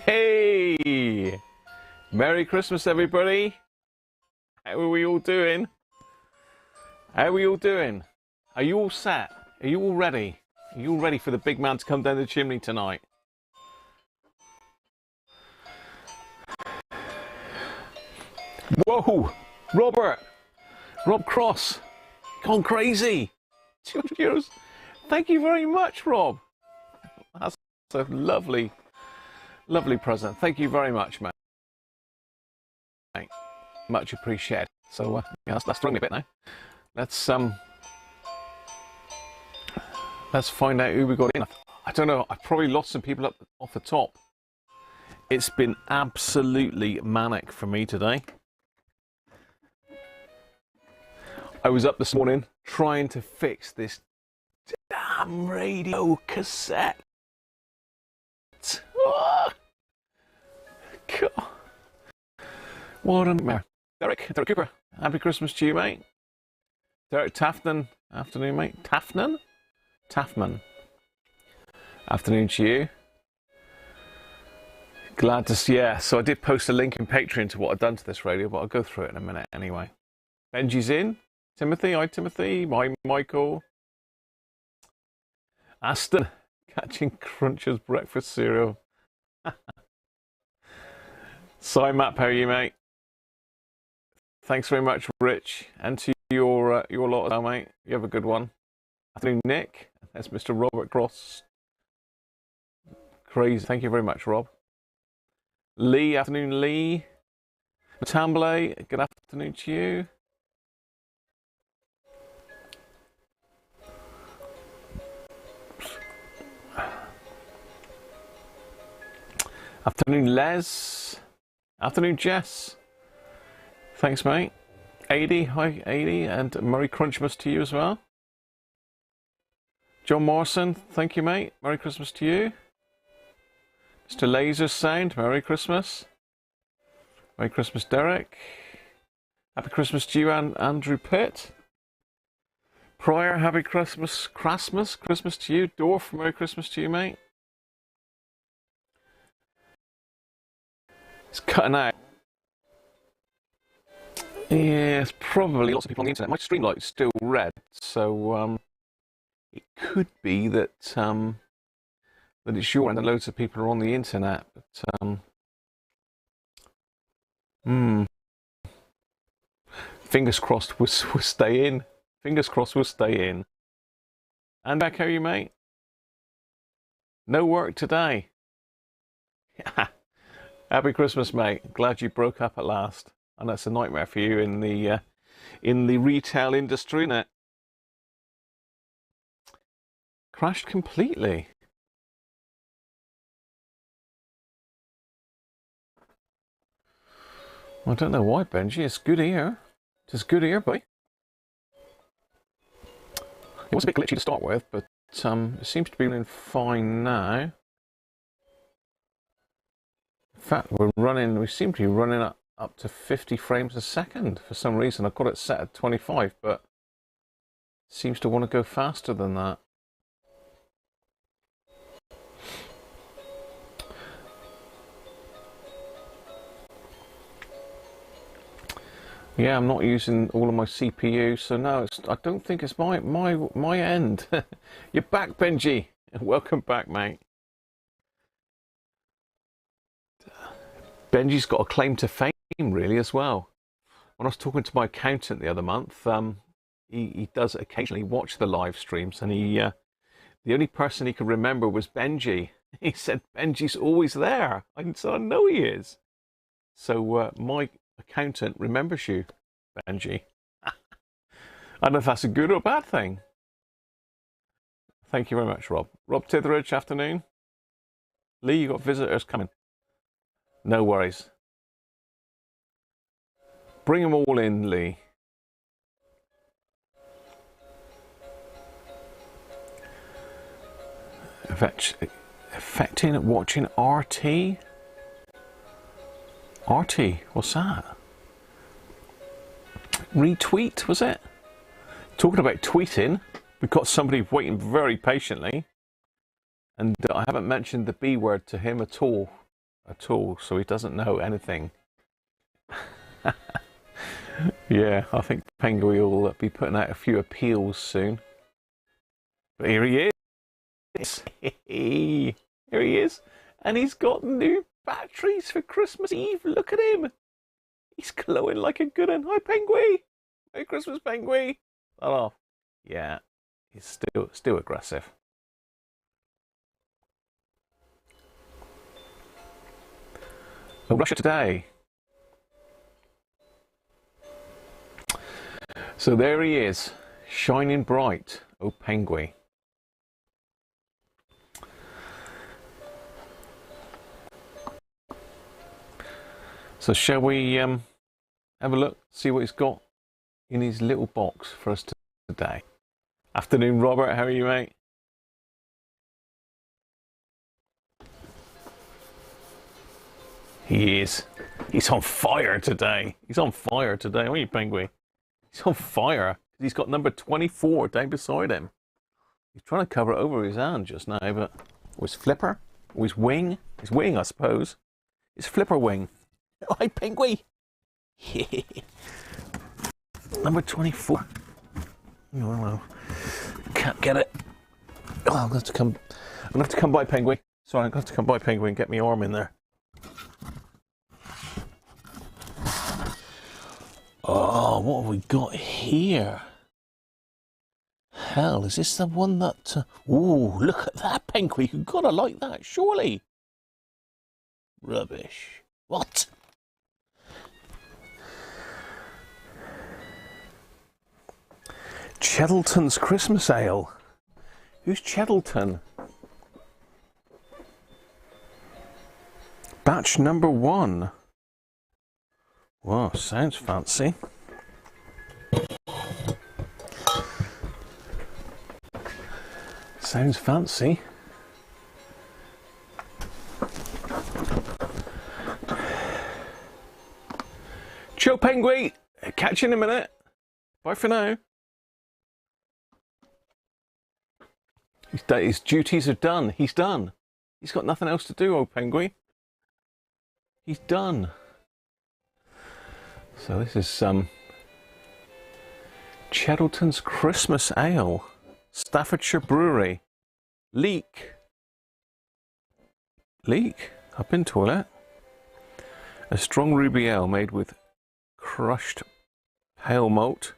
Hey! Merry Christmas, everybody! How are we all doing? How are we all doing? Are you all set? Are you all ready? Are you all ready for the big man to come down the chimney tonight? Whoa! Robert! Rob Cross! Gone crazy! 200 euros! Thank you very much, Rob! That's a lovely present. Thank you very much, mate. Much appreciated. So yeah, that's thrown me a bit now. Let's find out who we got in. I don't know. I probably lost some people up off the top. It's been absolutely manic for me today. I was up this morning trying to fix this damn radio cassette. Oh, God. What a nightmare. Derek Cooper, happy Christmas to you, mate. Derek Taffman, afternoon, mate. Taffman, afternoon to you. Glad to see, yeah, so I did post a link in Patreon to what I've done to this radio, but I'll go through it in a minute anyway. Benji's in. Timothy, hi Timothy. Michael. Aston, catching Cruncher's breakfast cereal. Sorry, Matt, how are you, mate? Thanks very much, Rich, and to your lot as well, mate. You have a good one. Afternoon, Nick. That's Mr. Robert Cross. Crazy. Thank you very much, Rob. Lee, afternoon, Lee. Matamble, good afternoon to you. Afternoon, Les. Afternoon, Jess. Thanks, mate. 80, hi 80, and Merry Crunchmas to you as well. John Morrison, thank you, mate. Merry Christmas to you. Mr. Laser Sound, Merry Christmas. Merry Christmas, Derek. Happy Christmas to you, Andrew Pitt. Pryor, happy Christmas to you. Dorf, Merry Christmas to you, mate. It's cutting out. Yeah, it's probably lots of people on the internet. My Streamlight's still red, so it could be that that it's your end and loads of people are on the internet. But fingers crossed we'll stay in. Fingers crossed we'll stay in. And back, how are you, mate? No work today. Happy Christmas, mate. Glad you broke up at last. And that's a nightmare for you in the retail industry, isn't it? Crashed completely. I don't know why, Benji. It's good here. It's good here, boy. It was a bit glitchy to start with, but it seems to be running fine now. In fact, we seem to be running up to 50 frames a second for some reason. I've got it set at 25, but seems to want to go faster than that. Yeah, I'm not using all of my CPU, so no, I don't think it's my end. You're back, Benji. Welcome back, mate. Benji's got a claim to fame, really, as well. When I was talking to my accountant the other month, he does occasionally watch the live streams, and the only person he could remember was Benji. He said Benji's always there. I said, I know he is. So my accountant remembers you, Benji. I don't know if that's a good or a bad thing. Thank you very much, Rob. Rob Titheridge, afternoon. Lee, you got visitors coming. No worries. Bring them all in, Lee. Affecting watching RT? RT, what's that? Retweet, was it? Talking about tweeting, we've got somebody waiting very patiently, and I haven't mentioned the B word to him at all, so he doesn't know anything. Yeah, I think Penguin will be putting out a few appeals soon. But here he is. Here he is, and he's got new batteries for Christmas Eve. Look at him. He's glowing like a good one. Hi, Penguin. Merry Christmas, Penguin. Oh, yeah. He's still aggressive. Oh, Russia Today. So there he is, shining bright. Oh, Penguin. So shall we have a look, see what he's got in his little box for us today. Afternoon, Robert. How are you, mate? He is. He's on fire today. He's on fire today, aren't you, Penguin? He's on fire. He's got number 24 down beside him. He's trying to cover it over his hand just now, but his flipper, or his wing, I suppose. His flipper wing. Oh, hi, Penguin. Number 24. Oh, can't get it. Oh, I'm going to have to come by, Penguin. Sorry, I'm going to have to come by, Penguin, and get my arm in there. Oh, what have we got here? Hell, is this the one that... Ooh, look at that, Penguin. You've got to like that, surely. Rubbish. What? Cheddleton's Christmas Ale. Who's Cheddleton? Batch number 1. Wow, sounds fancy. Sounds fancy. Chill, Penguin. Catch you in a minute. Bye for now. His duties are done. He's done. He's got nothing else to do, old Penguin. He's done. So this is Cheddleton's Christmas Ale, Staffordshire Brewery. Leek. I've been to it. A strong ruby ale made with crushed pale malt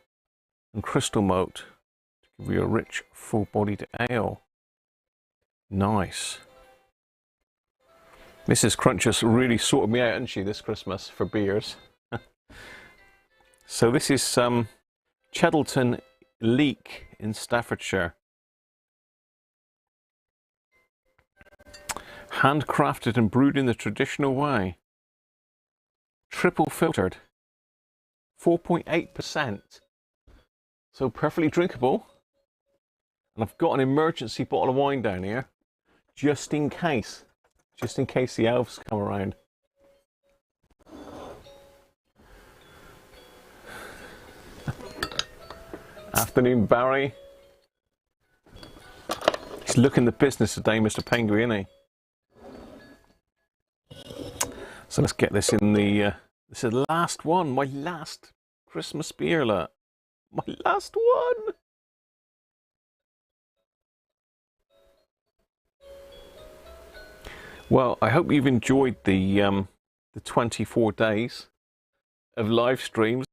and crystal malt to give you a rich, full-bodied ale. Nice. Mrs. Cruncher's really sorted me out, hasn't she, this Christmas for beers? So this is Cheddleton Leek in Staffordshire. Handcrafted and brewed in the traditional way. Triple filtered. 4.8%. So perfectly drinkable. And I've got an emergency bottle of wine down here. Just in case the elves come around. Afternoon, Barry. He's looking the business today, Mr. Penguin, isn't he? So let's get this in the... this is the last one, my last Christmas beer, look. My last one! Well, I hope you've enjoyed the 24 days of live streams.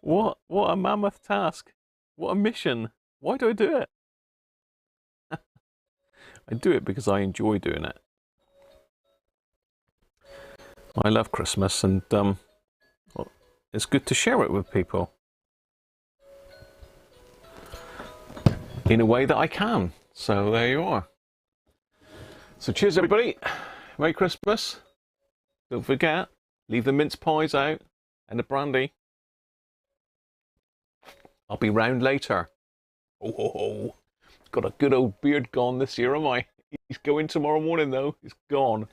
What a mammoth task. What a mission. Why do I do it? I do it because I enjoy doing it. I love Christmas, and well, it's good to share it with people in a way that I can. So there you are. So cheers everybody, Merry Christmas. Don't forget, leave the mince pies out and the brandy. I'll be round later. Oh, got a good old beard gone this year, am I? He's going tomorrow morning though, he's gone.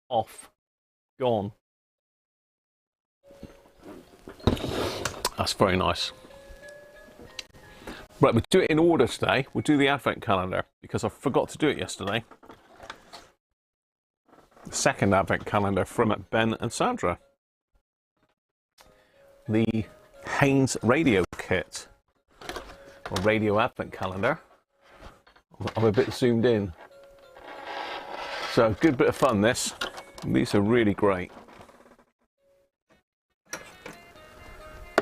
Off. Gone. That's very nice. Right, we'll do it in order today. We'll do the advent calendar because I forgot to do it yesterday. The second advent calendar from Ben and Sandra. The Haynes radio kit, or radio advent calendar. I'm a bit zoomed in. So, good bit of fun this. These are really great.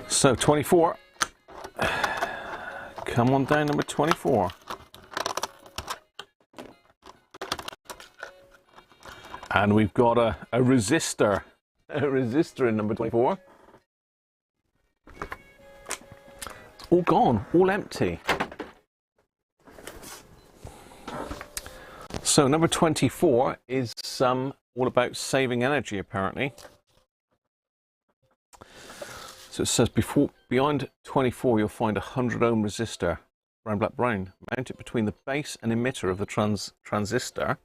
So, 24. Come on down, number 24. And we've got a resistor. A resistor in number 24. It's all gone, all empty. So number 24 is all about saving energy, apparently. So it says beyond 24 you'll find a 100 ohm resistor, brown, black, brown, mounted between the base and emitter of the transistor.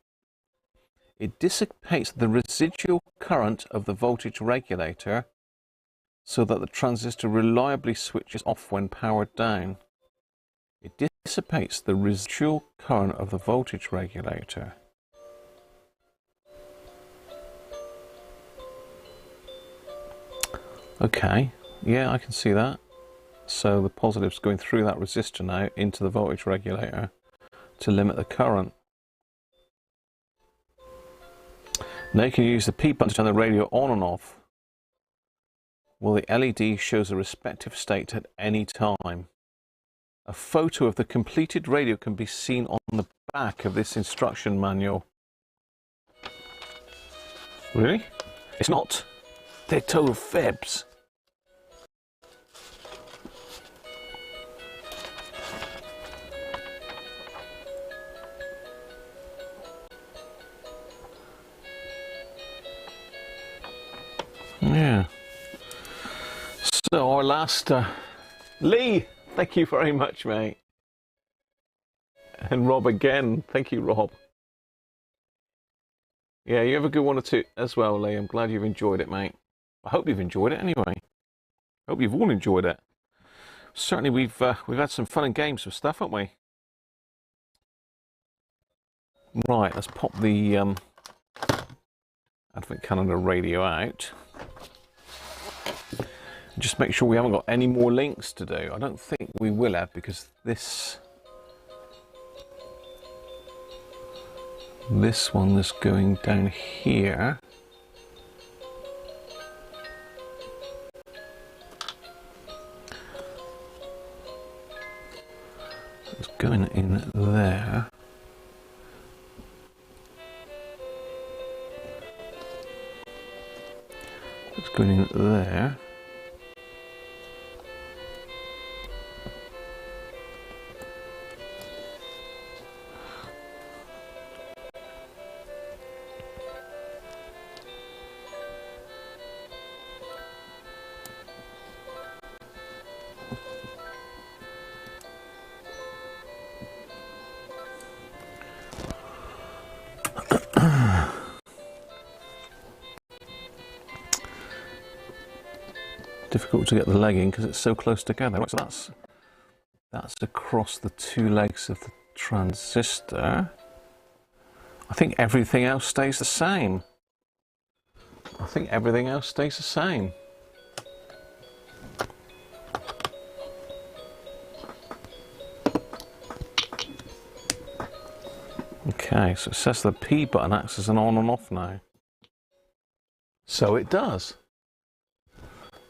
It dissipates the residual current of the voltage regulator so that the transistor reliably switches off when powered down. It dissipates the residual current of the voltage regulator. Okay, yeah, I can see that. So the positive's going through that resistor now into the voltage regulator to limit the current. Now you can use the P button to turn the radio on and off. Well, the LED shows the respective state at any time. A photo of the completed radio can be seen on the back of this instruction manual. Really? It's not. They're total fibs. Yeah. So our last Lee, thank you very much, mate. And Rob again, thank you, Rob. Yeah, you have a good one or two as well, Lee. I'm glad you've enjoyed it, mate. I hope you've enjoyed it anyway. I hope you've all enjoyed it. Certainly, we've had some fun and games with stuff, haven't we? Right, let's pop the Advent Calendar radio out. Just make sure we haven't got any more links to do. I don't think we will have, because this one is going down here. It's going in there. It's going in there. Difficult to get the leg in because it's so close together. So that's across the two legs of transistor. I think everything else stays the same. I think everything else stays the same. Okay, so it says the P button acts as an on and off now. So it does.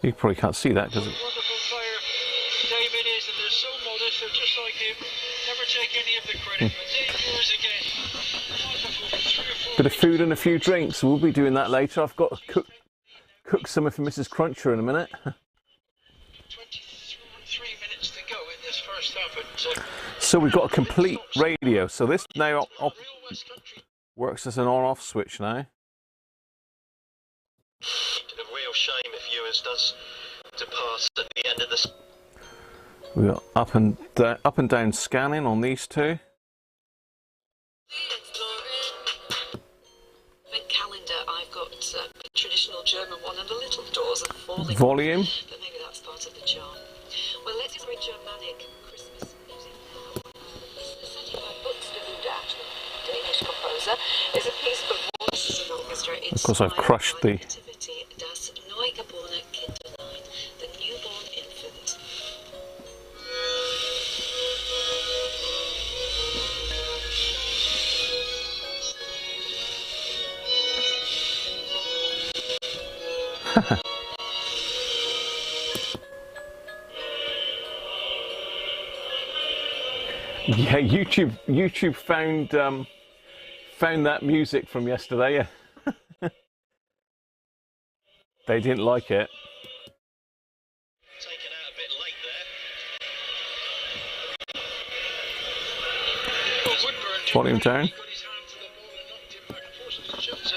You probably can't see that because wonderful player David is, and they're so modest, they're just like him, never take any of the credit, but Dave yours again. Wonderful, 3 or 4 bit of food and a few drinks. We'll be doing that later. I've got to cook something for Mrs. Cruncher in a minute. 23 minutes to go in this first half. So we've got a complete radio. So this now works as an on-off switch now. A real shame if yours does depart at the end of this. We've got up and down scanning on these two. The calendar, I've got a traditional German one, and the little doors are falling. Volume. But maybe that's part of the charm. Well, let's hear Germanic Christmas music now. This is setting by Buxtehude, Danish composer, is a piece for voices and orchestra. Of course, I've crushed the. Das neugeborene Kinderlein, the newborn infant. Yeah, YouTube found that music from yesterday. They didn't like it. Taken out a bit late there. Well, Woodburn Volume down. got his hand to the ball and knocked it back. Unfortunately, Jones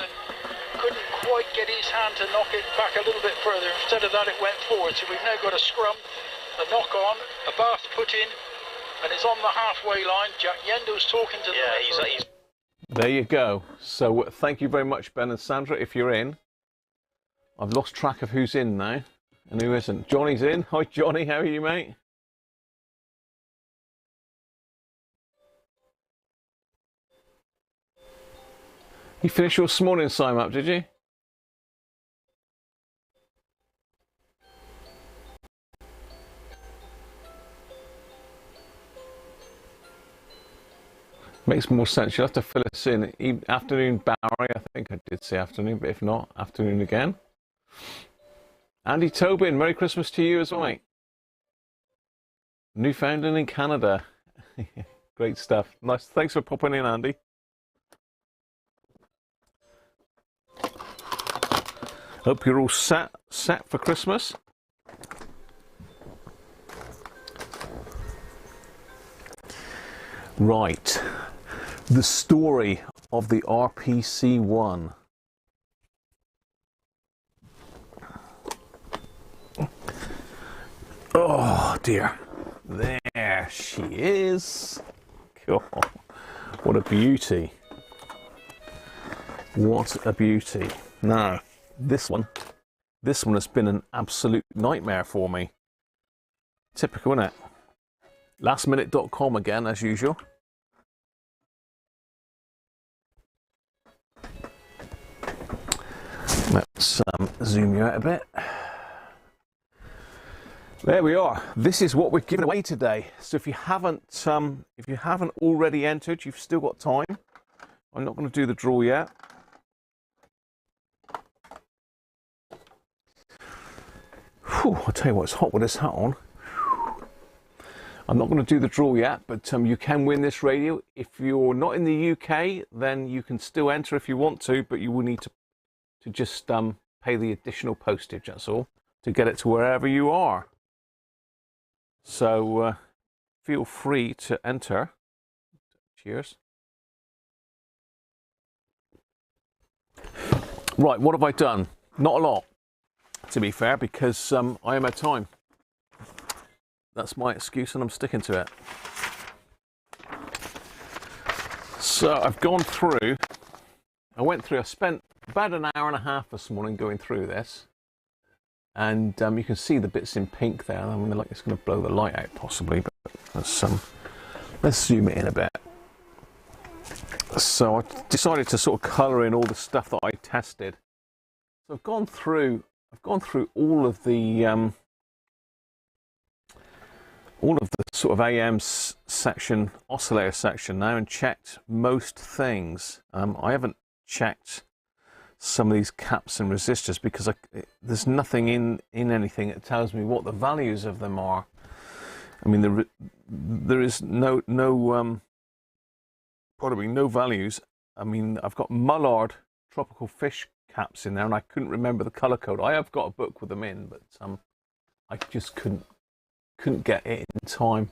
couldn't quite get his hand to knock it back a little bit further. Instead of that, it went forward. So we've now got a scrum, a knock on, a bath put in, and it's on the halfway line. Jack Yendo's talking to the Yeah, he's There you go. So thank you very much, Ben and Sandra, if you're in. I've lost track of who's in now and who isn't. Johnny's in. Hi, Johnny. How are you, mate? You finished your this morning sign up, did you? Makes more sense. You'll have to fill us in. Afternoon, Barry. I think I did say afternoon, but if not, afternoon again. Andy Tobin, Merry Christmas to you as well, mate. Newfoundland in Canada. Great stuff. Nice. Thanks for popping in, Andy. Hope you're all set for Christmas. Right. The story of the RPC-1. Oh dear. There she is. God, what a beauty. What a beauty. Now, this one has been an absolute nightmare for me. Typical, isn't it? Lastminute.com again, as usual. Let's zoom you out a bit. There we are. This is what we're giving away today. So if you haven't already entered, you've still got time. I'm not going to do the draw yet. Whew, I'll tell you what, it's hot with this hat on. I'm not going to do the draw yet, but you can win this radio. If you're not in the UK, then you can still enter if you want to, but you will need to just pay the additional postage, that's all, to get it to wherever you are. So feel free to enter. Cheers. Right, what have I done? Not a lot, to be fair, because I am at time. That's my excuse and I'm sticking to it. So I've gone through, I spent about an hour and a half this morning going through this. And you can see the bits in pink there. I mean, like it's going to blow the light out possibly, but let's Let's zoom it in a bit. So I decided to sort of colour in all the stuff that I tested. So I've gone through all of the sort of AM section, oscillator section now, and checked most things. I haven't checked some of these caps and resistors because there's nothing in anything that tells me what the values of them are. I mean, there is no values. I mean, I've got Mullard tropical fish caps in there, and I couldn't remember the color code. I have got a book with them in, but I just couldn't get it in time.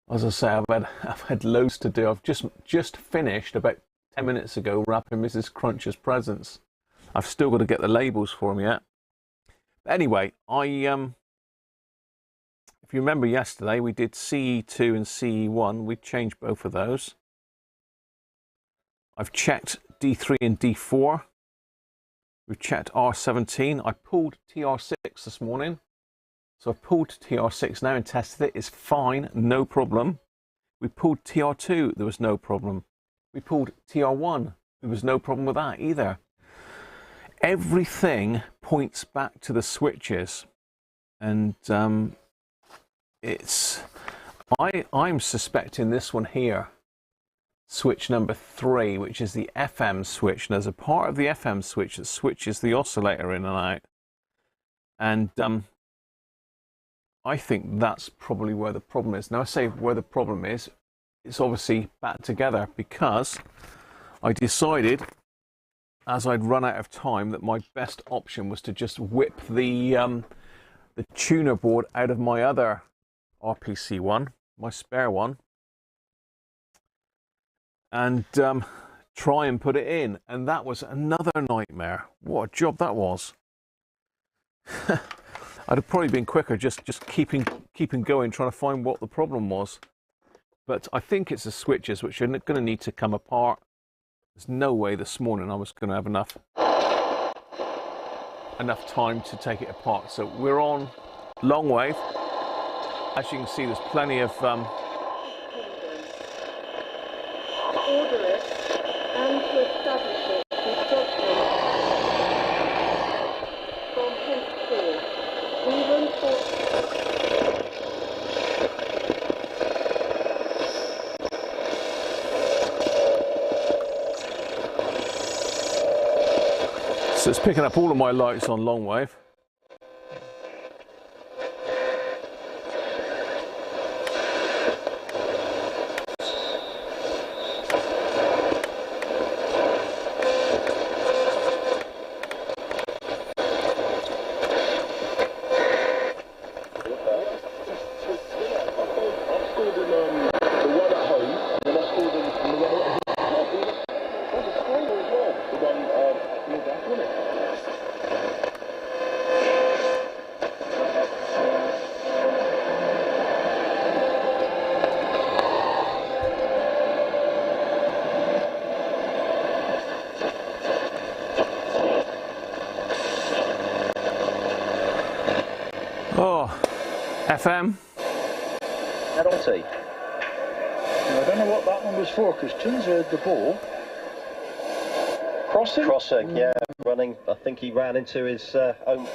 As I say, I've had loads to do. I've just finished about 10 minutes ago wrapping Mrs. Cruncher's presents. I've still got to get the labels for them yet. But anyway, if you remember yesterday, we did CE2 and CE1. We changed both of those. I've checked D3 and D4. We've checked R17. I pulled TR6 this morning. So I pulled TR6 now and tested it. It's fine, no problem. We pulled TR2, there was no problem. We pulled TR1, there was no problem with that either. Everything points back to the switches. And I'm suspecting this one here, switch number 3, which is the FM switch. And there's a part of the FM switch that switches the oscillator in and out. And I think that's probably where the problem is. Now, I say where the problem is, it's obviously back together because I decided, as I'd run out of time, that my best option was to just whip the tuner board out of my other RPC one, my spare one, and try and put it in. And that was another nightmare. What a job that was. I'd have probably been quicker just keeping going, trying to find what the problem was. But I think it's the switches, which are going to need to come apart. There's no way this morning I was going to have enough time to take it apart. So we're on long wave. As you can see, there's plenty of Order it and to establish it with judgment from henceforth, even for... So it's picking up all of my lights on long wave. FM. Penalty. Now, I don't know what that one was for, because Tins heard the ball. Crossing? Crossing, yeah, running. I think he ran into his own.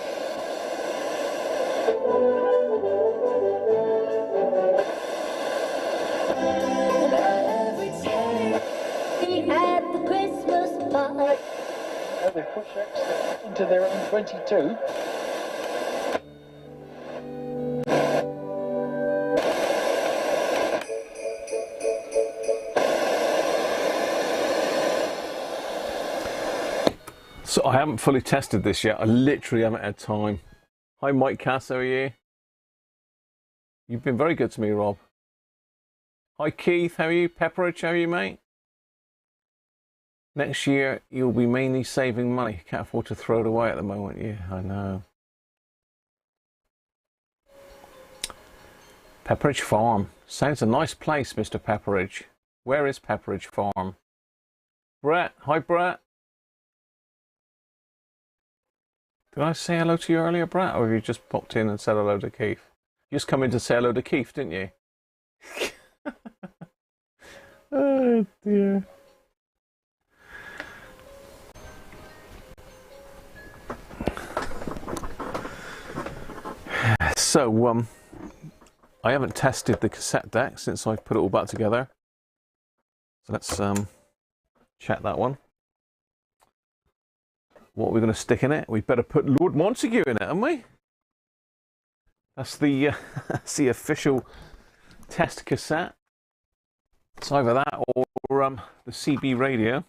They push X into their own 22. So I haven't fully tested this yet. I literally haven't had time. Hi Mike Cass, how are you? You've been very good to me, Rob. Hi Keith, how are you? Pepperidge, how are you, mate? Next year you'll be mainly saving money. Can't afford to throw it away at the moment. Yeah, I know. Pepperidge Farm. Sounds a nice place, Mr. Pepperidge. Where is Pepperidge Farm? Brett, hi Brett. Did I say hello to you earlier, Brett, or have you just popped in and said hello to Keith? You just come in to say hello to Keith, didn't you? Oh dear. So, I haven't tested the cassette deck since I put it all back together. So let's check that one. What are we going to stick in it? We better put Lord Montague in it, haven't we? That's the that's the official test cassette. It's either that or the CB radio.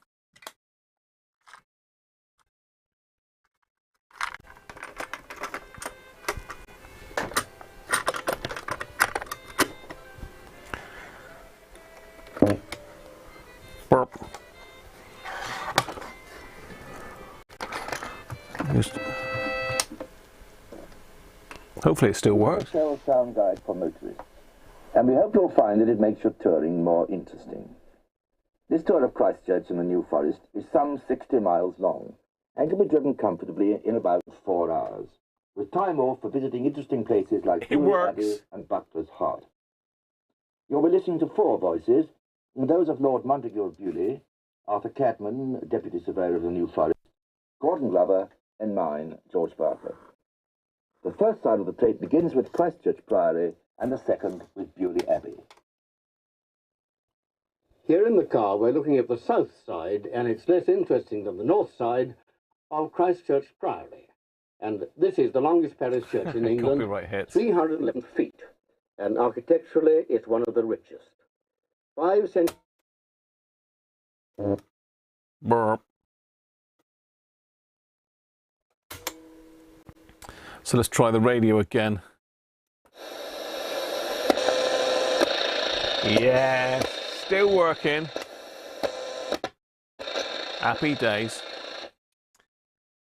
Burp. Hopefully it still works. Sound guide for motorists, and we hope you'll find that it makes your touring more interesting. This tour of Christchurch in the New Forest is some 60 miles long and can be driven comfortably in about 4 hours, with time off for visiting interesting places like Bewley Abbey and Butler's Heart. You'll be listening to 4 voices, those of Lord Montague of Bewley, Arthur Catman, Deputy Surveyor of the New Forest, Gordon Glover, and mine, George Barker. The first side of the plate begins with Christchurch Priory and the second with Bewley Abbey. Here in the car we're looking at the south side, and it's less interesting than the north side of Christchurch Priory. And this is the longest parish church in England, 311 feet, and architecturally it's one of the richest. 5 centuries. Burp. So let's try the radio again. Yeah, still working. Happy days.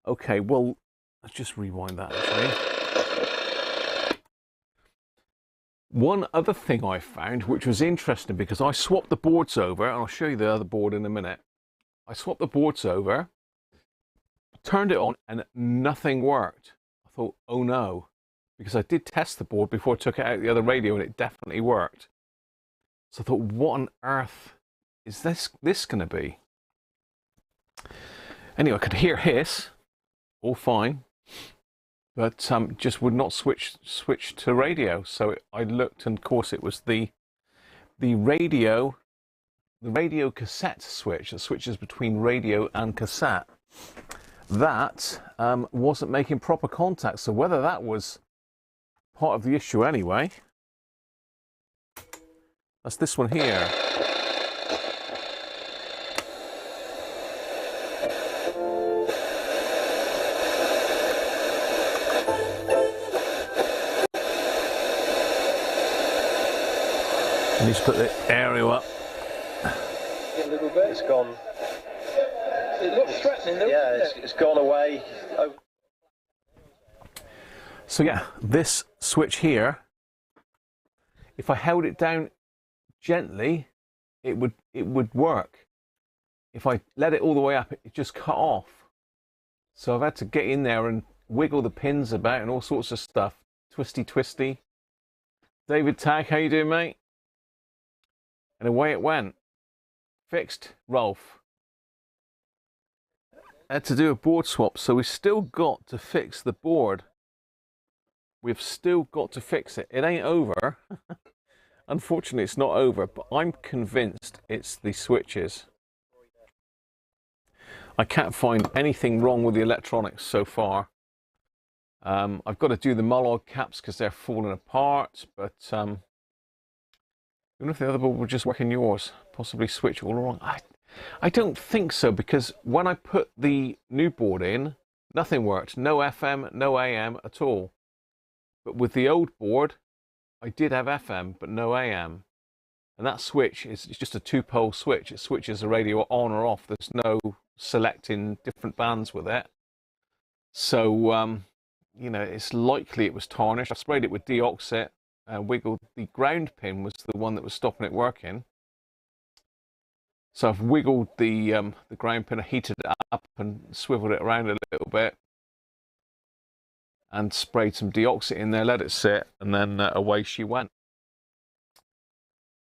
Okay, well, let's just rewind that actually. One other thing I found, which was interesting, because I swapped the boards over, and I'll show you the other board in a minute. I swapped the boards over, turned it on, and nothing worked. I thought, oh no, because I did test the board before I took it out of the other radio, and it definitely worked. So I thought, what on earth is this going to be? Anyway, I could hear hiss, all fine, but just would not switch to radio. So I looked, and of course it was the radio cassette switch that switches between radio and cassette. That wasn't making proper contact. So whether that was part of the issue anyway. That's this one here. I need to put the aerial up. A little bit. It's gone. It looks threatening, though. Yeah, it's gone away. Oh. So yeah, this switch here, if I held it down gently, it would work. If I let it all the way up, it just cut off. So I've had to get in there and wiggle the pins about and all sorts of stuff. Twisty. David Tag, how you doing, mate? And away it went. Fixed, Rolf. I had to do a board swap, so we've still got to fix the board. We've still got to fix it. It ain't over. Unfortunately, it's not over, but I'm convinced it's the switches. I can't find anything wrong with the electronics so far. I've got to do the Mollog caps because they're falling apart, but I wonder if the other board will just work in yours. Possibly switch all wrong. I don't think so, because when I put the new board in, nothing worked. No FM, no AM at all. But with the old board, I did have FM, but no AM. And that switch is just a 2-pole switch. It switches the radio on or off. There's no selecting different bands with it. So, you know, it's likely it was tarnished. I sprayed it with deoxit and wiggled. The ground pin was the one that was stopping it working. So I've wiggled the ground pin, I heated it up and swiveled it around a little bit. And sprayed some deoxit in there, let it sit, and then away she went.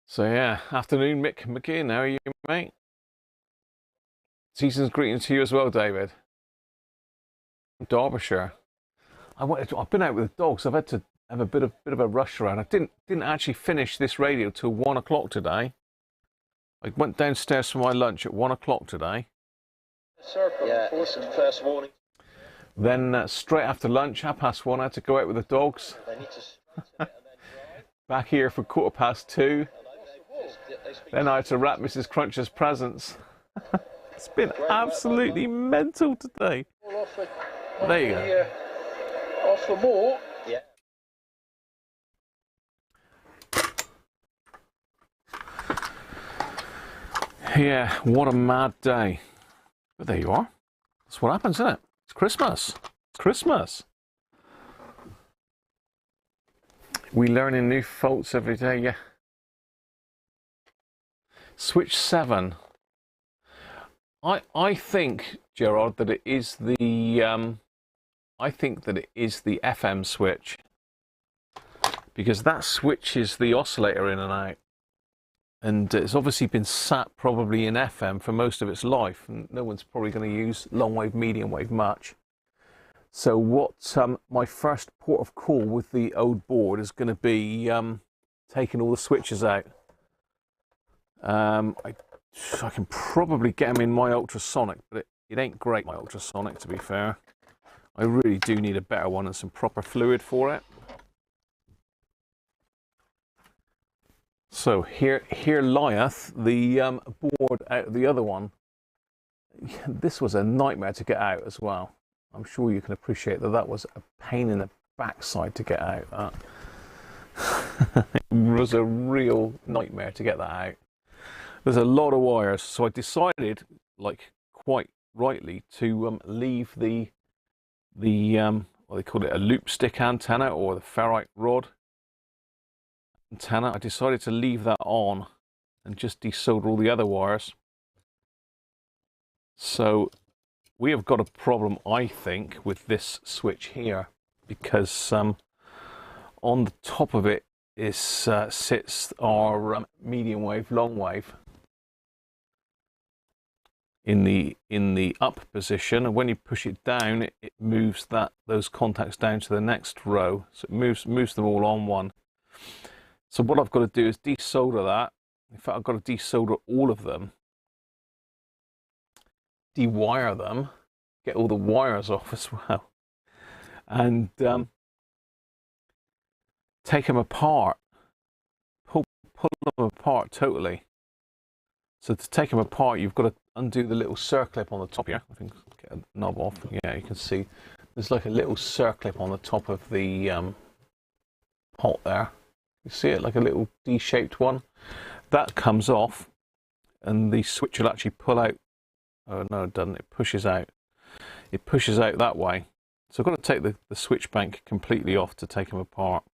So yeah, afternoon, Mick McGinn. How are you, mate? Season's greetings to you as well, David. Derbyshire. I've been out with the dogs. I've had to have a bit of a rush around. I didn't actually finish this radio till 1 o'clock today. I went downstairs for my lunch at 1 o'clock today. Circle, yeah, first warning. Then straight after lunch, 1:30, I had to go out with the dogs. Back here for 2:15. Then I had to wrap Mrs. Cruncher's presents. It's been absolutely mental today. There you go. Off the moor. Yeah. Yeah, what a mad day. But there you are. That's what happens, isn't it? It's Christmas. It's Christmas. We learning new faults every day, yeah. Switch 7. I think, Gerard, that it is the FM switch, because that switches the oscillator in and out, and it's obviously been sat probably in FM for most of its life, and no one's probably going to use long wave, medium wave much. So what my first port of call with the old board is going to be taking all the switches out. I can probably get them in my ultrasonic, but it ain't great, my ultrasonic, to be fair. I really do need a better one and some proper fluid for it. So here lieth the board out of the other one. This was a nightmare to get out as well. I'm sure you can appreciate that was a pain in the backside to get out. It was a real nightmare to get that out. There's a lot of wires, so I decided, like quite rightly, to leave the what they call it, a loop stick antenna, or the ferrite rod antenna. I decided to leave that on and just desolder all the other wires. So we have got a problem, I think, with this switch here, because on the top of it sits our medium wave, long wave in the up position, and when you push it down, it moves those contacts down to the next row. So it moves them all on one. So what I've got to do is desolder that. In fact, I've got to desolder all of them, dewire them, get all the wires off as well, and take them apart, pull them apart totally. So to take them apart, you've got to undo the little circlip on the top here. I think get a knob off. Yeah, you can see there's like a little circlip on the top of the pot there. You see it, like a little D-shaped one. That comes off, and the switch will actually pull out. Oh no, it doesn't. It pushes out. It pushes out that way. So I've got to take the switch bank completely off to take them apart.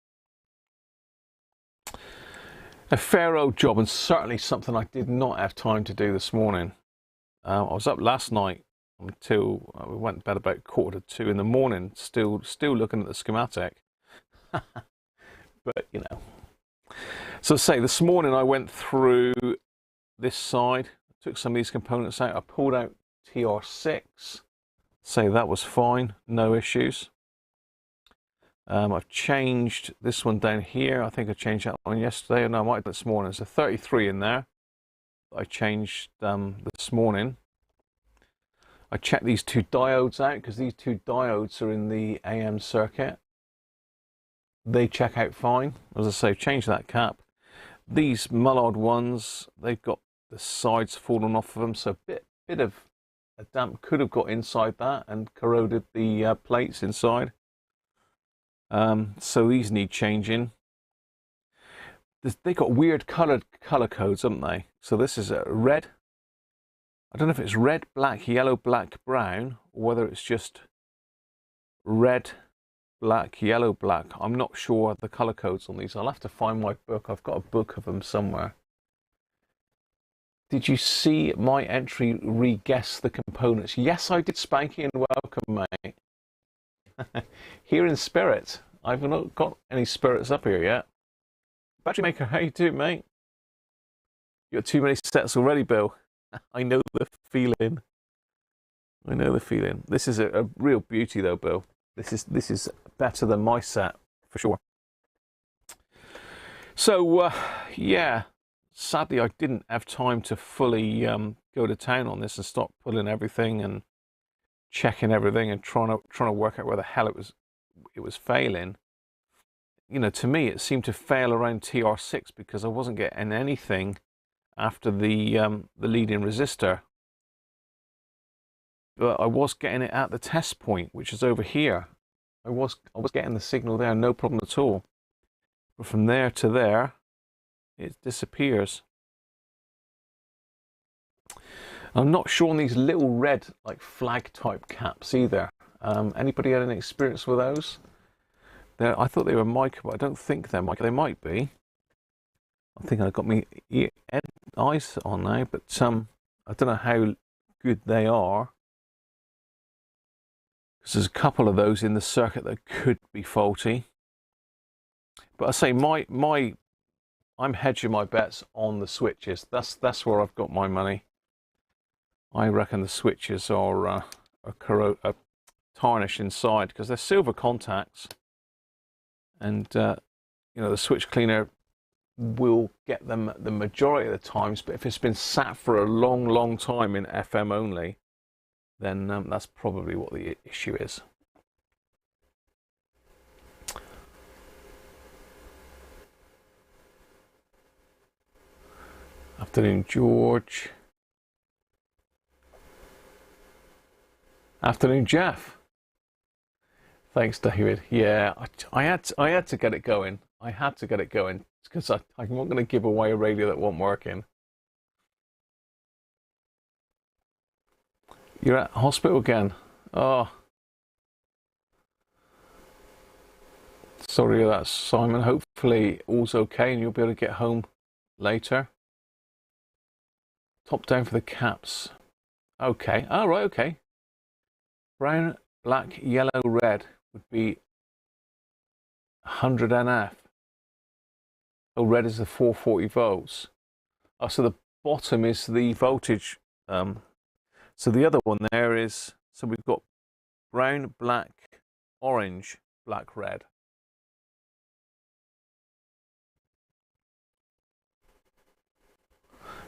A fair old job, and certainly something I did not have time to do this morning. I was up last night until we went to bed about 1:45 in the morning, still looking at the schematic. But you know, so say this morning I went through this side, took some of these components out. I pulled out TR6. Say that was fine, no issues. I've changed this one down here. I think I changed that one yesterday. No, I might have this morning. There's a 33 in there I changed this morning. I checked these two diodes out, because these two diodes are in the AM circuit. They check out fine. As I say, changed that cap. These Mullard ones, they've got the sides fallen off of them, so a bit of a damp could have got inside that and corroded the plates inside. So these need changing. They got weird color codes, haven't they? So this is a red. I don't know if it's red, black, yellow, black, brown, or whether it's just red, black, yellow, black. I'm not sure the color codes on these. I'll have to find my book. I've got a book of them somewhere. Did you see my entry re-guess the components? Yes, I did, Spanky, and welcome, mate. Here in spirit. I've not got any spirits up here yet. Battery maker, how you doing, mate? You got too many sets already, Bill. I know the feeling. I know the feeling. This is a real beauty, though, Bill. This is better than my set for sure. So yeah, sadly I didn't have time to fully go to town on this and start pulling everything and checking everything and trying to work out where the hell it was failing. You know, to me it seemed to fail around TR6 because I wasn't getting anything after the lead-in resistor. But I was getting it at the test point, which is over here. I was getting the signal there, no problem at all. But from there to there, it disappears. I'm not sure on these little red, like flag type caps either. Anybody had any experience with those? I thought they were mica, but I don't think they're mica. They might be. I think I've got my eyes on now, but I don't know how good they are. Because there's a couple of those in the circuit that could be faulty. But I say I'm hedging my bets on the switches. That's where I've got my money. I reckon the switches are tarnished inside because they're silver contacts, and you know, the switch cleaner will get them the majority of the times. But if it's been sat for a long time in FM only, then that's probably what the issue is. Afternoon, George. Afternoon, Jeff. Thanks, David. Yeah, I had to get it going. I had to get it going because I'm not going to give away a radio that won't working. You're at hospital again. Oh, sorry about that, Simon. Hopefully all's okay and you'll be able to get home later. Top down for the caps. Okay. Oh, right. Okay. Brown, black, yellow, red would be 100 NF. Oh, red is the 440 volts. Oh, so the bottom is the voltage. So the other one there is, so we've got brown, black, orange, black, red.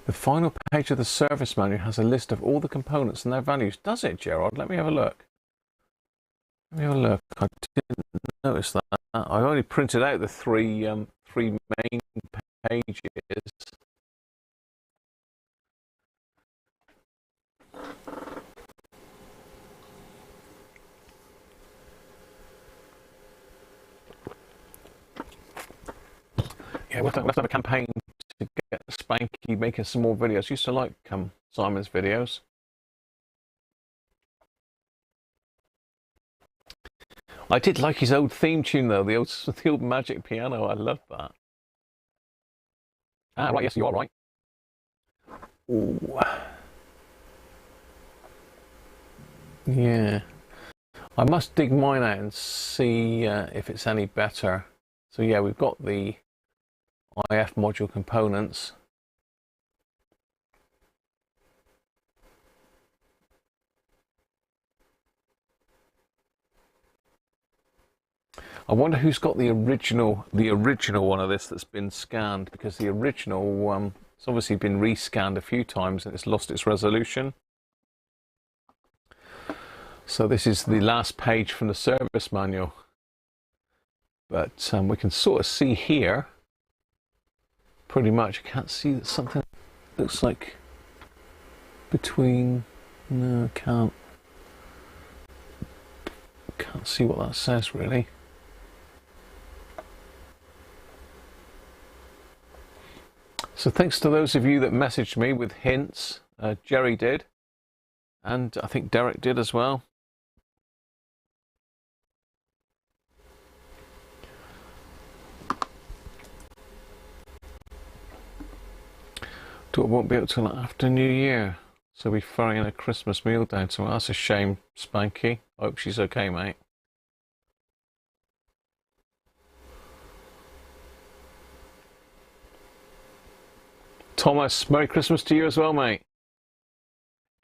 The final page of the service manual has a list of all the components and their values. Does it, Gerard? Let me have a look. Let me have a look. I didn't notice that. I only printed out the three main pages. Yeah, we'll have to have a campaign to get Spanky making some more videos. Used to like Simon's videos. I did like his old theme tune though, the old Magic Piano. I love that. Ah, right, yes, you are right. Ooh. Yeah. I must dig mine out and see if it's any better. So yeah, we've got the IF module components. I wonder who's got the original one of this that's been scanned, because the original it's obviously been rescanned a few times and it's lost its resolution. So this is the last page from the service manual, but we can sort of see here pretty much. I can't see that something looks like between. No, can't see what that says really. So thanks to those of you that messaged me with hints. Jerry did, and I think Derek did as well. It won't be up till after New Year, so we're ferrying a Christmas meal down to her. That's a shame, Spanky. I hope she's okay, mate. Thomas, Merry Christmas to you as well, mate.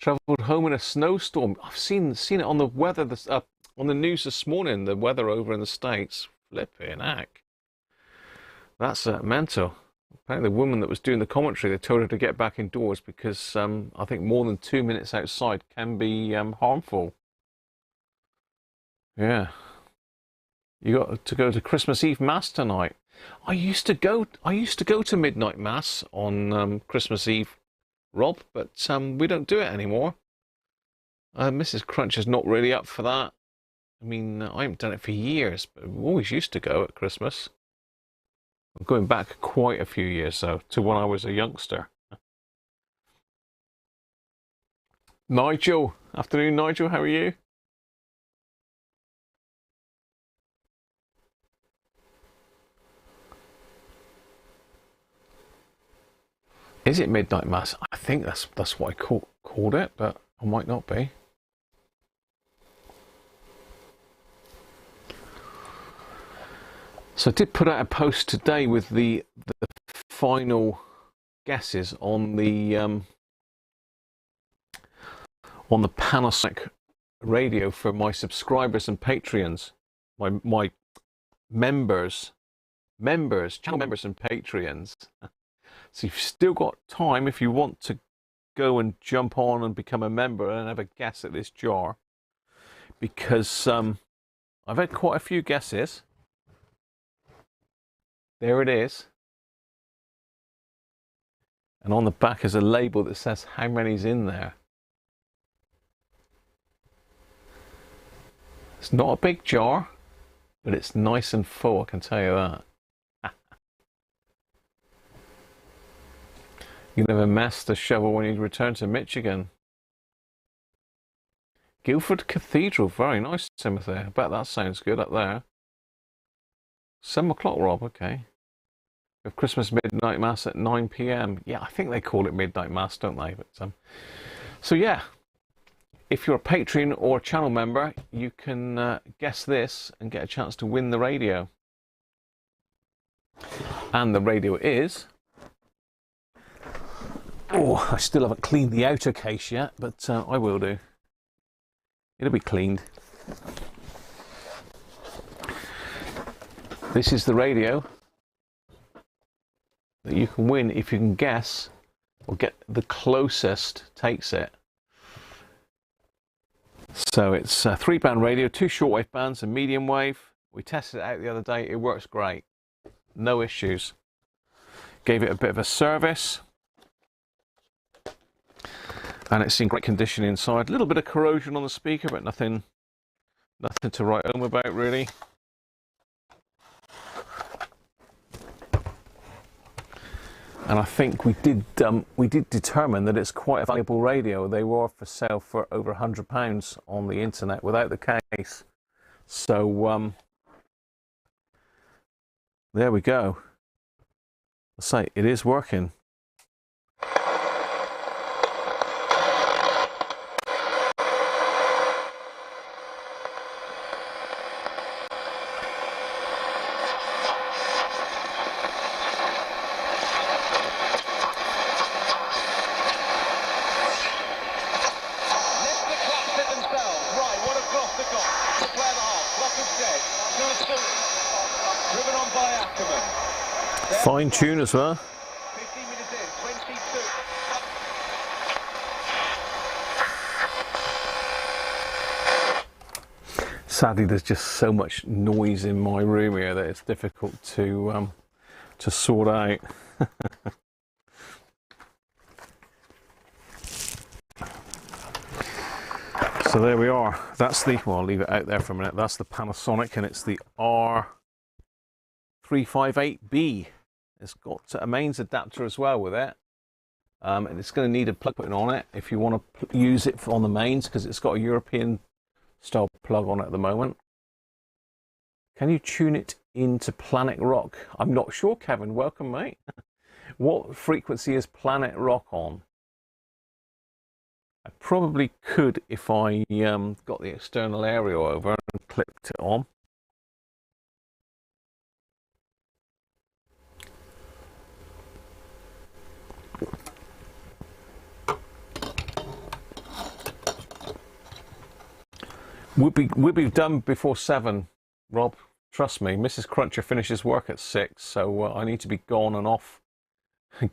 Travelled home in a snowstorm. I've seen it on the weather, on the news this morning. The weather over in the States, flipping heck. That's mental. Apparently, the woman that was doing the commentary, they told her to get back indoors because I think more than 2 minutes outside can be harmful. Yeah, you got to go to Christmas Eve Mass tonight. I used to go to midnight Mass on Christmas Eve, Rob, but we don't do it anymore. Mrs. Cruncher's not really up for that. I mean, I haven't done it for years, but we always used to go at Christmas. I'm going back quite a few years, though, to when I was a youngster. Nigel, afternoon, Nigel. How are you? Is it midnight mass? I think that's what I called it, but I might not be. So I did put out a post today with the final guesses on the Panasonic radio for my subscribers and Patreons, my members, channel members and Patreons. So you've still got time if you want to go and jump on and become a member and have a guess at this jar, because I've had quite a few guesses. There it is. And on the back is a label that says how many's in there. It's not a big jar, but it's nice and full, I can tell you that. You can have a mess to shovel when you return to Michigan. Guildford Cathedral, very nice, Timothy. I bet that sounds good up there. 7 o'clock, Rob, okay. We have Christmas midnight mass at 9 p.m. Yeah, I think they call it midnight mass, don't they? But so yeah, if you're a Patreon or a channel member, you can guess this and get a chance to win the radio. And the radio is... Oh, I still haven't cleaned the outer case yet, but I will do. It'll be cleaned. This is the radio that you can win if you can guess or get the closest takes it. So it's a 3-band radio, 2 shortwave bands, a medium wave. We tested it out the other day. It works great. No issues. Gave it a bit of a service. And it's in great condition inside. A little bit of corrosion on the speaker, but nothing to write home about, really. And I think we did determine that it's quite a valuable radio. They were for sale for over £100 on the internet without the case. So there we go. I say it is working. Fine tune as well. 15 minutes in, 22. Sadly, there's just so much noise in my room here that it's difficult to sort out. So there we are. That's the, well, I'll leave it out there for a minute. That's the Panasonic, and it's the R358B. It's got a mains adapter as well with it. And it's going to need a plug put on it if you want to use it on the mains, because it's got a European style plug on it at the moment. Can you tune it into Planet Rock? I'm not sure, Kevin. Welcome, mate. What frequency is Planet Rock on? I probably could if I got the external aerial over and clipped it on. We'll be done before 7, Rob. Trust me. Mrs. Cruncher finishes work at 6, so I need to be gone and off.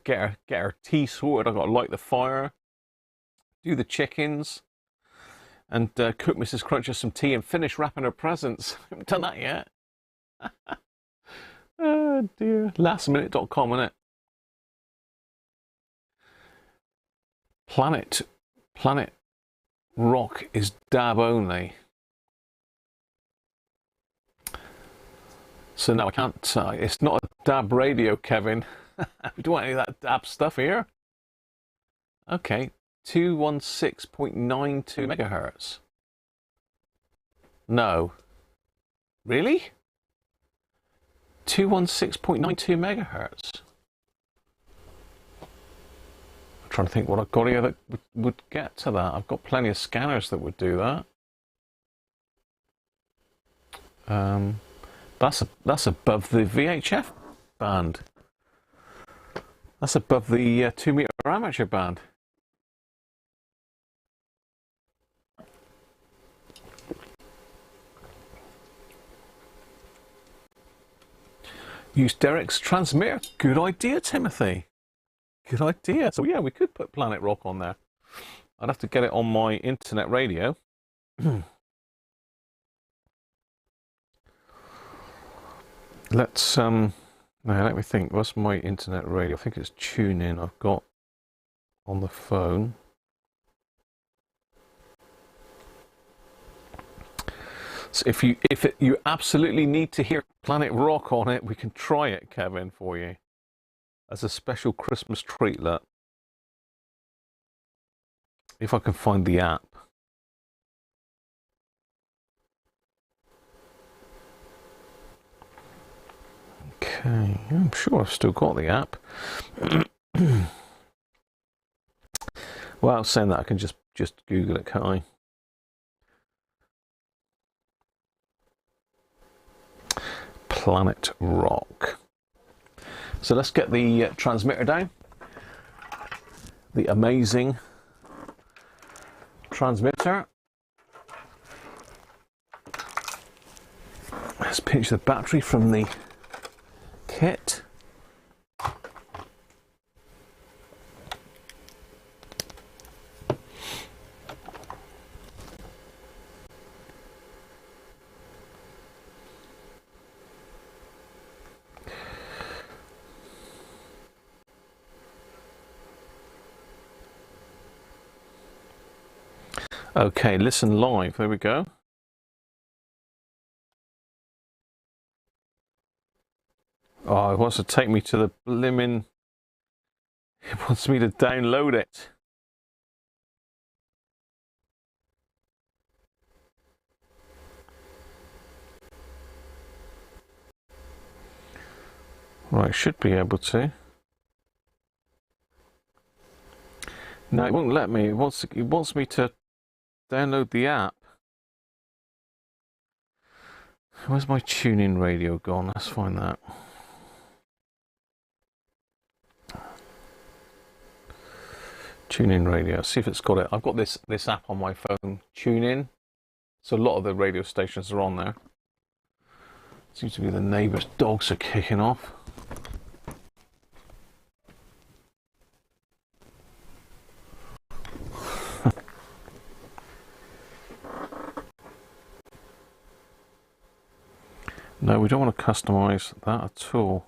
Get her tea sorted. I've got to light the fire, do the chickens, and cook Mrs. Cruncher some tea and finish wrapping her presents. I haven't done that yet. Oh dear. Lastminute.com, innit? Planet Rock is DAB only. So no, I can't. It's not a DAB radio, Kevin. We don't want any of that DAB stuff here. Okay, 216.92 megahertz. No. Really? 216.92 megahertz. I'm trying to think what I've got here that would get to that. I've got plenty of scanners that would do that. That's above the VHF band. That's above the 2 meter amateur band. Use Derek's transmitter. Good idea, Timothy. Good idea. So yeah, we could put Planet Rock on there. I'd have to get it on my internet radio. Let's now let me think. What's my internet radio? I think it's TuneIn I've got on the phone. So if you absolutely need to hear Planet Rock on it, we can try it, Kevin, for you as a special Christmas treatlet. If I can find the app. Okay, I'm sure I've still got the app. Well, saying that, I can just Google it, can't I? Planet Rock. So let's get the transmitter down. The amazing transmitter. Let's pinch the battery from the kit. Okay, listen live. There we go. Oh, it wants to take me to the blimmin'. It wants me to download it. Right, should be able to. No, it won't let me. It wants me to download the app. Where's my TuneIn radio gone? Let's find that. TuneIn radio. See if it's got it. I've got this app on my phone. TuneIn. So a lot of the radio stations are on there. Seems to be the neighbours' dogs are kicking off. No, we don't want to customize that at all.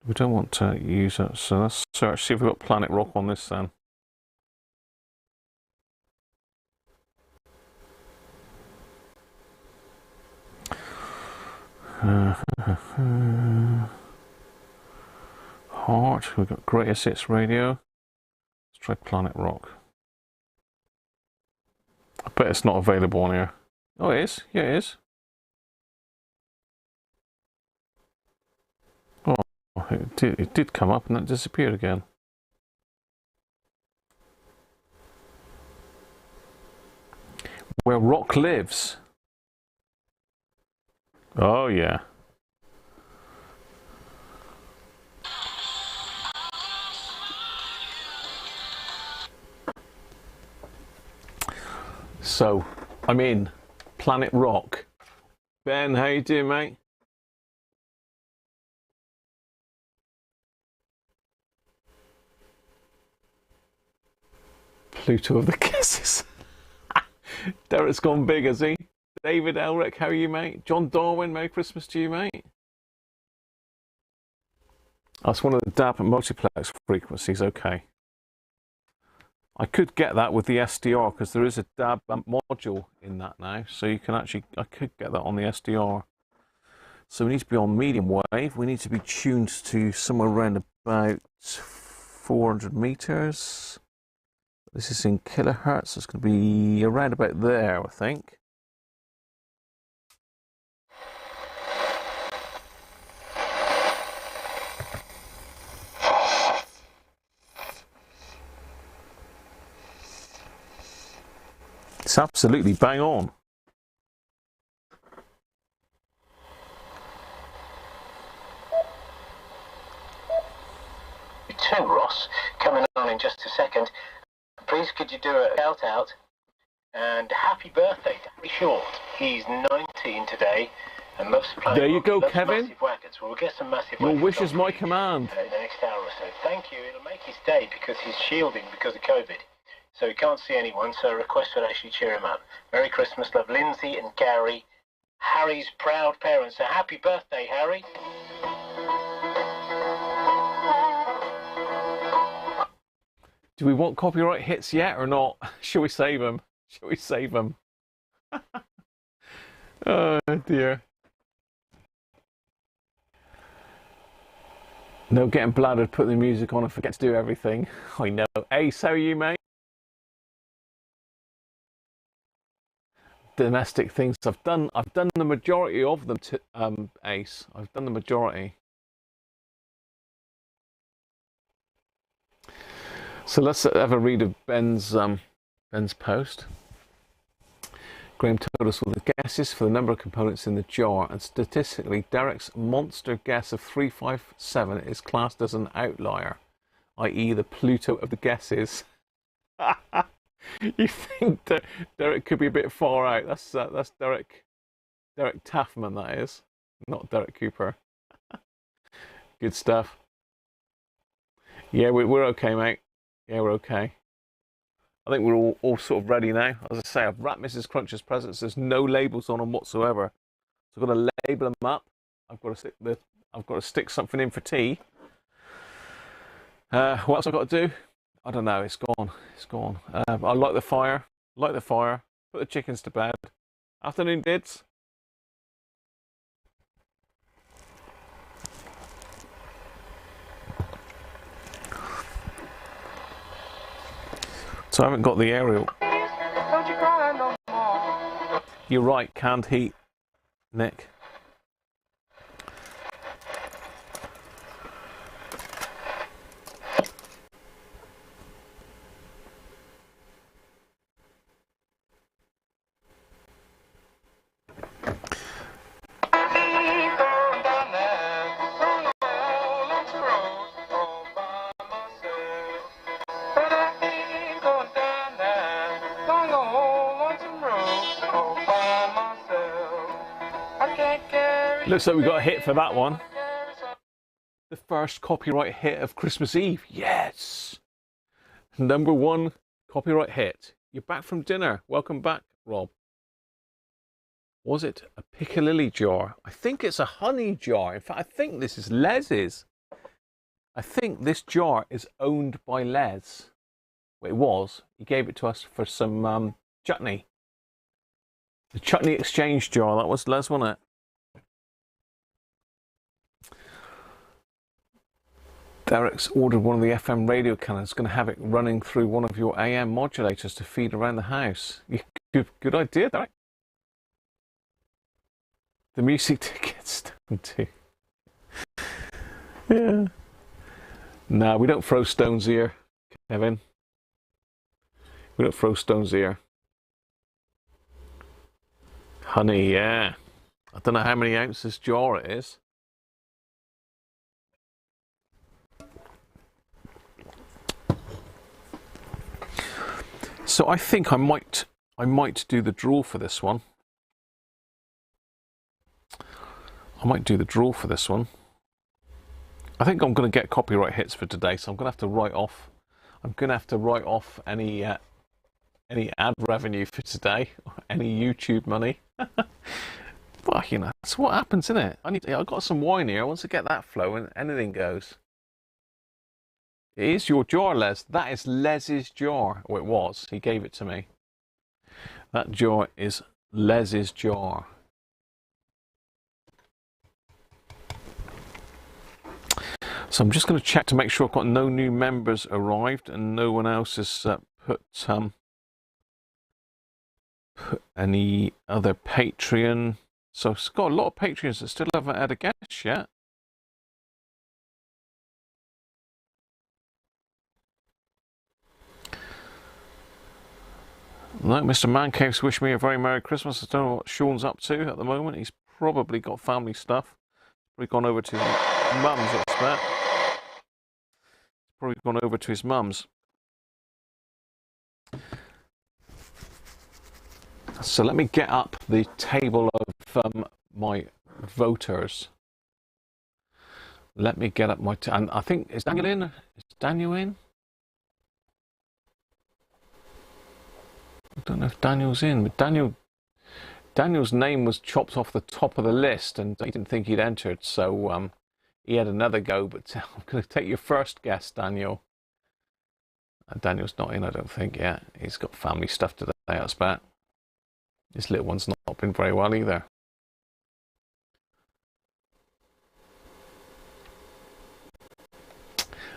We don't want to use it. So let's search, see if we've got Planet Rock on this then. Heart, we've got Greatest Hits Radio. Let's try Planet Rock. I bet it's not available on here. Oh, it is. Yeah, it is. Oh, it did come up and then disappeared again. Where rock lives. Oh, yeah. So, I'm in Planet Rock. Ben, how you doing, mate? Pluto of the Kisses. Derek's gone big, has he? David Elric, how are you, mate? John Darwin, Merry Christmas to you, mate. That's one of the DAB multiplex frequencies, okay. I could get that with the SDR because there is a DAB module in that now, so you can actually, I could get that on the SDR. So we need to be on medium wave. We need to be tuned to somewhere around about 400 meters. This is in kilohertz, so it's going to be around about there, I think. It's absolutely bang on. You too, Ross. Coming on in just a second. Please could you do a shout out and happy birthday to Harry Short. He's 19 today and loves to play. There you go, Kevin. Massive wagons. We'll get some massive Your wagons wish is my in command. the next hour or so. Thank you. It'll make his day because he's shielding because of COVID. So he can't see anyone, so a request would actually cheer him up. Merry Christmas, love, Lindsay and Gary, Harry's proud parents. So happy birthday, Harry. Do we want copyright hits yet or not? Shall we save them? Shall we save them? Oh dear. No getting bladdered, put the music on and forget to do everything. I know. Ace, how are you, mate? Domestic things I've done the majority of them to Ace. I've done the majority. So let's have a read of Ben's post. Graham told us all the guesses for the number of components in the jar, and statistically Derek's monster guess of 357 is classed as an outlier, i.e. the Pluto of the guesses. You think that Derek could be a bit far out? That's Derek Taffman, that is, not Derek Cooper. Good stuff. Yeah, we're okay, mate. Yeah, we're okay. I think we're all sort of ready now. As I say, I've wrapped Mrs. Cruncher's presents. There's no labels on them whatsoever, so I've got to label them up. I've got to stick something in for tea. What else I've got to do? I don't know. It's gone. It's gone. I light the fire. Light the fire. Put the chickens to bed. Afternoon, dids. So I haven't got the aerial. Don't you cry no more. You're right. Canned heat, Nick. Looks like we got a hit for that one. The first copyright hit of Christmas Eve. Yes! Number one copyright hit. You're back from dinner. Welcome back, Rob. Was it a piccalilli jar? I think it's a honey jar. In fact, I think this is Les's. I think this jar is owned by Les. Well, it was. He gave it to us for some chutney. The chutney exchange jar. That was Les, wasn't it? Derek's ordered one of the FM radio cannons. Going to have it running through one of your AM modulators to feed around the house. Good idea, Derek. The music tickets too. Yeah. No, we don't throw stones here, Kevin. We don't throw stones here. Honey, yeah. I don't know how many ounces jar it is. So I think I might I might do the draw for this one. I might do the draw for this one. I think I'm going to get copyright hits for today, so I'm going to have to write off. I'm going to have to write off any ad revenue for today, or any YouTube money. But you know, that's what happens, isn't it? I've got some wine here. Once I get that flowing, anything goes. It is your jar, Les. That is Les's jar. Oh, it was. He gave it to me. That jar is Les's jar. So I'm just going to check to make sure I've got no new members arrived and no one else has put any other Patreon. So it's got a lot of Patreons that still haven't had a guest yet. No, Mr. Mancave's wished me a very Merry Christmas. I don't know what Sean's up to at the moment. He's probably got family stuff. Probably gone over to his mum's, I expect. Probably gone over to his mum's. So let me get up the table of my voters. Let me get up my... and I think... is Daniel in? Is Daniel in? I don't know if Daniel's in, but Daniel's name was chopped off the top of the list and he didn't think he'd entered, so he had another go, but I'm going to take your first guess, Daniel. Daniel's not in, I don't think, yet. He's got family stuff today, I expect. This little one's not been very well either.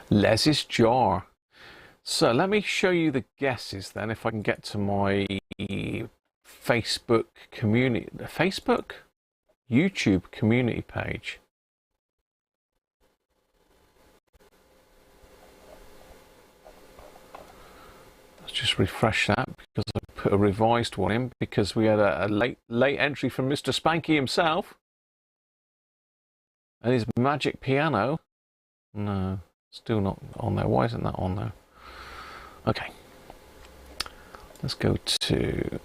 Les's jar. So let me show you the guesses then, if I can get to my Facebook community, YouTube community page. Let's just refresh that because I put a revised one in because we had a late entry from Mr. Spanky himself and his magic piano. No, still not on there. Why isn't that on there? Okay, let's go to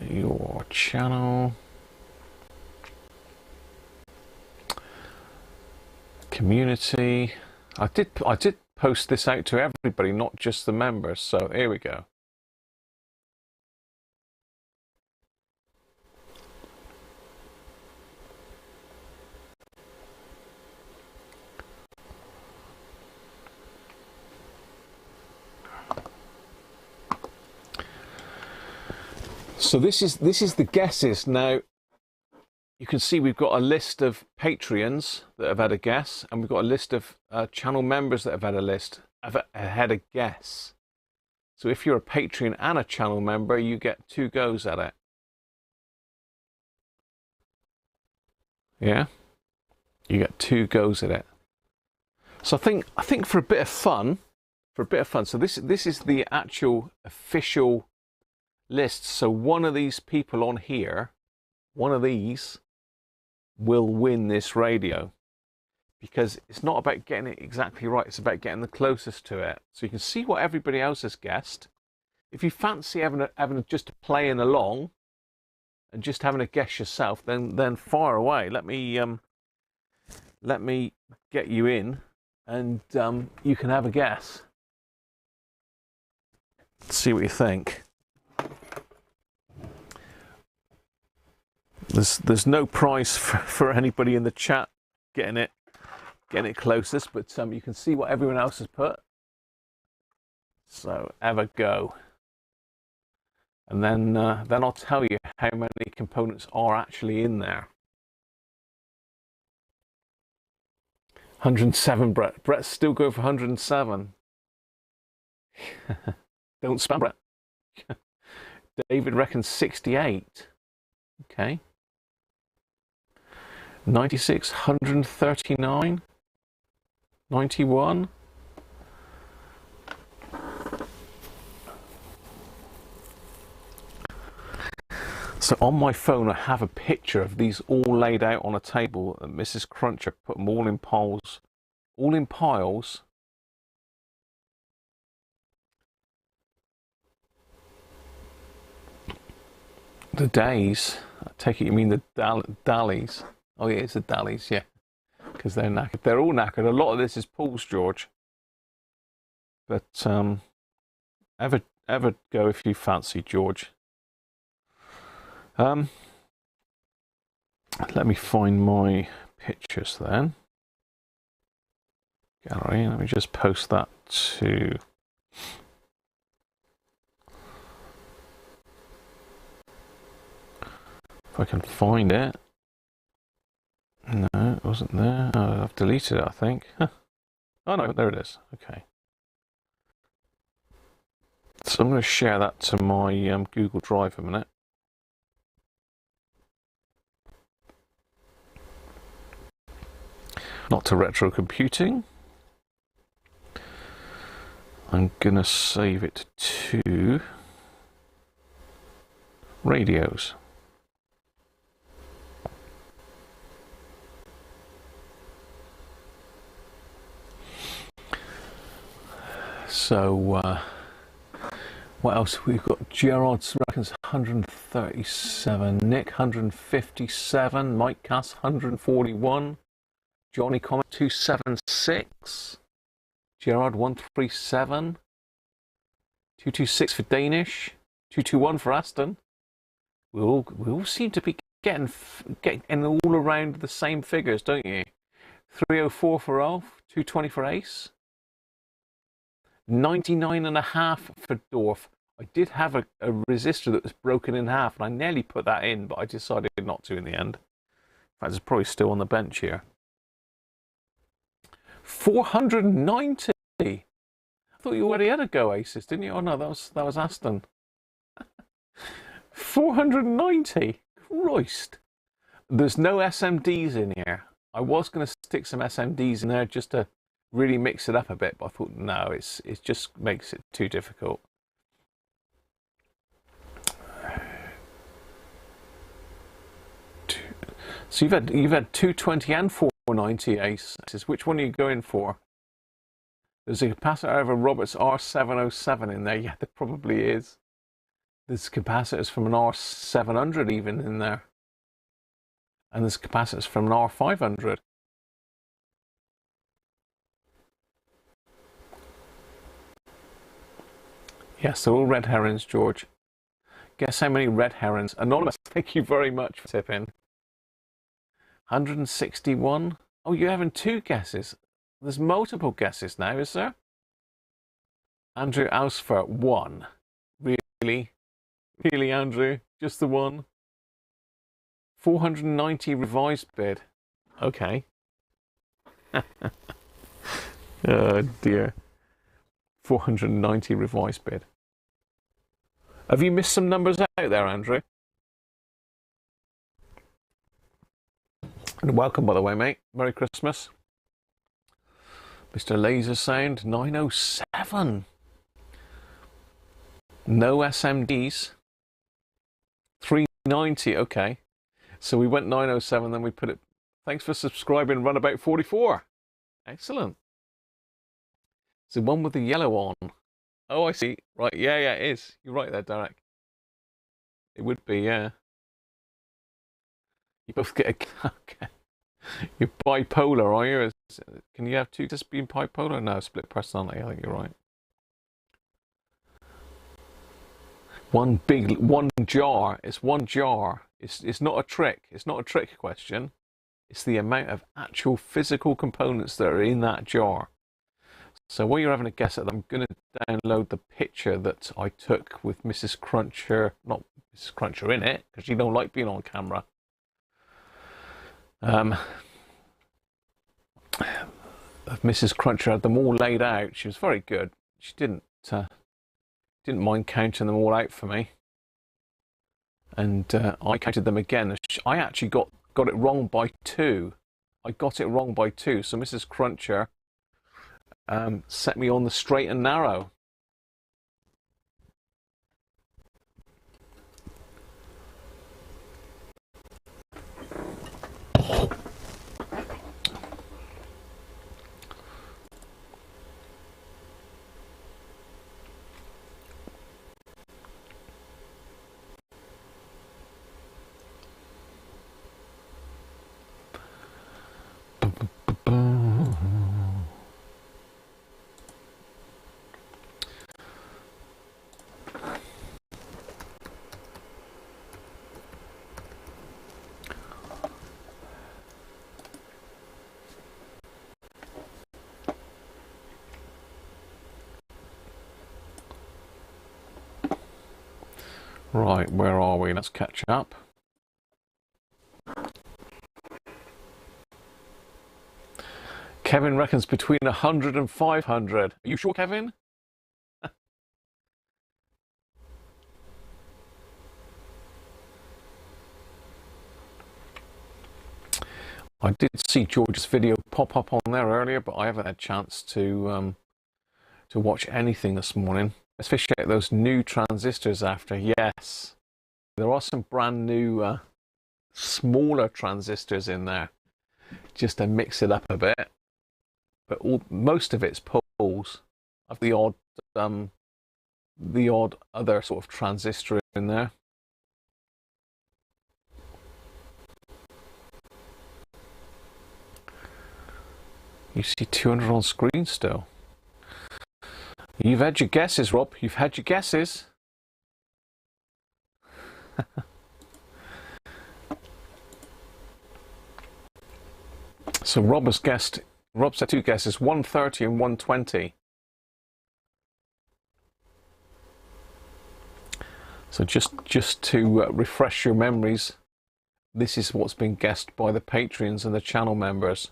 your channel, community. I did post this out to everybody, not just the members. So here we go. So this is the guesses. Now you can see we've got a list of Patreons that have had a guess, and we've got a list of channel members that have had a guess. So if you're a Patreon and a channel member, you get 2 goes at it. Yeah, you get 2 goes at it. So I think for a bit of fun, So this is the actual official list. So one of these people on here, one of these, will win this radio, because it's not about getting it exactly right, it's about getting the closest to it. So you can see what everybody else has guessed. If you fancy having just playing along and just having a guess yourself, then fire away. Let me get you in and you can have a guess. See what you think. There's no prize for anybody in the chat getting it closest, but you can see what everyone else has put. So have a go, and then I'll tell you how many components are actually in there. 107, Brett. Brett's still going for 107. Don't spam, Brett. David reckons 68. Okay. 96, 139, 91. So on my phone I have a picture of these all laid out on a table, and Mrs. Cruncher put them all in piles. The days. I take it you mean the dallies. Oh yeah, it's the dallies, yeah. Because they're knackered. They're all knackered. A lot of this is Paul's, George. But ever go if you fancy, George. Let me find my pictures then. Gallery. Let me just post that to. If I can find it. No, it wasn't there. Oh, I've deleted it, I think. Huh. Oh no, there it is. Okay. So I'm going to share that to my Google Drive a minute. Not to retro computing. I'm going to save it to radios. So, what else? We've got Gerard reckons 137, Nick 157, Mike Cass 141, Johnny Comet 276, Gerard 137, 226 for Danish, 221 for Aston. We all seem to be getting all around the same figures, don't you? 304 for Alf, 220 for Ace. 99.5 for Dorf. I did have a resistor that was broken in half, and I nearly put that in, but I decided not to in the end. In fact, it's probably still on the bench here. 490. I thought you already had a Go Aces, didn't you? Oh no, that was Aston. 490. Christ. There's no SMDs in here. I was going to stick some SMDs in there just to really mix it up a bit, but I thought no, it just makes it too difficult. So you've had 220 and 490 aces. Which one are you going for? There's a capacitor over Robert's R707 in there. Yeah, there probably is. There's capacitors from an R700 even in there, and there's capacitors from an R500. Yes, they're all red herrings, George. Guess how many red herrings? Anonymous, thank you very much for tipping. 161. Oh, you're having two guesses. There's multiple guesses now, is there? Andrew Ausfer, 1. Really? Really, Andrew? Just the one? 490 revised bid. Okay. Oh, dear. 490 revised bid. Have you missed some numbers out there, Andrew? And welcome, by the way, mate. Merry Christmas. Mr. Laser Sound, 907. No SMDs. 390, okay. So we went 907, then we put it... Thanks for subscribing, Runabout 44. Excellent. It's the one with the yellow on. Oh, I see. Right, yeah, it is. You're right there, Derek. It would be, yeah. You both get a... Okay. You're bipolar, are you? Can you have two just being bipolar? No, split personality. I think you're right. One jar. It's one jar. It's not a trick. It's not a trick question. It's the amount of actual physical components that are in that jar. So while you're having a guess at them, I'm going to download the picture that I took with Mrs. Cruncher, not Mrs. Cruncher in it, because she don't like being on camera. Mrs. Cruncher had them all laid out. She was very good. She didn't mind counting them all out for me. And I counted them again. I actually got it wrong by 2. I got it wrong by 2. So Mrs. Cruncher set me on the straight and narrow. Right, where are we? Let's catch up. Kevin reckons between 100 and 500. Are you sure, Kevin? I did see George's video pop up on there earlier, but I haven't had a chance to watch anything this morning. Let's fish out those new transistors after. Yes, there are some brand new smaller transistors in there, just to mix it up a bit. But most of it's poles. Of the odd other sort of transistor in there. You see 200 on screen still. You've had your guesses, Rob. You've had your guesses. So Rob said two guesses, 130 and 120. So just to refresh your memories, this is what's been guessed by the Patreons and the channel members.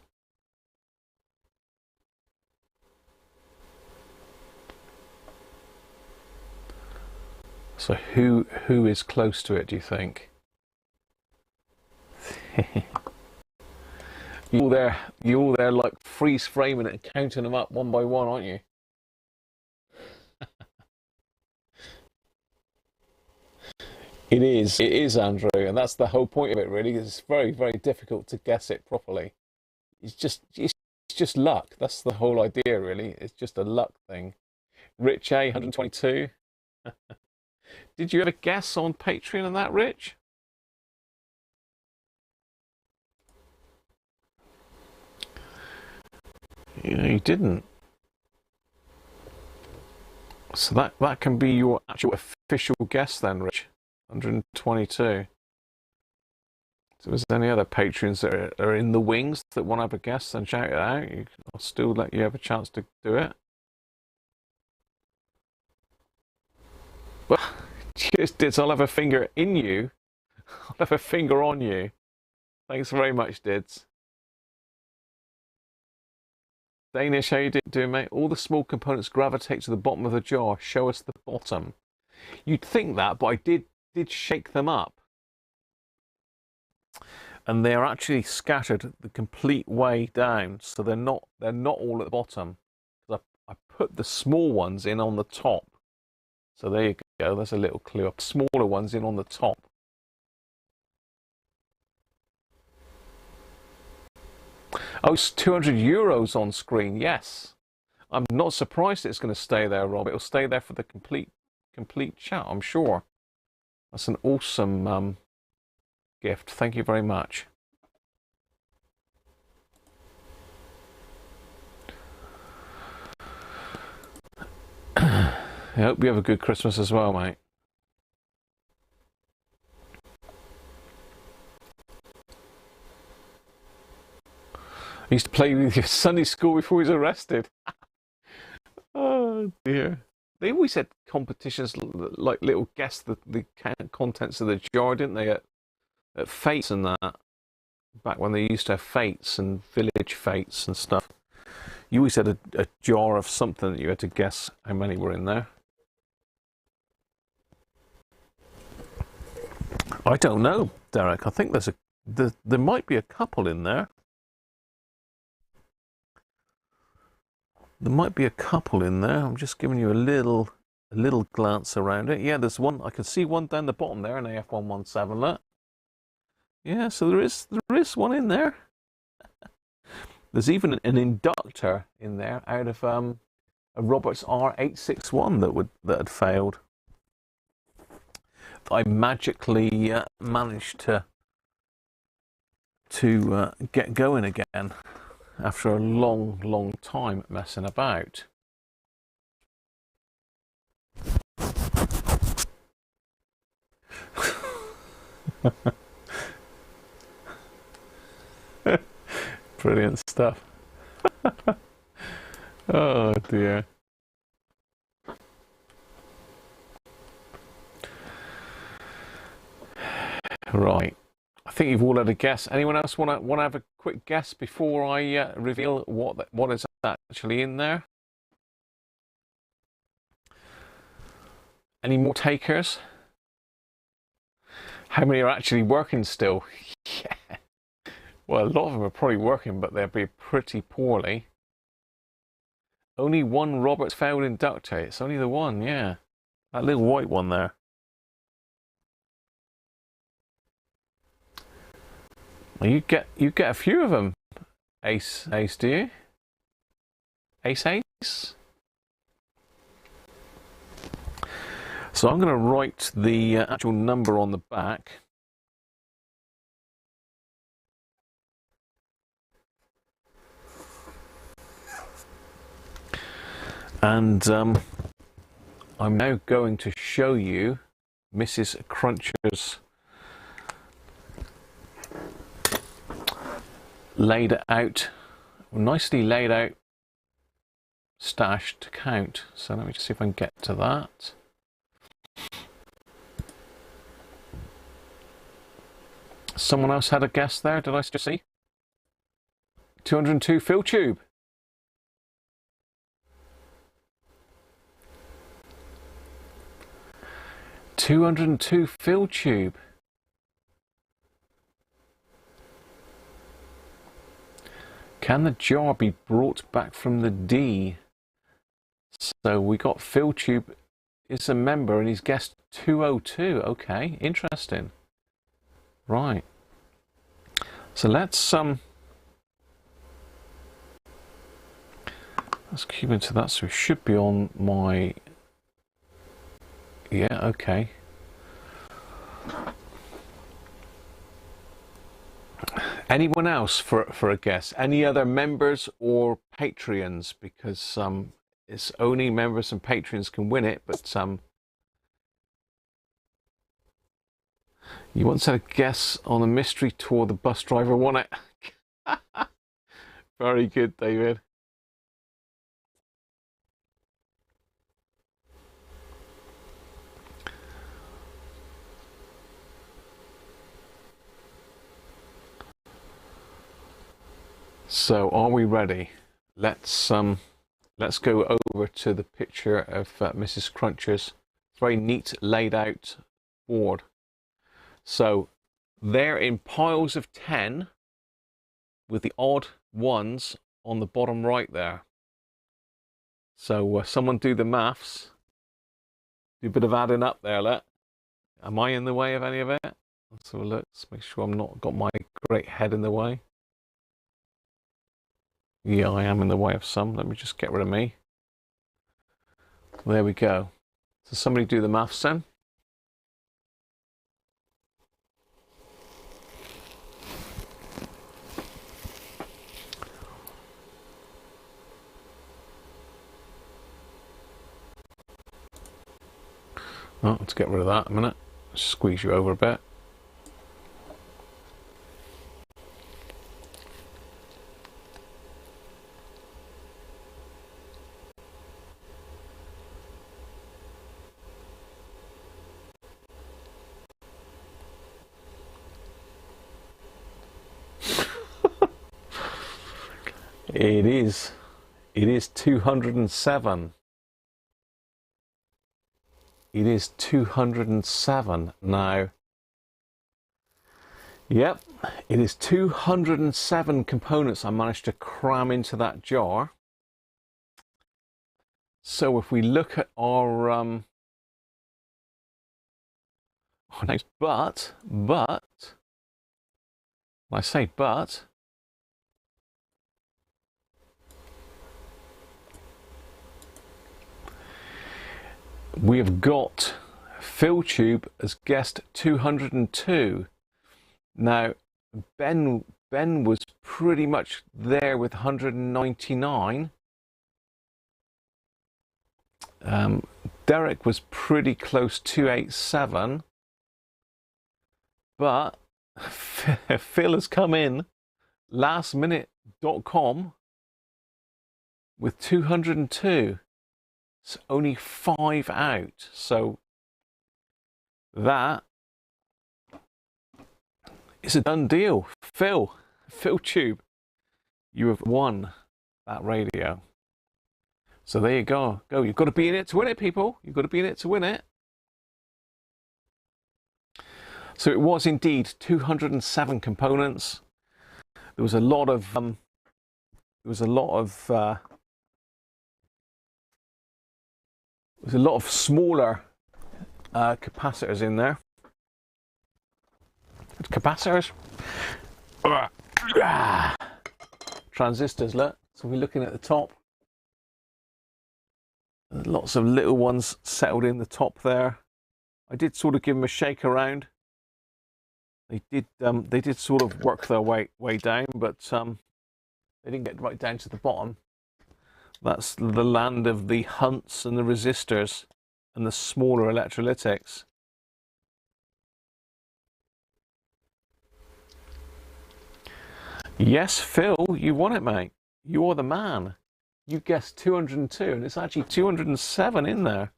So who is close to it, do you think? You're all there like freeze framing it and counting them up one by one, aren't you? It is, Andrew, and that's the whole point of it, really. It's very, very difficult to guess it properly. It's just luck. That's the whole idea, really. It's just a luck thing. Rich A, 122. Did you ever guess on Patreon and that, Rich? Yeah, you didn't. So that can be your actual official guess then, Rich. 122. So is there any other patrons that are in the wings that want to have a guess, then shout it out. I'll still let you have a chance to do it. Well, cheers, Dids. I'll have a finger in you. I'll have a finger on you. Thanks very much, Dids. Danish, how you doing, mate? All the small components gravitate to the bottom of the jar. Show us the bottom. You'd think that, but I did shake them up. And they're actually scattered the complete way down, so they're not all at the bottom. I put the small ones in on the top. So there you go, there's a little clue up. Smaller ones in on the top. Oh, it's 200 euros on screen, yes. I'm not surprised it's going to stay there, Rob. It'll stay there for the complete chat, I'm sure. That's an awesome gift. Thank you very much. I hope you have a good Christmas as well, mate. I used to play with your Sunday school before he was arrested. Oh dear. They always had competitions like little guess the contents of the jar, didn't they? At fates and that. Back when they used to have fates and village fates and stuff. You always had a jar of something that you had to guess how many were in there. I don't know, Derek. I think there might be a couple in there. There might be a couple in there. I'm just giving you a little glance around it. Yeah, there's one. I can see one down the bottom there, an AF117. Look. Yeah, so there is one in there. There's even an inductor in there out of a Roberts R861 that had failed. I magically managed to get going again after a long time messing about. Brilliant stuff. Oh dear. Right. I think you've all had a guess. Anyone else want to have a quick guess before I reveal what is actually in there? Any more takers? How many are actually working still? Yeah. Well, a lot of them are probably working, but they'll be pretty poorly. Only one Roberts failed inductor. It's only the one, yeah. That little white one there. Well, you get a few of them. Ace, do you? Ace. So I'm going to write the actual number on the back. And I'm now going to show you Mrs. Cruncher's nicely laid out stash to count. So let me just see if I can get to that. Someone else had a guess there, did I just see? 202 fill tube. $202 fill tube. Can the jar be brought back from the D? So we got fill tube is a member and he's guessed 202. Okay, interesting. Right. So let's keep into that. So it should be on my. Yeah. Okay. Anyone else for a guess? Any other members or Patreons? Because it's only members and patrons can win it, but you once had a guess on a mystery tour, the bus driver won it. Very good, David. So are we ready? Let's go over to the picture of Mrs. Cruncher's very neat laid out board. So they're in piles of 10 with the odd ones on the bottom right there. So someone do the maths. Do a bit of adding up there, look. Am I in the way of any of it? Let's have a look. Let's make sure I'm not got my great head in the way. Yeah, I am in the way of some. Let me just get rid of me. There we go. So somebody do the maths then. Oh, let's get rid of that a minute. Squeeze you over a bit. It is 207. It is 207 now. Yep, it is 207 components I managed to cram into that jar. So if we look at our next, but, when I say but, we have got fill tube as guessed 202. Now, Ben was pretty much there with 199. Derek was pretty close, 287. But Phil has come in lastminute.com with 202. It's only 5 out. So that It's a done deal. Phil Tube, you have won that radio. So there you go. You've got to be in it to win it, people. You've got to be in it to win it. So it was indeed 207 components. There was a lot of smaller capacitors in there. Capacitors, transistors. Look, so we're looking at the top. Lots of little ones settled in the top there. I did sort of give them a shake around. They did sort of work their way down, but they didn't get right down to the bottom. That's the land of the hunts and the resistors and the smaller electrolytics. Yes, Phil, you won it, mate. You are the man. You guessed 202, and it's actually 207 in there.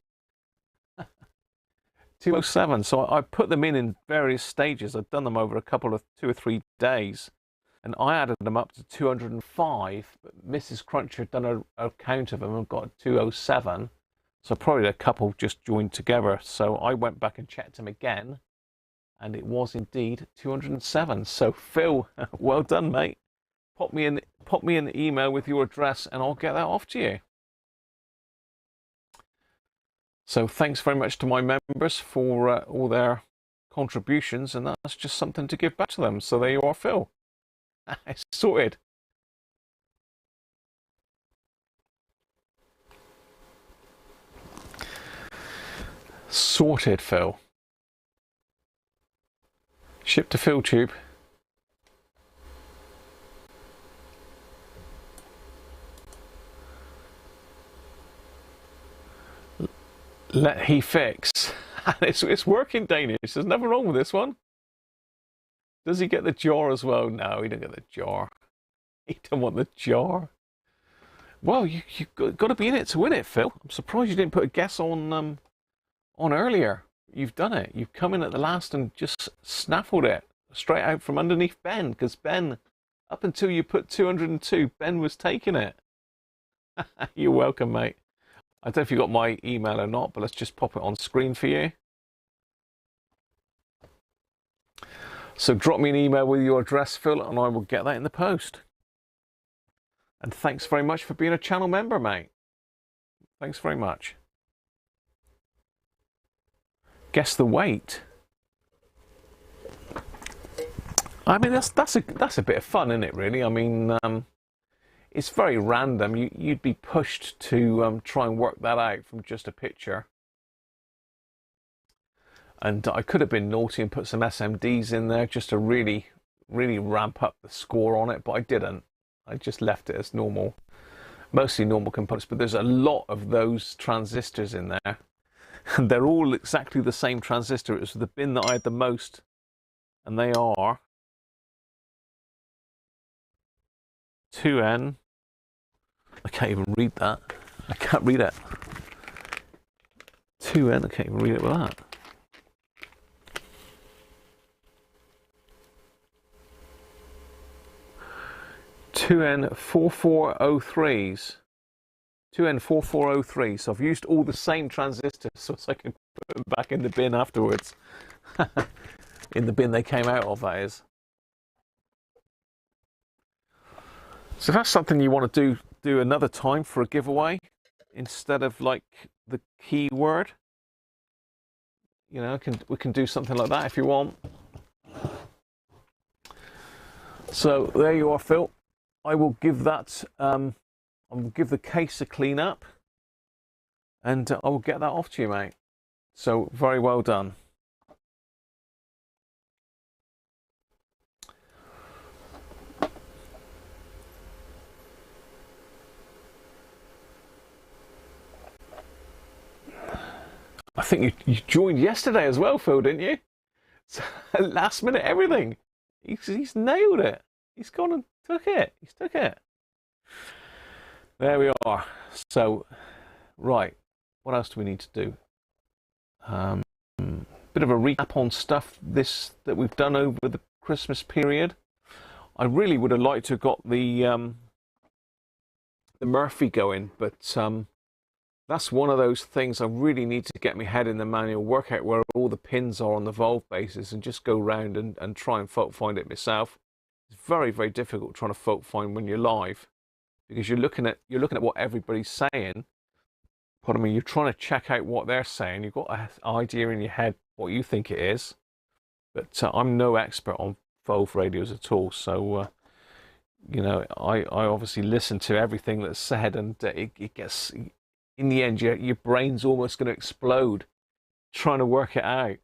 207. So I put them in various stages. I've done them over a couple of 2 or 3 days, and I added them up to 205. But Mrs. Cruncher had done a count of them and got 207. So probably a couple just joined together. So I went back and checked them again, and it was indeed 207. So Phil, well done, mate. Pop me an email with your address, and I'll get that off to you. So thanks very much to my members for all their contributions, and that's just something to give back to them. So there you are, Phil. It's sorted. Sorted, Phil. Shipped to Phil Tube. Let he fix. It's working, Danish. There's nothing wrong with this one. Does he get the jar as well? No, he don't get the jar. He don't want the jar. Well, you've got to be in it to win it, Phil. I'm surprised you didn't put a guess on earlier. You've done it. You've come in at the last and just snaffled it straight out from underneath Ben, because Ben, up until you put 202, Ben was taking it. You're welcome, mate. I don't know if you got my email or not, but let's just pop it on screen for you. So drop me an email with your address, Phil, and I will get that in the post. And thanks very much for being a channel member, mate. Thanks very much. Guess the weight. I mean, that's a bit of fun, isn't it, really? I mean, it's very random. You'd be pushed to try and work that out from just a picture. And I could have been naughty and put some SMDs in there just to really, really ramp up the score on it, but I didn't. I just left it as normal, mostly normal components. But there's a lot of those transistors in there, and they're all exactly the same transistor. It was the bin that I had the most, and they are 2N. I can't even read that. I can't read it. 2N. I can't even read it with that. (2N4403s). 2N4403. So I've used all the same transistors so I can put them back in the bin afterwards. In the bin they came out of, that is. So if that's something you want to do another time for a giveaway, instead of like the keyword, you know, we can do something like that if you want. So there you are, Phil. I will give that. I will give the case a clean up, and I will get that off to you, mate. So very well done. I think you joined yesterday as well, Phil, didn't you? So, last minute everything. He's nailed it. He's gone and took it. He's took it. There we are. So, right. What else do we need to do? Bit of a recap on stuff that we've done over the Christmas period. I really would have liked to have got the Murphy going, but that's one of those things I really need to get my head in the manual, work out where all the pins are on the valve bases, and just go round and try and fault find it myself. It's very, very difficult trying to fault find when you're live, because you're looking at what everybody's saying. Pardon me, you're trying to check out what they're saying. You've got an idea in your head what you think it is, but I'm no expert on valve radios at all. So you know, I obviously listen to everything that's said, and it gets, in the end, your brain's almost going to explode trying to work it out.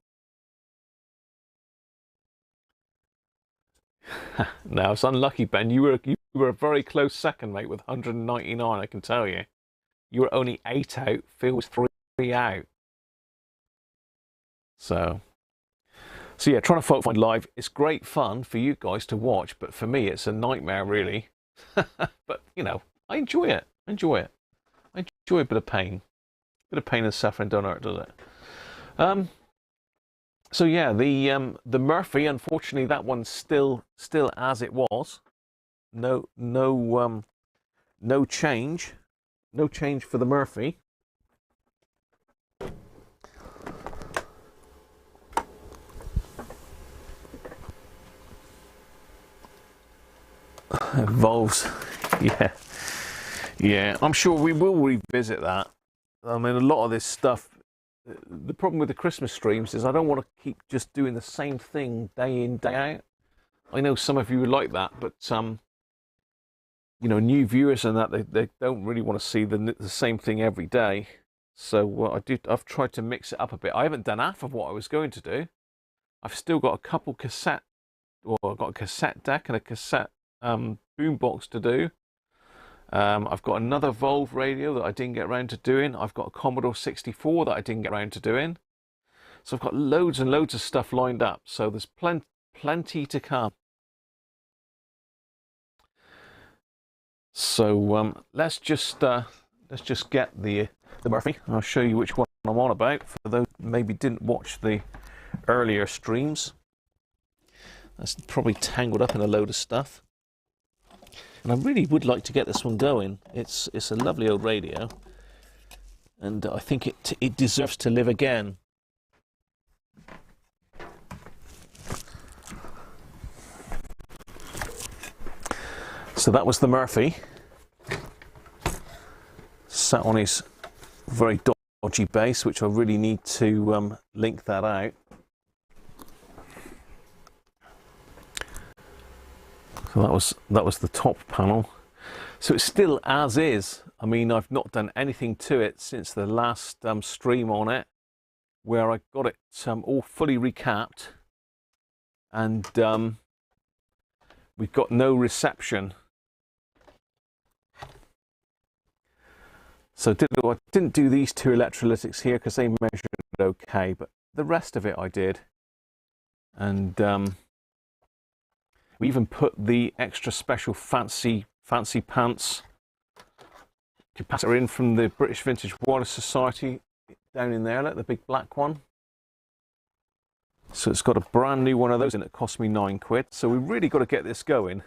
Now it's unlucky, Ben. You were a very close second, mate, with 199. I can tell you. You were only 8 out. Phil was 3 out. So yeah, trying to fault find live, it's great fun for you guys to watch, but for me, it's a nightmare, really. But, you know, I enjoy it. I enjoy it. I enjoy a bit of pain. A bit of pain and suffering don't hurt, does it? So yeah, the Murphy, unfortunately, that one's still as it was. No change. No change for the Murphy. Valves, yeah. I'm sure we will revisit that. I mean, a lot of this stuff. The problem with the Christmas streams is I don't want to keep just doing the same thing day in, day out. I know some of you would like that, but you know, new viewers and that they don't really want to see the same thing every day. So I've tried to mix it up a bit. I haven't done half of what I was going to do. I've still got a couple cassette, or I've got a cassette deck and a cassette boombox to do. I've got another valve radio that I didn't get around to doing. I've got a Commodore 64 that I didn't get around to doing. So I've got loads and loads of stuff lined up. So there's plenty to come. So let's just get the Murphy. I'll show you which one I'm on about for those who maybe didn't watch the earlier streams. That's probably tangled up in a load of stuff. And I really would like to get this one going. It's a lovely old radio, and I think it deserves to live again. So that was the Murphy. Sat on his very dodgy base, which I really need to link that out. So that was the top panel. So it's still as is. I mean, I've not done anything to it since the last stream on it, where I got it all fully recapped, and we've got no reception. So I didn't do these two electrolytics here because they measured okay, but the rest of it I did. And we even put the extra special fancy pants capacitor in from the British Vintage Wireless Society down in there, look, the big black one. So it's got a brand new one of those, and it cost me £9. So we really got to get this going.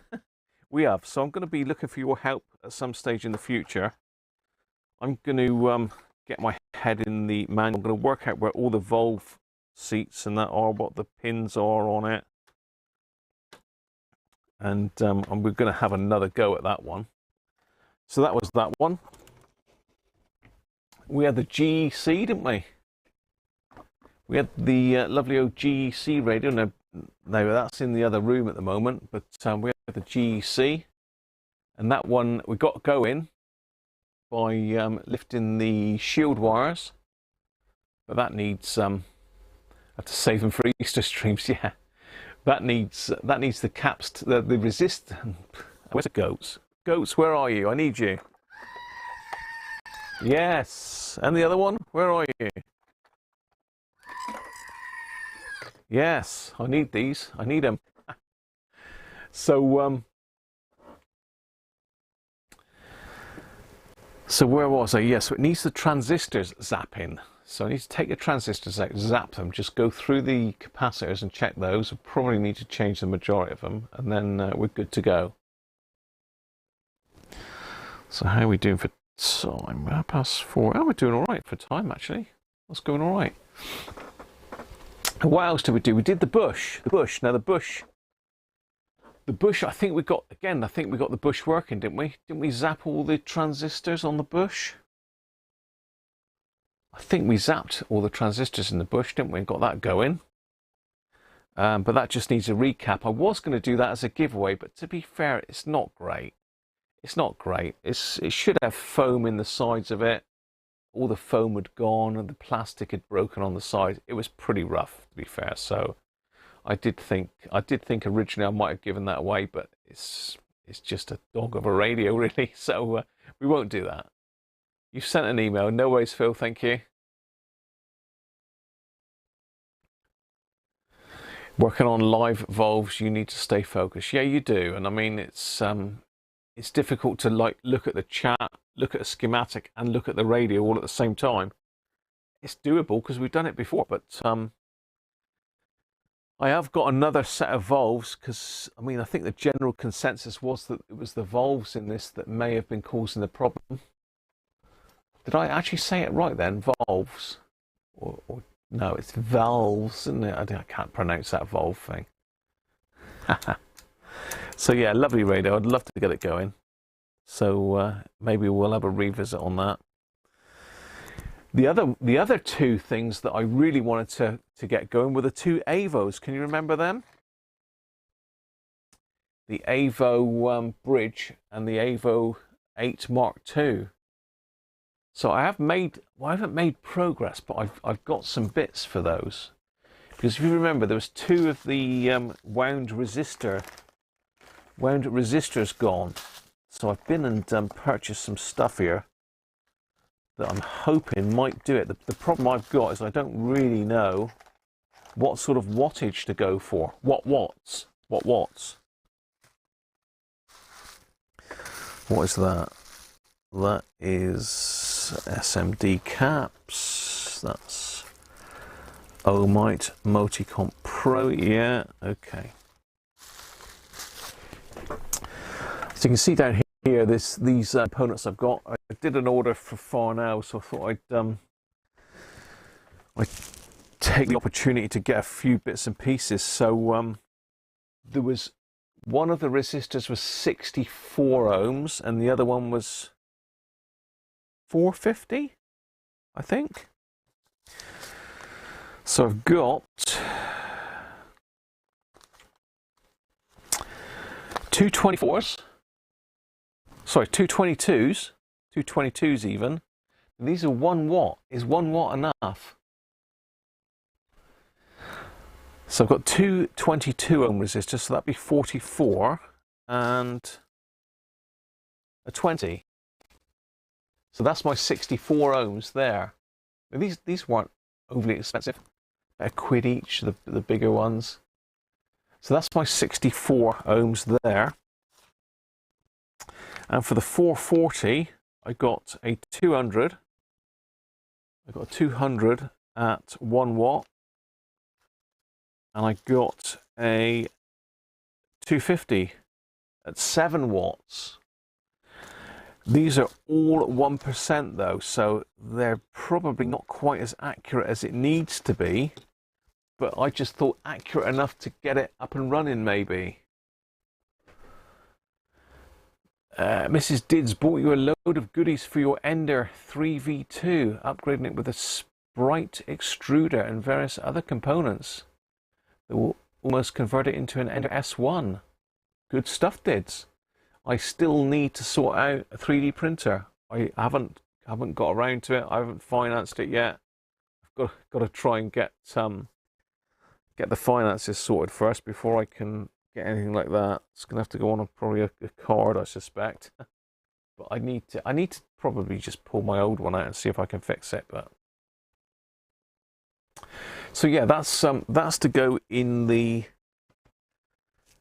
We have. So I'm going to be looking for your help at some stage in the future. I'm going to get my head in the manual. I'm going to work out where all the valve seats and that are, what the pins are on it. And we're going to have another go at that one. So that was that one. We had the GEC, didn't we? We had the lovely old GEC radio. Now that's in the other room at the moment, but we had the GEC. And that one we got going by lifting the shield wires. But that needs, I have to save them for Easter streams, yeah. That needs the caps, the resist. Where's the goats? Goats, where are you? I need you. Yes. And the other one, where are you? Yes, I need these. I need them. So where was I? Yes, so it needs the transistors zapping. So I need to take the transistors out, zap them, just go through the capacitors and check those. I probably need to change the majority of them, and then we're good to go. So how are we doing for time? 4:30. Oh, we're doing all right for time, actually. What's going all right? What else did we do? We did the bush. Now the bush, I think we got, again, I think we got the bush working, didn't we? Didn't we zap all the transistors on the bush? I think we zapped all the transistors in the bush, didn't we? And got that going. But that just needs a recap. I was going to do that as a giveaway, but to be fair, it's not great. It's not great. It should have foam in the sides of it. All the foam had gone and the plastic had broken on the side. It was pretty rough, to be fair. So I did think originally I might have given that away, but it's just a dog of a radio, really. So we won't do that. You've sent an email. No worries, Phil. Thank you. Working on live valves, you need to stay focused. Yeah, you do. And I mean, it's difficult to look at the chat, look at a schematic, and look at the radio all at the same time. It's doable because we've done it before, but I have got another set of valves because, I mean, I think the general consensus was that it was the valves in this that may have been causing the problem. Did I actually say it right then? Valves? Or no, it's valves, isn't it? I can't pronounce that valve thing. So yeah, lovely radio. I'd love to get it going. So maybe we'll have a revisit on that. The other two things that I really wanted to get going were the two Avos. Can you remember them? The Avo Bridge and the Avo 8 Mark II. So I haven't made progress, but I've got some bits for those. Because if you remember, there was two of the wound resistors gone. So I've been and purchased some stuff here that I'm hoping might do it. The problem I've got is I don't really know what sort of wattage to go for. What watts? What watts? What is that? That is SMD caps. That's Ohmite Multicomp Pro. Yeah, okay. So you can see down here, these components I've got. I did an order for Farnell, so I thought I'd take the opportunity to get a few bits and pieces. So there was one of the resistors was 64 ohms, and the other one was 450, I think. So I've got two 24s. Sorry, two 22s even. These are 1 watt. Is 1 watt enough? So I've got two 22 ohm resistors, so that'd be 44 and a 20. So that's my 64 ohms there. Now these weren't overly expensive. A quid each, the bigger ones. So that's my 64 ohms there. And for the 440, I got a 200. I got a 200 at 1 watt. And I got a 250 at 7 watts. These are all at 1% though, so they're probably not quite as accurate as it needs to be. But I just thought accurate enough to get it up and running maybe. Mrs. Dids bought you a load of goodies for your Ender 3V2, upgrading it with a Sprite extruder and various other components that will almost convert it into an Ender S1. Good stuff, Dids. I still need to sort out a 3D printer. I haven't got around to it. I haven't financed it yet. I've got to try and get the finances sorted first before I can get anything like that. It's gonna have to go on probably a card, I suspect. But I need to probably just pull my old one out and see if I can fix it. But so yeah, that's to go in the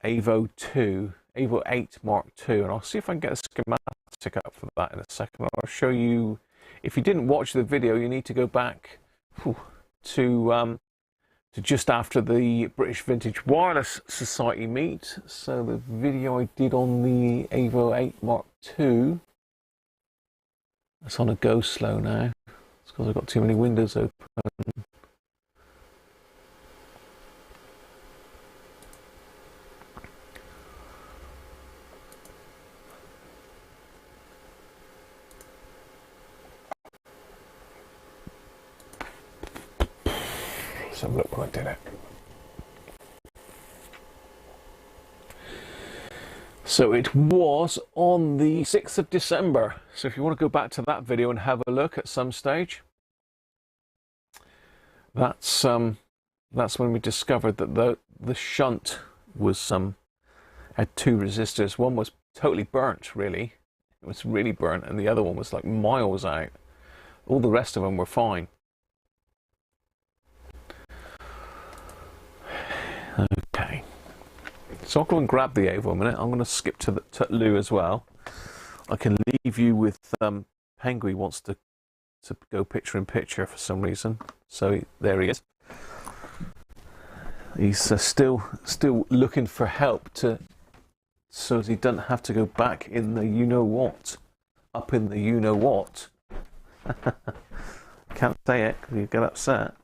Avo 8 Mark II, and I'll see if I can get a schematic up for that in a second. I'll show you. If you didn't watch the video, you need to go back to just after the British Vintage Wireless Society meet. So the video I did on the Avo 8 Mark II, it's on a go slow now. It's because I've got too many windows open. Let's have a look when I did it. So it was on the 6th of December. So if you want to go back to that video and have a look at some stage, that's when we discovered that the shunt was had two resistors. One was totally burnt, really. It was really burnt, and the other one was like miles out. All the rest of them were fine. Okay. So I'll go and grab the Avo a minute. I'm going to skip to Lou as well. I can leave you with Penguin wants to go picture in picture for some reason. So there he is. He's still looking for help so as he doesn't have to go back in the you-know-what. Up in the you-know-what. Can't say it because you get upset.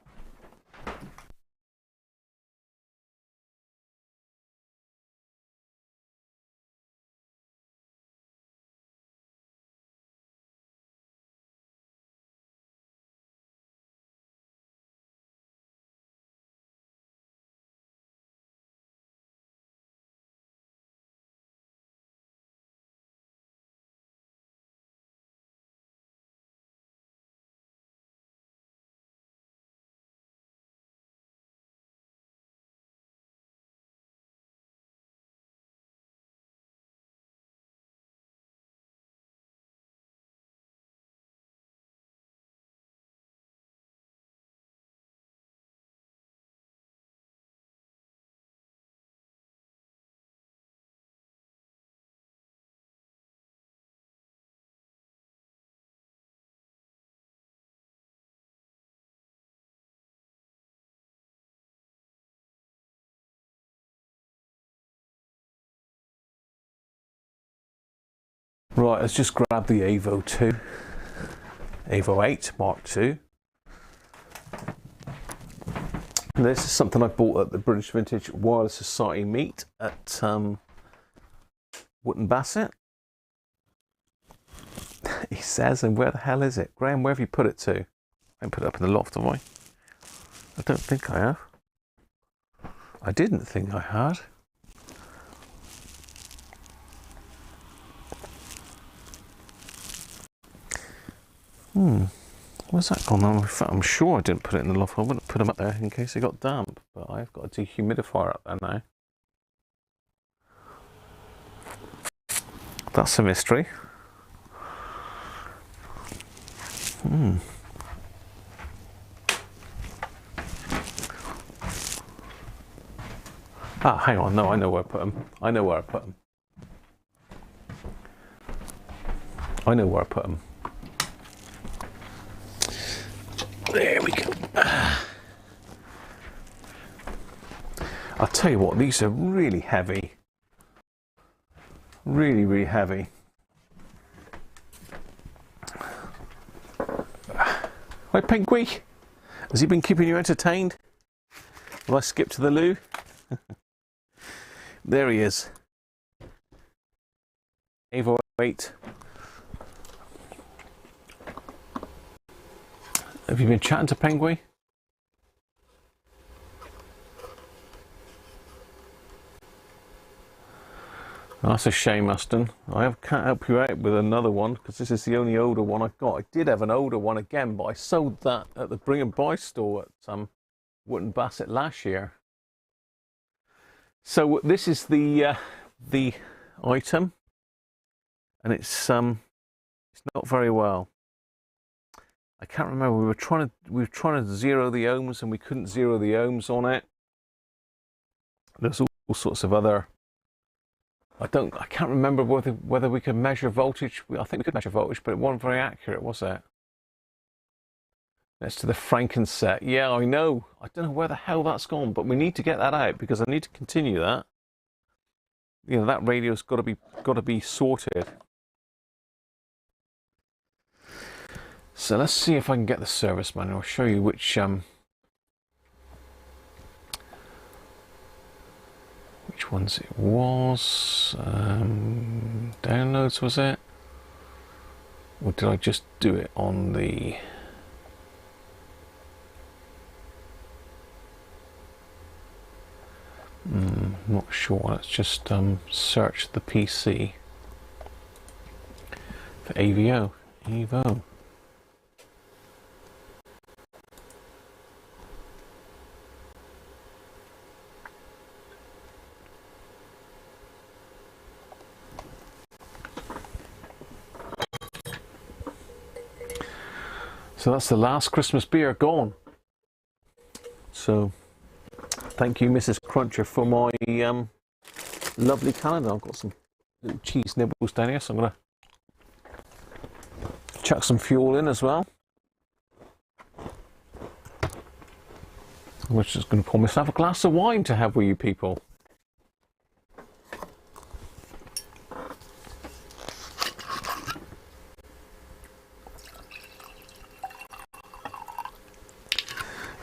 Right, let's just grab the Avo 2, Avo 8 Mark II. And this is something I bought at the British Vintage Wireless Society meet at Wootton Bassett. He says, and where the hell is it? Graham, where have you put it to? I haven't put it up in the loft, have I? I don't think I have. I didn't think I had. Where's that gone? I'm sure I didn't put it in the loft. I wouldn't put them up there in case it got damp, but I've got a dehumidifier up there now. That's a mystery. Ah, hang on. No, I know where I put them. I know where I put them. I know where I put them. There we go. I'll tell you what, these are really heavy. Really, really heavy. Hi, Penguin. Has he been keeping you entertained? Will I skip to the loo? There he is. Avo 8. Have you been chatting to Penguin? Oh, that's a shame, Aston. Can't help you out with another one because this is the only older one I've got. I did have an older one again, but I sold that at the Bring and Buy store at Wootton Bassett last year. So this is the item, and it's not very well. I can't remember. We were trying to zero the ohms, and we couldn't zero the ohms on it. There's all sorts of other. I can't remember whether we could measure voltage. I think we could measure voltage, but it wasn't very accurate, was it? Next to the Frankenset. Yeah, I know. I don't know where the hell that's gone, but we need to get that out because I need to continue that. You know, that radio's got to be sorted. So let's see if I can get the service manual. I'll show you which ones it was. Downloads, was it? Or did I just do it on the... not sure. Let's just search the PC for AVO. Evo. So that's the last Christmas beer gone. So thank you, Mrs. Cruncher, for my lovely calendar. I've got some little cheese nibbles down here, so I'm going to chuck some fuel in as well. I'm just going to pour myself a glass of wine to have with you people.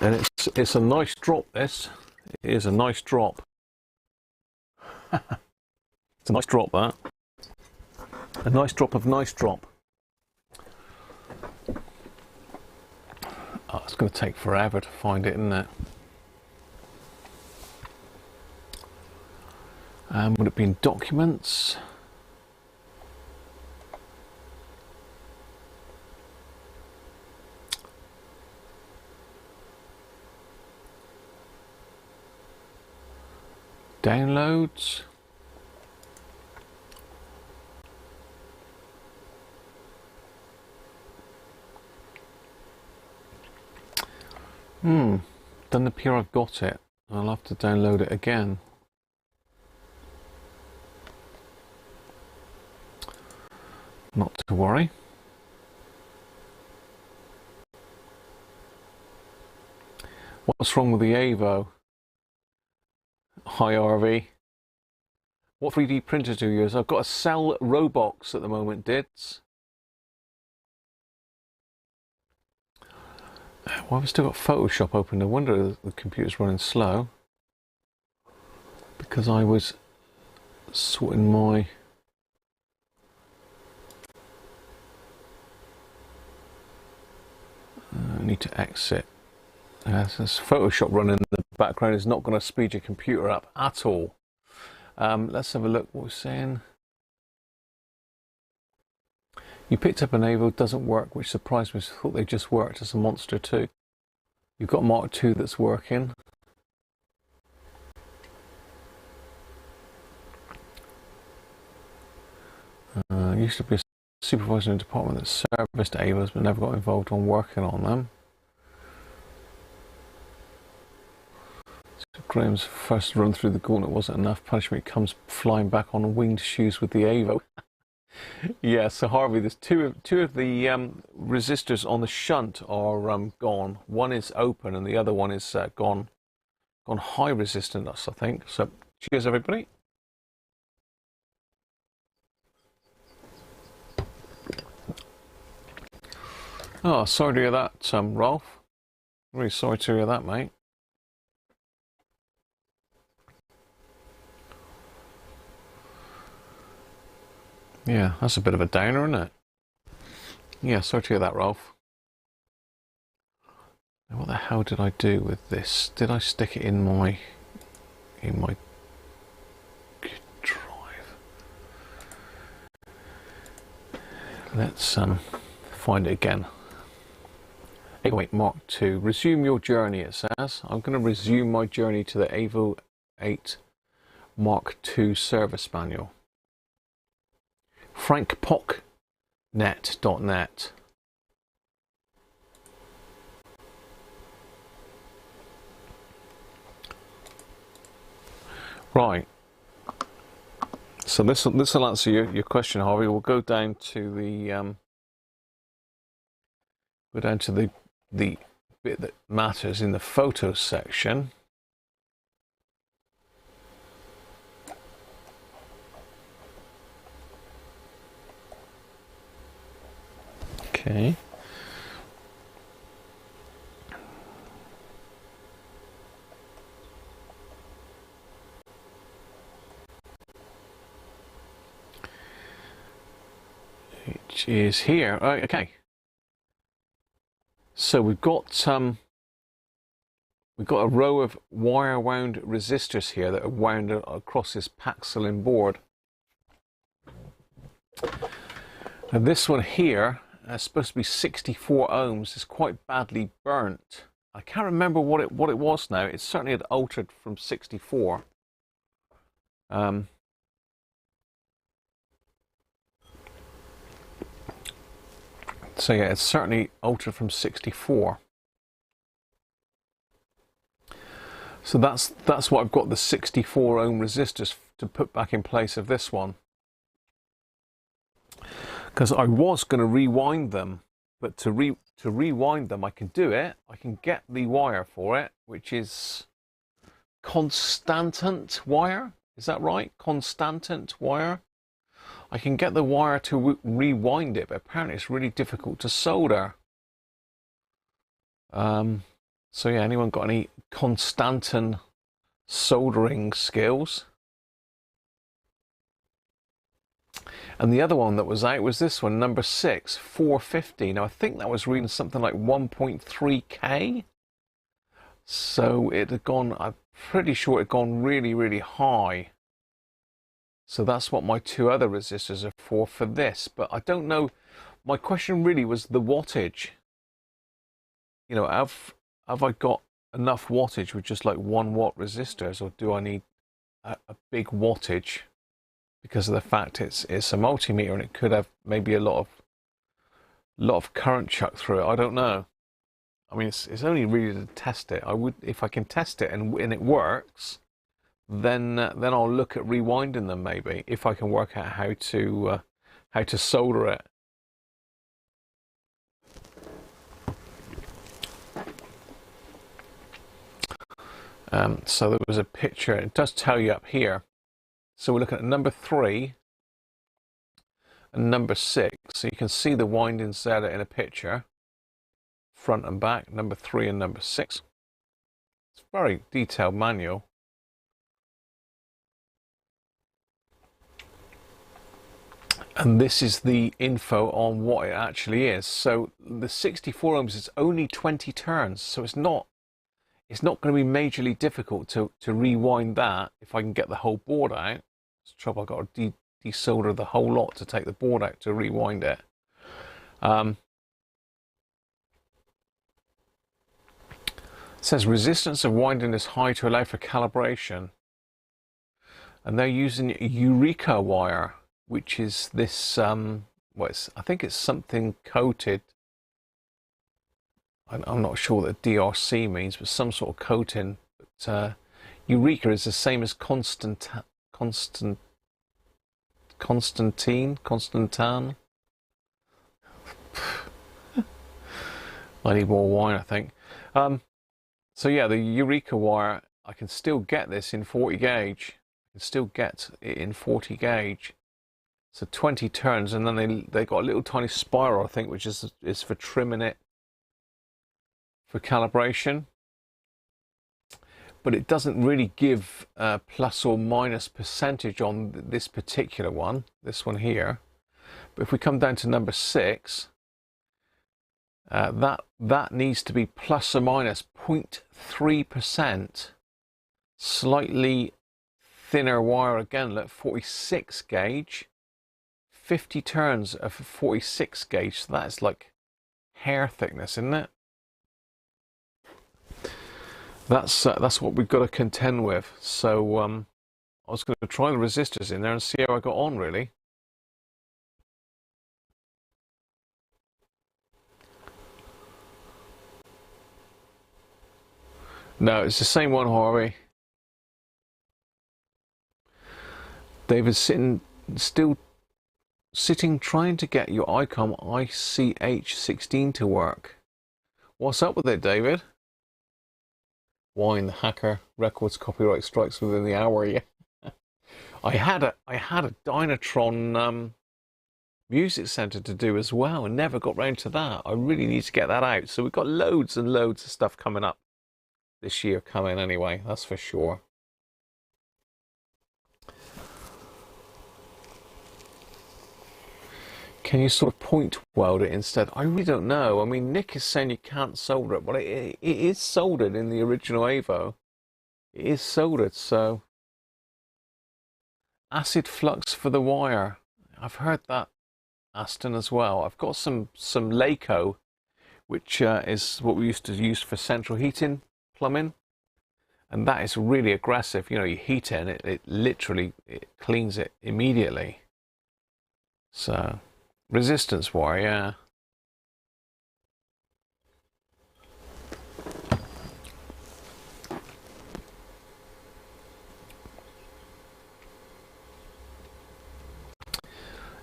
And it's a nice drop, this. It is a nice drop. It's a nice drop, that. A nice drop of nice drop. Oh, it's going to take forever to find it, isn't it? Would it be in documents? Downloads. Doesn't appear I've got it. I'll have to download it again. Not to worry. What's wrong with the AVO? Hi RV. What 3D printer do you use? I've got a Cell Robox at the moment, Dids. Well, I've still got Photoshop open. No wonder the computer's running slow. Because I was sorting my... I need to exit. This Photoshop running in the background is not going to speed your computer up at all. Let's have a look what we're saying. You picked up an AVO, doesn't work, which surprised me. I thought they just worked as a Monster 2. You've got Mark 2 that's working. Used to be a supervisor in a department that serviced AVOs but never got involved on working on them. So Graham's first run through the gauntlet wasn't enough. Punishment comes flying back on winged shoes with the AVO. Yeah, so Harvey, there's two of the resistors on the shunt are gone. One is open and the other one is gone high resistance, I think. So cheers everybody. Oh, sorry to hear that, Rolf. Really sorry to hear that, mate. Yeah, that's a bit of a downer, isn't it? Yeah, sorry to hear that, Rolf. Now, what the hell did I do with this? Did I stick it in my drive? Let's find it again. 808 Mark II. Resume your journey, it says. I'm going to resume my journey to the AVO 8 Mark II service manual. frankpocknet.net. Right. So this will answer your question, Harvey. We'll go down to the the bit that matters in the photos section. Okay. Which is here. Oh, okay. So we've got a row of wire wound resistors here that are wound across this Paxilin board. And this one here is supposed to be 64 ohms. It's quite badly burnt. I can't remember what it was now. It certainly had altered from 64. So yeah, it's certainly altered from 64. So that's what I've got the 64 ohm resistors to put back in place of this one. Because I was going to rewind them, but to rewind them, I can do it. I can get the wire for it, which is constantant wire. Is that right? Constantant wire. I can get the wire to rewind it, but apparently it's really difficult to solder. So yeah, anyone got any constantan soldering skills? And the other one that was out was this one, number 6, 450. Now I think that was reading something like 1.3K. So it had gone, I'm pretty sure it had gone really, really high. So that's what my two other resistors are for this. But I don't know, my question really was the wattage. You know, have I got enough wattage with just like 1 watt resistors, or do I need a big wattage? Because of the fact it's a multimeter and it could have maybe a lot of current chucked through it. I don't know. I mean, it's only really to test it. I would, if I can test it and it works, then I'll look at rewinding them maybe, if I can work out how to solder it. So there was a picture. It does tell you up here. So we're looking at number 3 and number 6. So you can see the windings there in a picture, front and back, number 3 and number 6. It's a very detailed manual. And this is the info on what it actually is. So the 64 ohms is only 20 turns, so it's not going to be majorly difficult to rewind that if I can get the whole board out. It's the trouble, I've got to desolder the whole lot to take the board out to rewind it. It says resistance of winding is high to allow for calibration. And they're using Eureka wire, which is this, I think it's something coated. I'm not sure what DRC means, but some sort of coating. But Eureka is the same as Constantan. I need more wine, I think. So yeah, the Eureka wire, I can still get this in 40 gauge. I can still get it in 40 gauge. So 20 turns, and then they got a little tiny spiral, I think, which is for trimming it for calibration. But it doesn't really give plus or minus percentage on this particular one, this one here. But if we come down to number 6, that needs to be plus or minus 0.3%. Slightly thinner wire again, look, 46 gauge. 50 turns of 46 gauge, so that's like hair thickness, isn't it? That's what we've got to contend with. So I was going to try the resistors in there and see how I got on, really. No, it's the same one, Harvey. David's still sitting trying to get your ICOM ICH16 to work. What's up with it, David? Wine, the hacker, records copyright strikes within the hour. Yeah, I had a Dynatron music center to do as well, and never got round to that. I really need to get that out. So we've got loads and loads of stuff coming up this year coming anyway. That's for sure. Can you sort of point weld it instead? I really don't know. I mean, Nick is saying you can't solder it, but it is soldered in the original Avo. It is soldered, so... Acid flux for the wire. I've heard that, Aston, as well. I've got some Laco, which is what we used to use for central heating plumbing. And that is really aggressive. You know, you heat it and it literally cleans it immediately. So... resistance wire, yeah.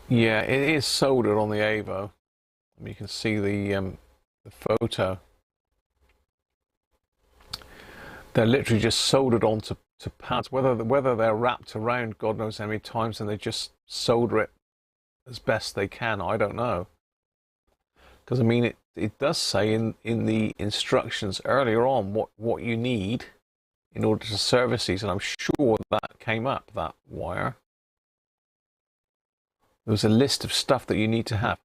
Yeah, it is soldered on the Avo. You can see the photo. They're literally just soldered onto pads. Whether they're wrapped around God knows how many times and they just solder it as best they can, I don't know. Because I mean, it does say in the instructions earlier on what you need in order to service these, and I'm sure that came up, that wire. There was a list of stuff that you need to have.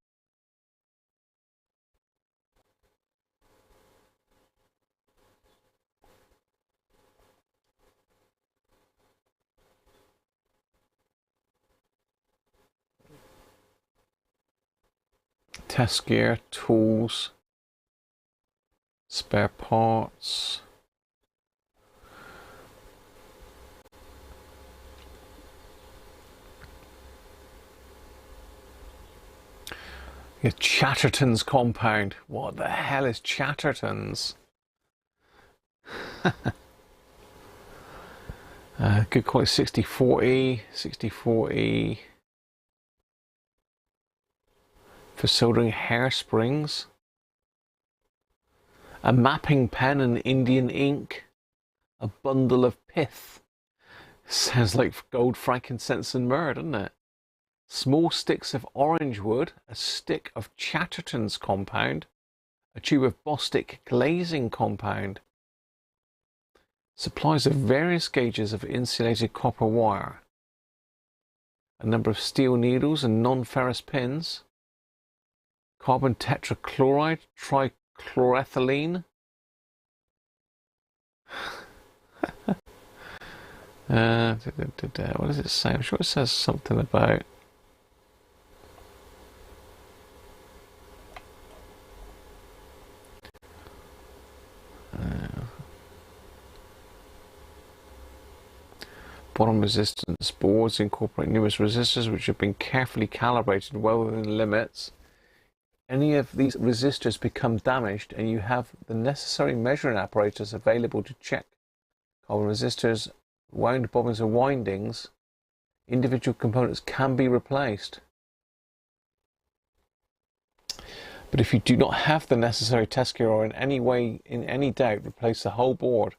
Test gear, tools, spare parts. Yeah, Chatterton's compound. What the hell is Chatterton's? Good quality 6040, 6040. For soldering hairsprings, a mapping pen and Indian ink, a bundle of pith. Sounds like gold, frankincense and myrrh, doesn't it? Small sticks of orange wood, a stick of Chatterton's compound, a tube of Bostik glazing compound, supplies of various gauges of insulated copper wire, a number of steel needles and non-ferrous pins, carbon tetrachloride, trichloroethylene. What does it say? I'm sure it says something about... bottom resistance boards incorporate numerous resistors which have been carefully calibrated well within limits. Any of these resistors become damaged and you have the necessary measuring apparatus available to check carbon resistors, wound bobbins and windings. Individual components can be replaced. But if you do not have the necessary test gear or in any way, in any doubt, replace the whole board.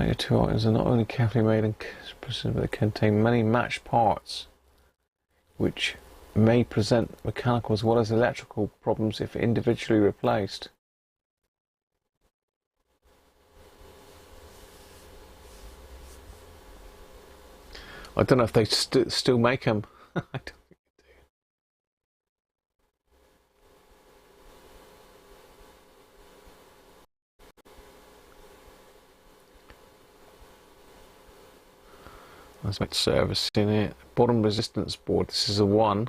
Your two items are not only carefully made and but they contain many matched parts, which may present mechanical as well as electrical problems if individually replaced. I don't know if they still make them. I don't think they do. Let's make service in it. Bottom resistance board. This is a 1.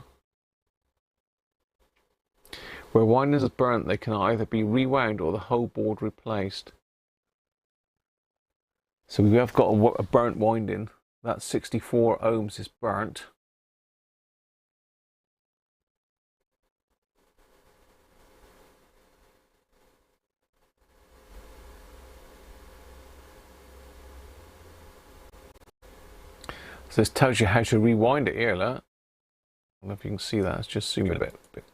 Where windings are burnt, they can either be rewound or the whole board replaced. So we have got a burnt winding. That 64 ohms is burnt. So this tells you how to rewind it here, look. I don't know if you can see that. Let's just zoom in a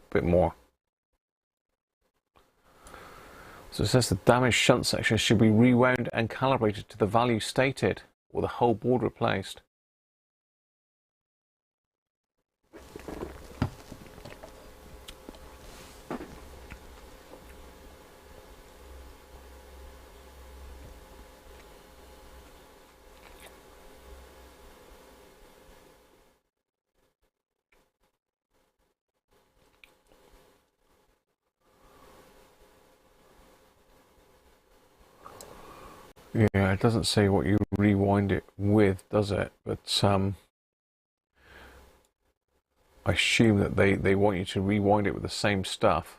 bit more. So it says the damaged shunt section should be rewound and calibrated to the value stated, or the whole board replaced. Yeah, it doesn't say what you rewind it with, does it? But I assume that they want you to rewind it with the same stuff.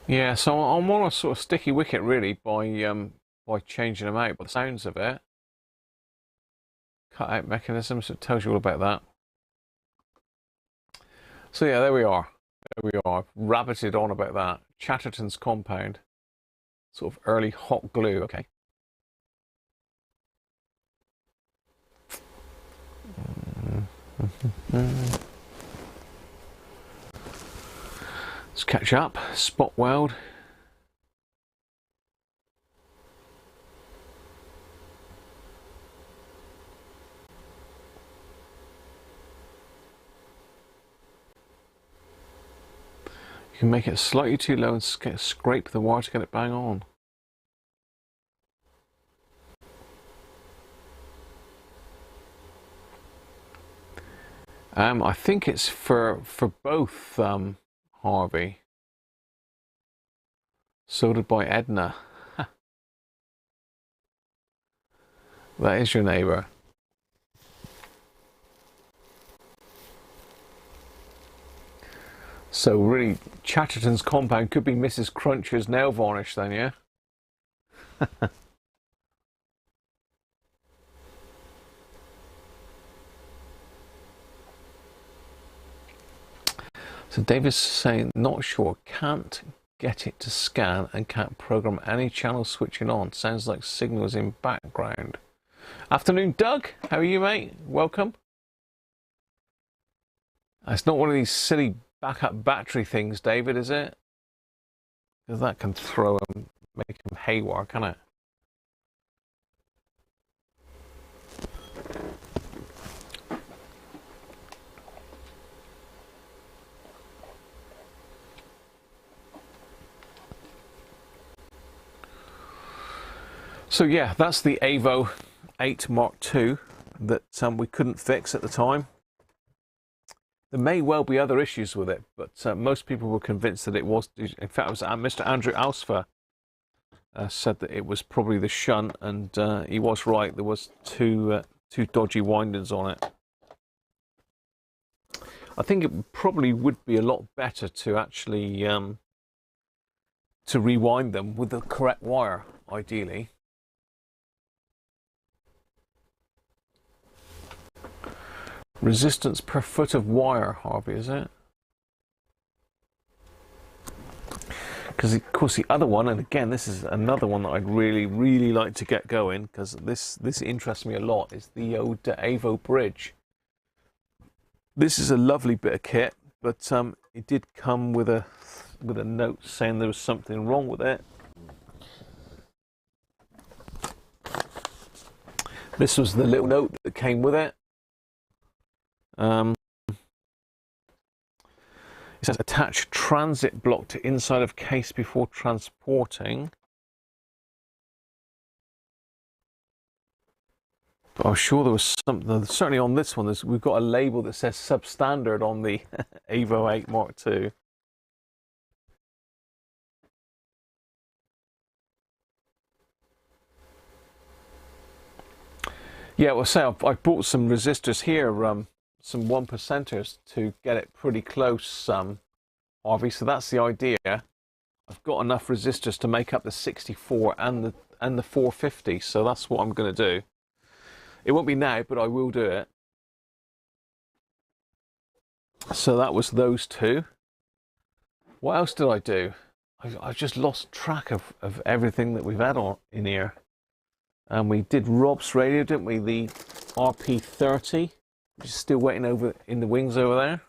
Yeah, so I'm on a sort of sticky wicket really by changing them out. By the sounds of it, cut out mechanisms. It tells you all about that. So yeah, there we are. There we are. I've rabbited on about that. Chatterton's compound. Sort of early hot glue. Okay. Let's catch up. Spot weld. You can make it slightly too low and scrape the wire to get it bang on. I think it's for both, Harvey. Sorted by Edna. That is your neighbour. So really, Chatterton's compound could be Mrs. Cruncher's nail varnish then, yeah? So David's saying, not sure, can't get it to scan and can't program any channel switching on. Sounds like signals in background. Afternoon, Doug. How are you, mate? Welcome. It's not one of these silly backup battery things, David, is it? Because that can throw them, make them haywire, can it? So yeah, that's the Avo 8 Mark II that we couldn't fix at the time. There may well be other issues with it, but most people were convinced that it was. In fact, it was Mr. Andrew Alsfer said that it was probably the shunt, and he was right. There was two dodgy windings on it. I think it probably would be a lot better to actually to rewind them with the correct wire, ideally. Resistance per foot of wire, Harvey, is it? Because of course the other one, and again this is another one that I'd really like to get going, because this interests me a lot, is the old Avo bridge. This is a lovely bit of kit, but it did come with a note saying there was something wrong with it. This was the little note that came with it. It says attach transit block to inside of case before transporting. But I'm sure there was something, certainly on this one, we've got a label that says substandard on the Avo 8 Mark II. Yeah, well, say I bought some resistors here, some 1%ers to get it pretty close, Harvey. So that's the idea. I've got enough resistors to make up the 64 and the 450. So that's what I'm going to do. It won't be now, but I will do it. So that was those two. What else did I do? I've just lost track of everything that we've had on in here. And we did Rob's radio, didn't we? The RP30, which is still waiting over in the wings over there.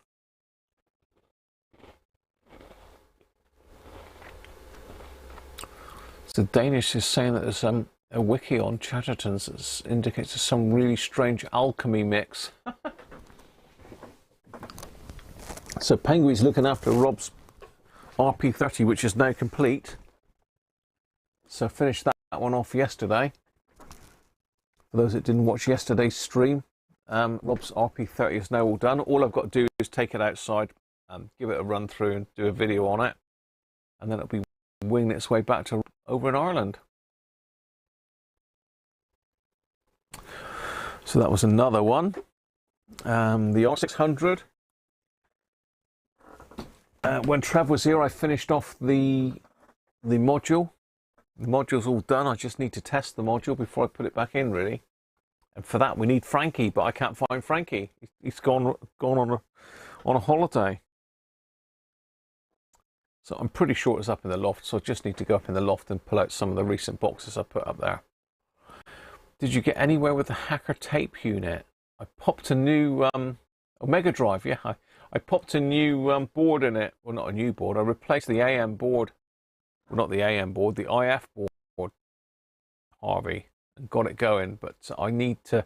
So Danish is saying that there's a wiki on Chatterton's that indicates some really strange alchemy mix. So Penguin's looking after Rob's RP30, which is now complete. So I finished that one off yesterday. For those that didn't watch yesterday's stream, Rob's RP30 is now all done. All I've got to do is take it outside, give it a run through and do a video on it. And then it'll be winging its way back to over in Ireland. So that was another one. The R600. When Trev was here, I finished off the module. The module's all done. I just need to test the module before I put it back in, really. And for that, we need Frankie, but I can't find Frankie. He's gone on a holiday. So I'm pretty sure it's up in the loft. So I just need to go up in the loft and pull out some of the recent boxes I put up there. Did you get anywhere with the hacker tape unit? I popped a new Mega Drive. Yeah, I popped a new board in it. Well, not a new board. I replaced the AM board. Well, not the AM board, the IF board, Harvey, and got it going. But I need to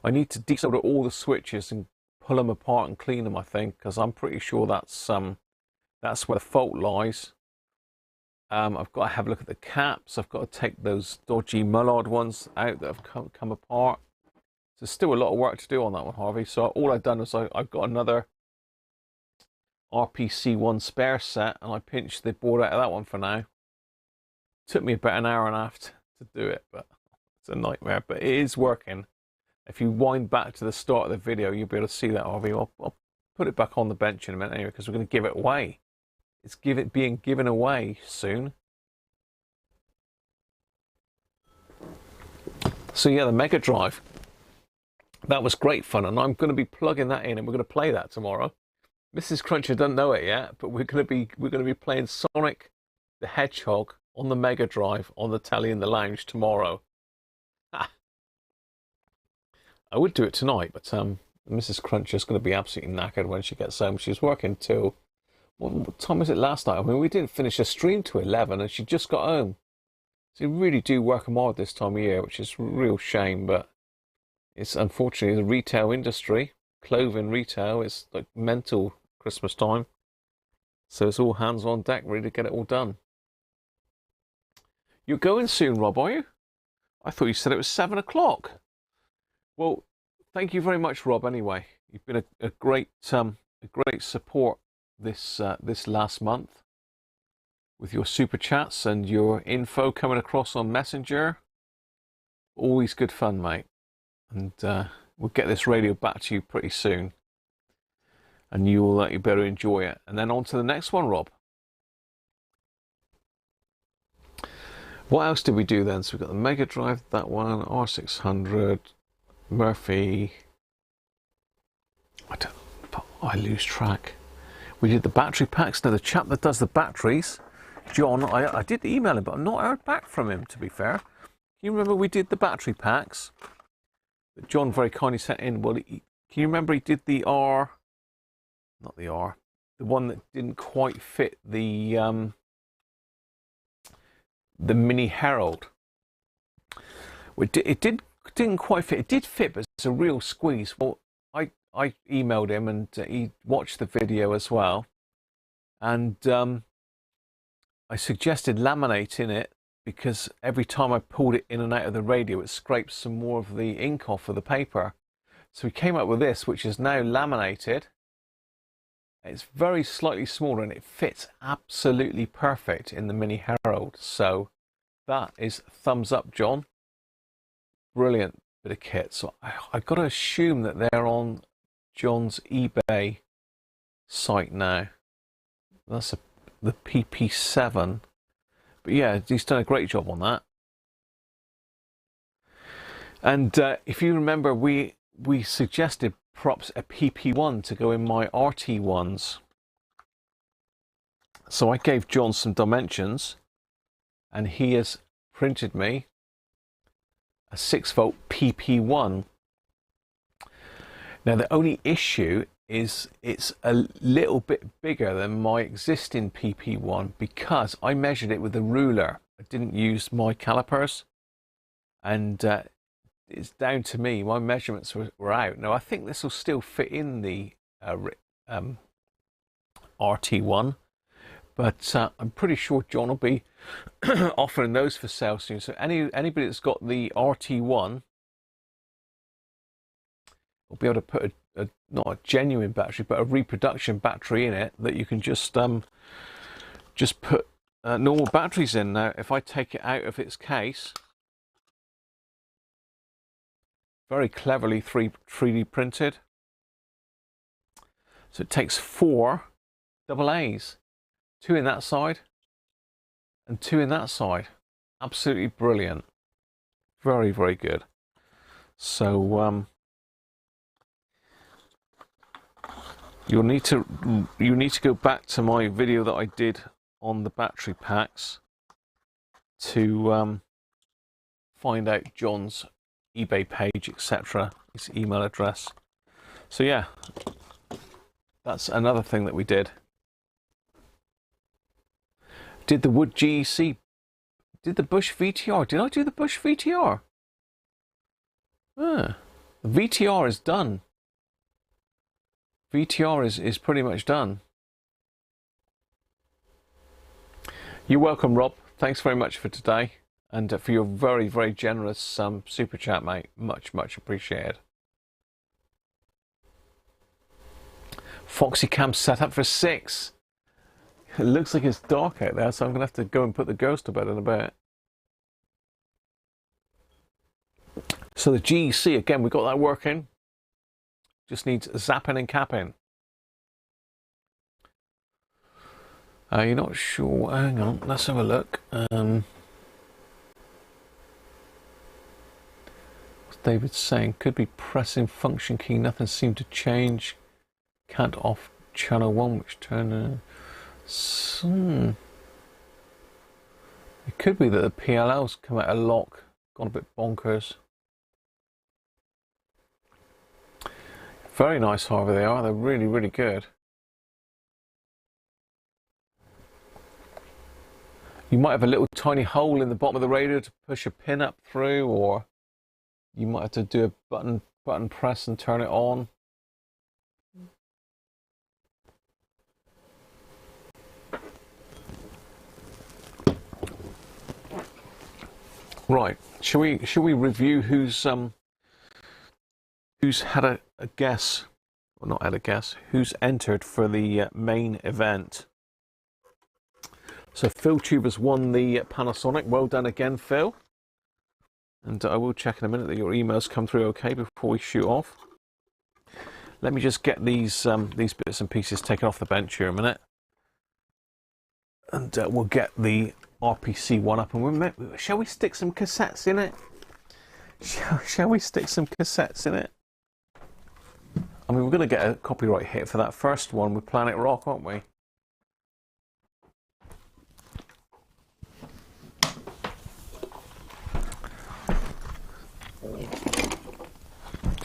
desolder all the switches and pull them apart and clean them, I think, because I'm pretty sure that's where the fault lies. I've got to have a look at the caps. I've got to take those dodgy Mullard ones out that have come apart. There's still a lot of work to do on that one, Harvey. So all I've done is I've got another RPC1 spare set, and I pinched the board out of that one for now. Took me about an hour and a half to do it, but it's a nightmare. But it is working. If you wind back to the start of the video, you'll be able to see that, Harvey. I'll put it back on the bench in a minute anyway, because we're going to give it away. It's being given away soon. So yeah, the Mega Drive. That was great fun, and I'm going to be plugging that in, and we're going to play that tomorrow. Mrs. Cruncher doesn't know it yet, but we're going to be playing Sonic the Hedgehog on the Mega Drive on the telly in the lounge tomorrow. I would do it tonight, but Mrs. Cruncher's going to be absolutely knackered when she gets home. She's working till what time was it last night? I mean, we didn't finish a stream till 11, and she just got home. So you really do work them hard this time of year, which is a real shame, but it's unfortunately the retail industry, clothing retail, it's like mental Christmas time. So it's all hands on deck, really, to get it all done. You're going soon, Rob, are you? I thought you said it was 7 o'clock. Well, thank you very much, Rob, anyway. You've been a great support this last month with your super chats and your info coming across on Messenger. Always good fun, mate. And we'll get this radio back to you pretty soon. And you better enjoy it. And then on to the next one, Rob. What else did we do then? So we've got the Mega Drive, that one, R600, Murphy. I lose track. We did the battery packs. Now the chap that does the batteries, John, I did email him, but I've not heard back from him, to be fair. You remember we did the battery packs that John very kindly sent in? Well, can you remember he did the the one that didn't quite fit the Mini Herald. It didn't quite fit. It did fit, but it's a real squeeze. Well, I emailed him, and he watched the video as well, and I suggested laminating it, because every time I pulled it in and out of the radio, it scrapes some more of the ink off of the paper. So we came up with this, which is now laminated. It's very slightly smaller, and it fits absolutely perfect in the Mini Herald. So that is thumbs up, John. Brilliant bit of kit. So I've got to assume that they're on John's eBay site now. That's the PP7. But yeah, he's done a great job on that. And if you remember, we suggested props a PP1 to go in my RT ones. So I gave John some dimensions, and he has printed me a 6-volt PP1. Now the only issue is it's a little bit bigger than my existing PP1 because I measured it with a ruler. I didn't use my calipers, and it's down to me. My measurements were out. Now I think this will still fit in the RT1, but I'm pretty sure John will be offering those for sale soon. So anybody that's got the RT1 will be able to put not a genuine battery, but a reproduction battery in it that you can just put normal batteries in. Now, if I take it out of its case, very cleverly 3D printed. So it takes 4 AA's, 2 in that side and 2 in that side. Absolutely brilliant. Very, very good. So you need to go back to my video that I did on the battery packs to find out John's eBay page, etc., his email address. So yeah, that's another thing that we did. Did the Wood GEC, did the Bush VTR. Did I do the Bush VTR? The VTR is done. VTR is pretty much done. You're welcome, Rob. Thanks very much for today, and for your very, very generous super chat, mate. Much, much appreciated. Foxy Cam set up for 6. It looks like it's dark out there, so I'm going to have to go and put the girls to bed in a bit. So the GEC, again, we got that working. Just needs zapping and capping. You're not sure? Hang on, let's have a look. What's David saying? Could be pressing function key. Nothing seemed to change. Can't off channel 1, which turned. It could be that the PLL's come out of lock, gone a bit bonkers. Very nice, however, they are. They're really, really good. You might have a little tiny hole in the bottom of the radio to push a pin up through, or you might have to do a button press and turn it on. Right, shall we review who's had a guess, or not had a guess, who's entered for the main event? So Phil Tubers won the Panasonic. Well done again, Phil. And I will check in a minute that your emails come through okay before we shoot off. Let me just get these bits and pieces taken off the bench here a minute, and we'll get the RPC one up. And shall we stick some cassettes in it? Shall we stick some cassettes in it? I mean, we're going to get a copyright hit for that first one with Planet Rock, aren't we?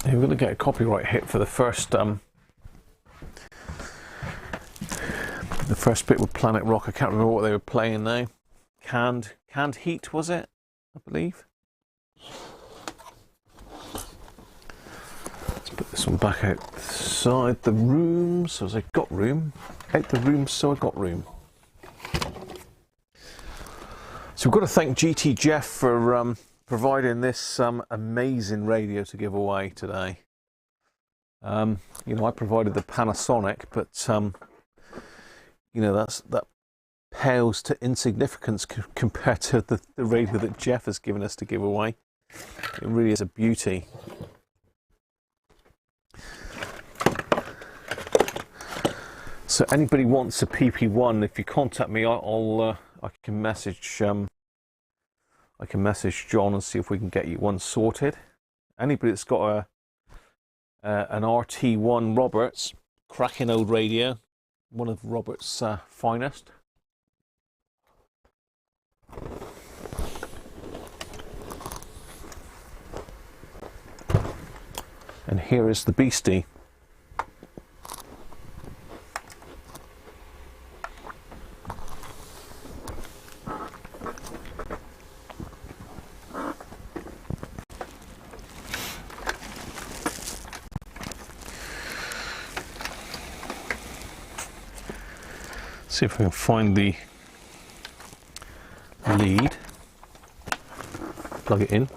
We're going to get a copyright hit for the first bit with Planet Rock. I can't remember what they were playing now. Canned Heat, was it? I believe. Let's put this one back outside the room. So as I got room. Out the room so I got room. So we've got to thank GT Jeff for providing this amazing radio to give away today. You know, I provided the Panasonic, but you know, that pales to insignificance compared to the radio that Jeff has given us to give away. It really is a beauty. So anybody wants a PP1, if you contact me, I can message John and see if we can get you one sorted. Anybody that's got an RT1 Roberts, cracking old radio, one of Roberts' finest, And here is the beastie. See if we can find the lead. Plug it in.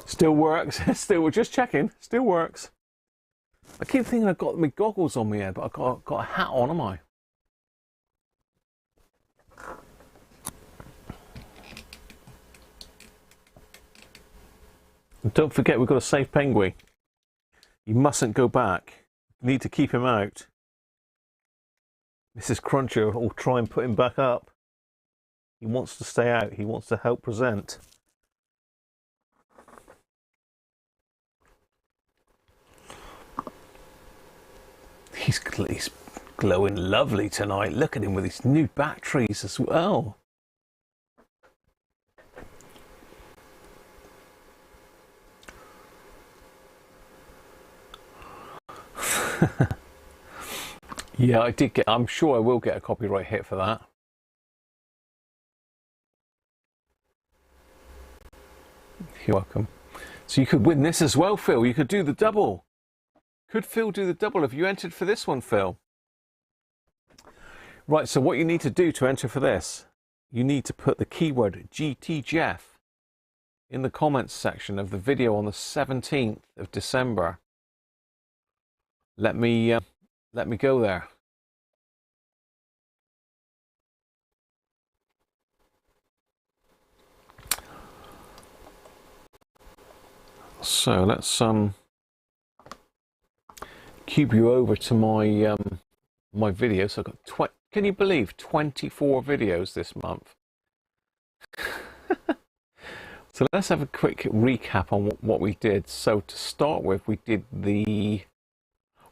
Still works. Still, we're just checking. Still works. I keep thinking I've got my goggles on my head, but I've got a hat on, am I? And don't forget, we've got a safe penguin. You mustn't go back. You need to keep him out. Mrs. Cruncher will try and put him back up. He wants to stay out. He wants to help present. He's glowing lovely tonight. Look at him with his new batteries as well. Yeah, I did get. I'm sure I will get a copyright hit for that. You're welcome. So you could win this as well, Phil. You could do the double. Could Phil do the double if you entered for this one, Phil? Right, so what you need to do to enter for this, you need to put the keyword GTJeff in the comments section of the video on the 17th of December. Let me go there. So let's cube you over to my my video. So I've got can you believe 24 videos this month? So let's have a quick recap on what we did. So to start with, we did the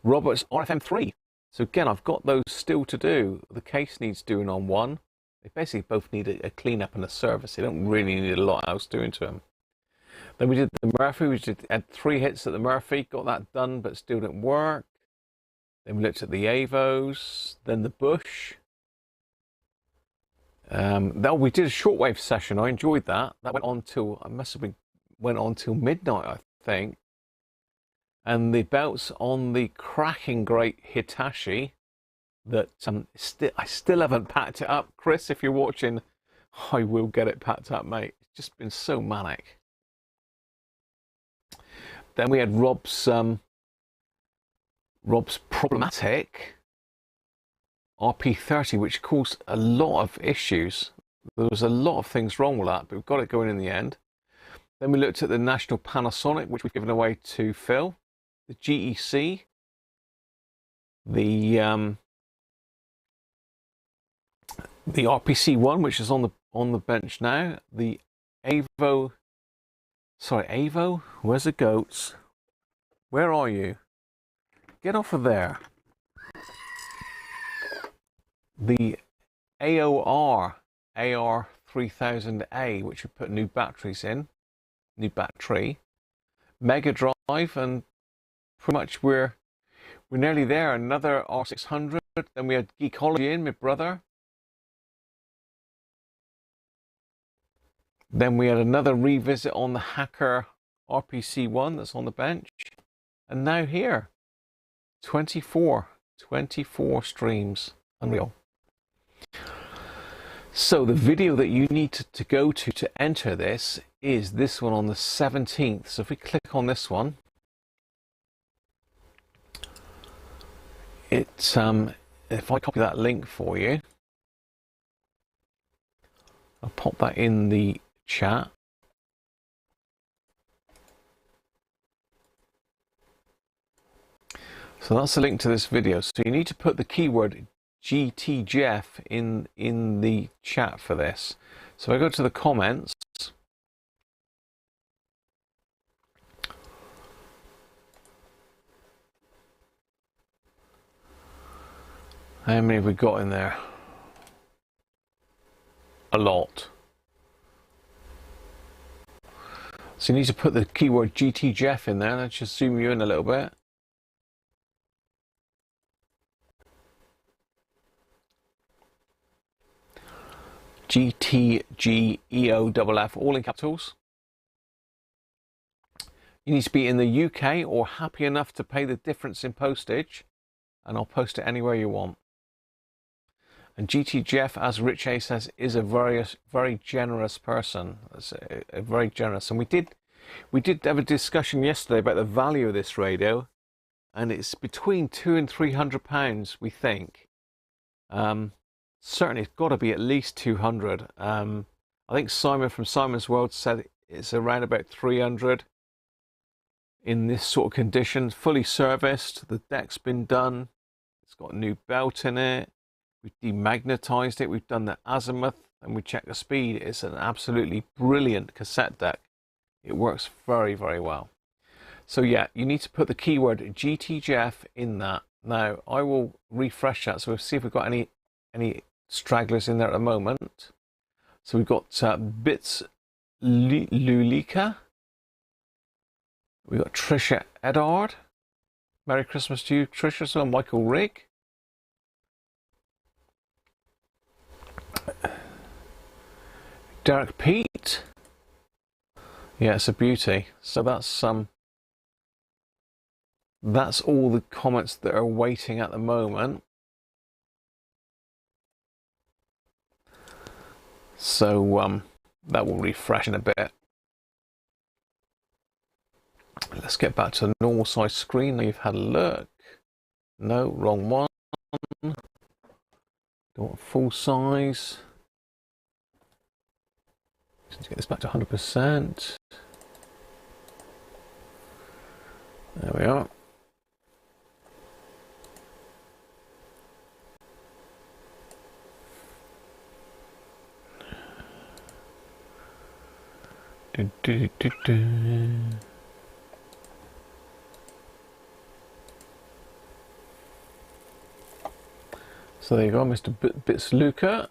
Roberts RFM3. So again, I've got those still to do. The case needs doing on one. They basically both need a clean up and a service. They don't really need a lot else doing to them. Then we did the Murphy. We had 3 hits at the Murphy. Got that done, but still didn't work. Then we looked at the Avos. Then the Bush. We did a shortwave session. I enjoyed that. That went on till went on till midnight, I think. And the belts on the cracking great Hitachi that I still haven't packed it up. Chris, if you're watching, I will get it packed up, mate. It's just been so manic. Then we had Rob's problematic RP30, which caused a lot of issues. There was a lot of things wrong with that, but we've got it going in the end. Then we looked at the National Panasonic, which we've given away to Phil. The GEC, the RPC1, which is on the bench now. The Avo, where's the goats? Where are you? Get off of there. The AOR AR3000A, which we put new batteries in, new battery. Mega Drive, and pretty much we're nearly there. Another R600. Then we had Geekology in, my brother. Then we had another revisit on the Hacker RPC1 that's on the bench. And now here, 24 streams. Unreal. So the video that you need to go to enter this is this one on the 17th. So if we click on this one, it's if I copy that link for you, I'll pop that in the chat. So that's the link to this video. So you need to put the keyword GTJeff in the chat for this. So I go to the comments. How many have we got in there? a lot. So you need to put the keyword GTJEF in there. Let's just zoom you in a little bit. GTGEOFF, all in capitals. You need to be in the UK or happy enough to pay the difference in postage, and I'll post it anywhere you want. And GTJEF, as Rich A says, is a very generous person. It's a very generous. And we did have a discussion yesterday about the value of this radio, and it's between £200 and £300, we think. Certainly, it's got to be at least 200. I think Simon from Simon's World said it's around about 300 in this sort of condition, fully serviced. The deck's been done. It's got a new belt in it. We've demagnetized it. We've done the azimuth, and we checked the speed. It's an absolutely brilliant cassette deck. It works very, very well. So yeah, you need to put the keyword GTJEF in that. Now I will refresh that. So we'll see if we've got any stragglers in there at the moment. So we've got Bits Lulika. We've got Trisha Edard. Merry Christmas to you, Trisha. So Michael Rigg. Derek Pete. Yeah, it's a beauty. So that's all the comments that are waiting at the moment. So that will refresh in a bit. Let's get back to the normal size screen. Now you've had a look. No, wrong one. Don't want full size. Let's get this back to 100%. There we are. So there you go, Mr. Bits Luca,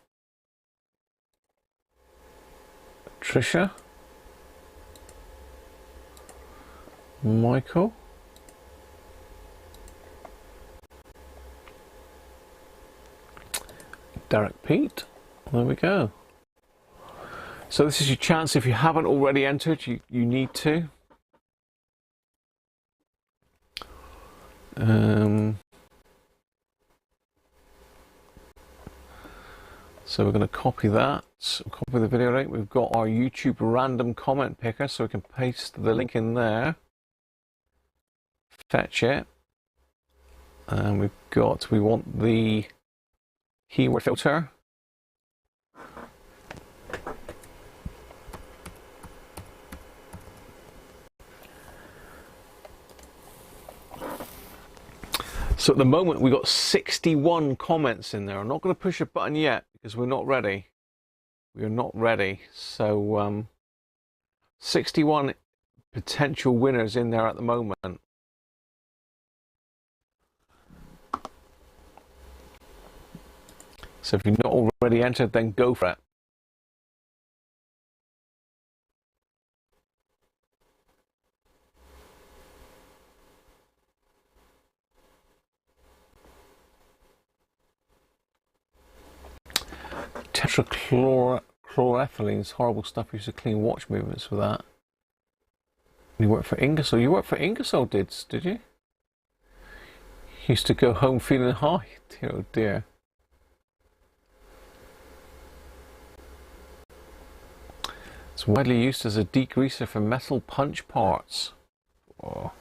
Trisha, Michael, Derek Pete. There we go. So this is your chance. If you haven't already entered, you need to. So we're going to copy that, copy the video link. We've got our YouTube random comment picker, so we can paste the link in there. Fetch it. And we want the keyword filter. So at the moment we've got 61 comments in there. I'm not going to push a button yet because we're not ready. We are not ready. So 61 potential winners in there at the moment. So if you're not already entered, then go for it. Tetrachloroethylene is horrible stuff. You used to clean watch movements with that. You worked for Ingersoll. You worked for Ingersoll, did you? You used to go home feeling high. Oh dear. It's widely used as a degreaser for metal punch parts. Oh.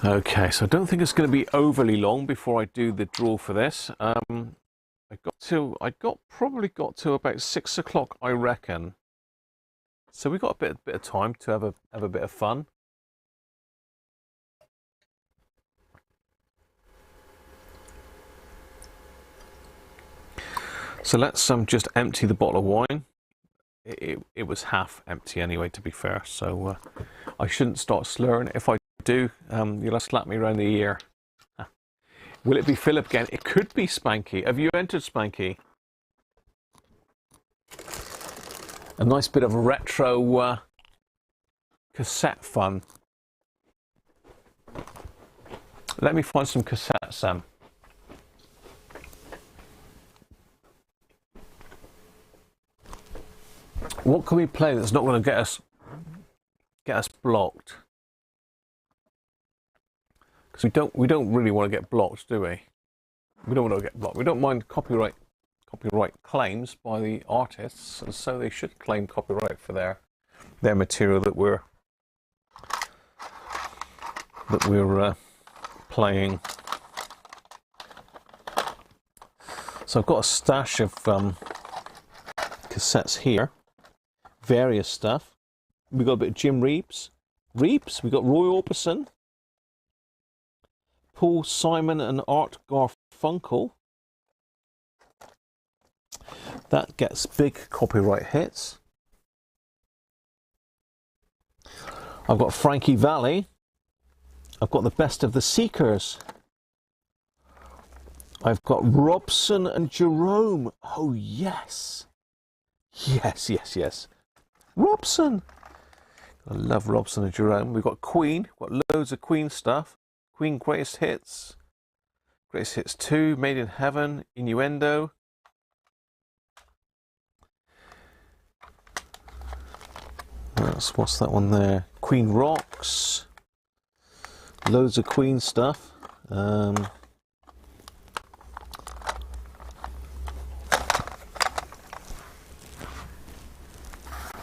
Okay, so I don't think it's going to be overly long before I do the draw for this. I probably got to about 6 o'clock, I reckon. So we got a bit of time to have a bit of fun. So let's just empty the bottle of wine. It was half empty anyway, to be fair. So I shouldn't start slurring. If I do, you'll have to slap me around the ear. Will it be Philip again? It could be Spanky. Have you entered Spanky? A nice bit of retro cassette fun. Let me find some cassettes, Sam. What can we play that's not going to get us blocked? Because we don't really want to get blocked, do we? We don't want to get blocked. We don't mind copyright claims by the artists, and so they should claim copyright for their material that we're playing. So I've got a stash of cassettes here, various stuff. We got a bit of Jim Reeves. We got Roy Orbison, Paul Simon and Art Garfunkel. That gets big copyright hits. I've got Frankie Valli. I've got the Best of the Seekers. I've got Robson and Jerome. Oh, yes. Yes. Robson. I love Robson and Jerome. We've got Queen. We've got loads of Queen stuff. Queen Greatest Hits. Greatest Hits 2, Made in Heaven, Innuendo. What's that one there? Queen Rocks. Loads of Queen stuff.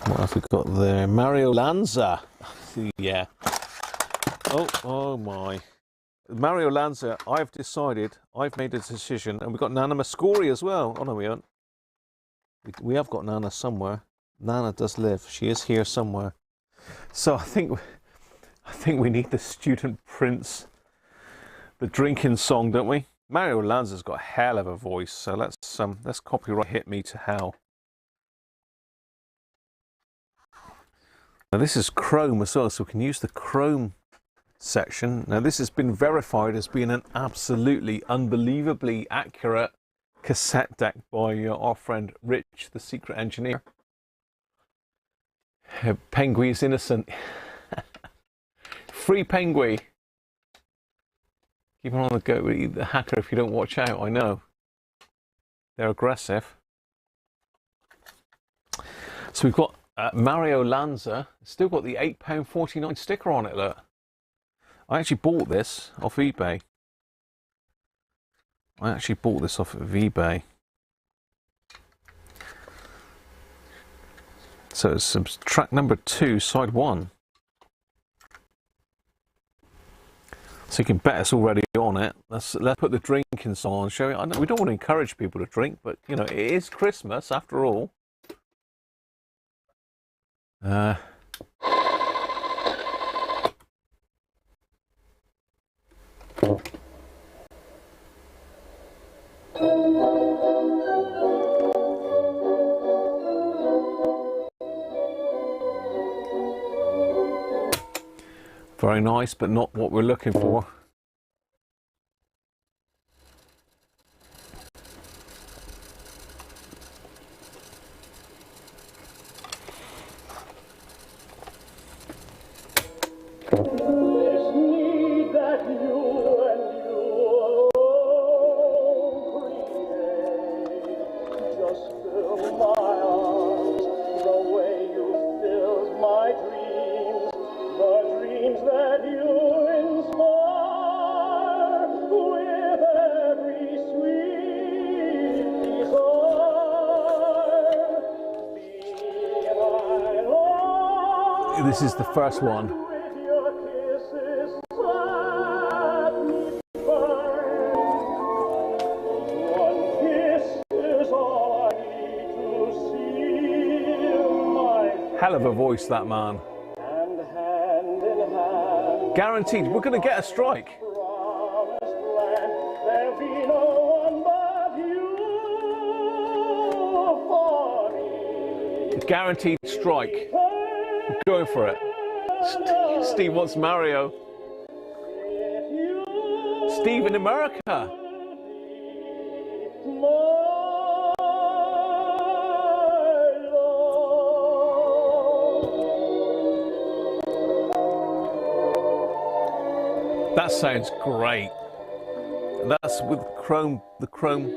What have we got there? Mario Lanza. Yeah. Oh my. Mario Lanza, I've made a decision, and we've got Nana Muscori as well. Oh no, we haven't. We have got Nana somewhere. Nana does live. She is here somewhere. So I think we need the Student Prince, the drinking song, don't we? Mario Lanza's got a hell of a voice, so let's copyright hit me to hell. Now this is Chrome as well, so we can use the Chrome section. Now this has been verified as being an absolutely unbelievably accurate cassette deck by our friend Rich, the secret engineer. Penguin's innocent. Free Penguin. Keep on the go with the hacker if you don't watch out, I know. They're aggressive. So we've got Mario Lanza. Still got the £8.49 sticker on it, look. I actually bought this off eBay. So it's track number 2, side 1. So you can bet it's already on it. Let's put the drinking song on and show you. I know we don't want to encourage people to drink, but you know, it is Christmas after all. Very nice, but not what we're looking for. This is the first one. Hell of a voice, that man. Guaranteed, we're going to get a strike. Guaranteed strike. Going for it. Steve wants Mario. Steve in America. That sounds great. That's with the chrome.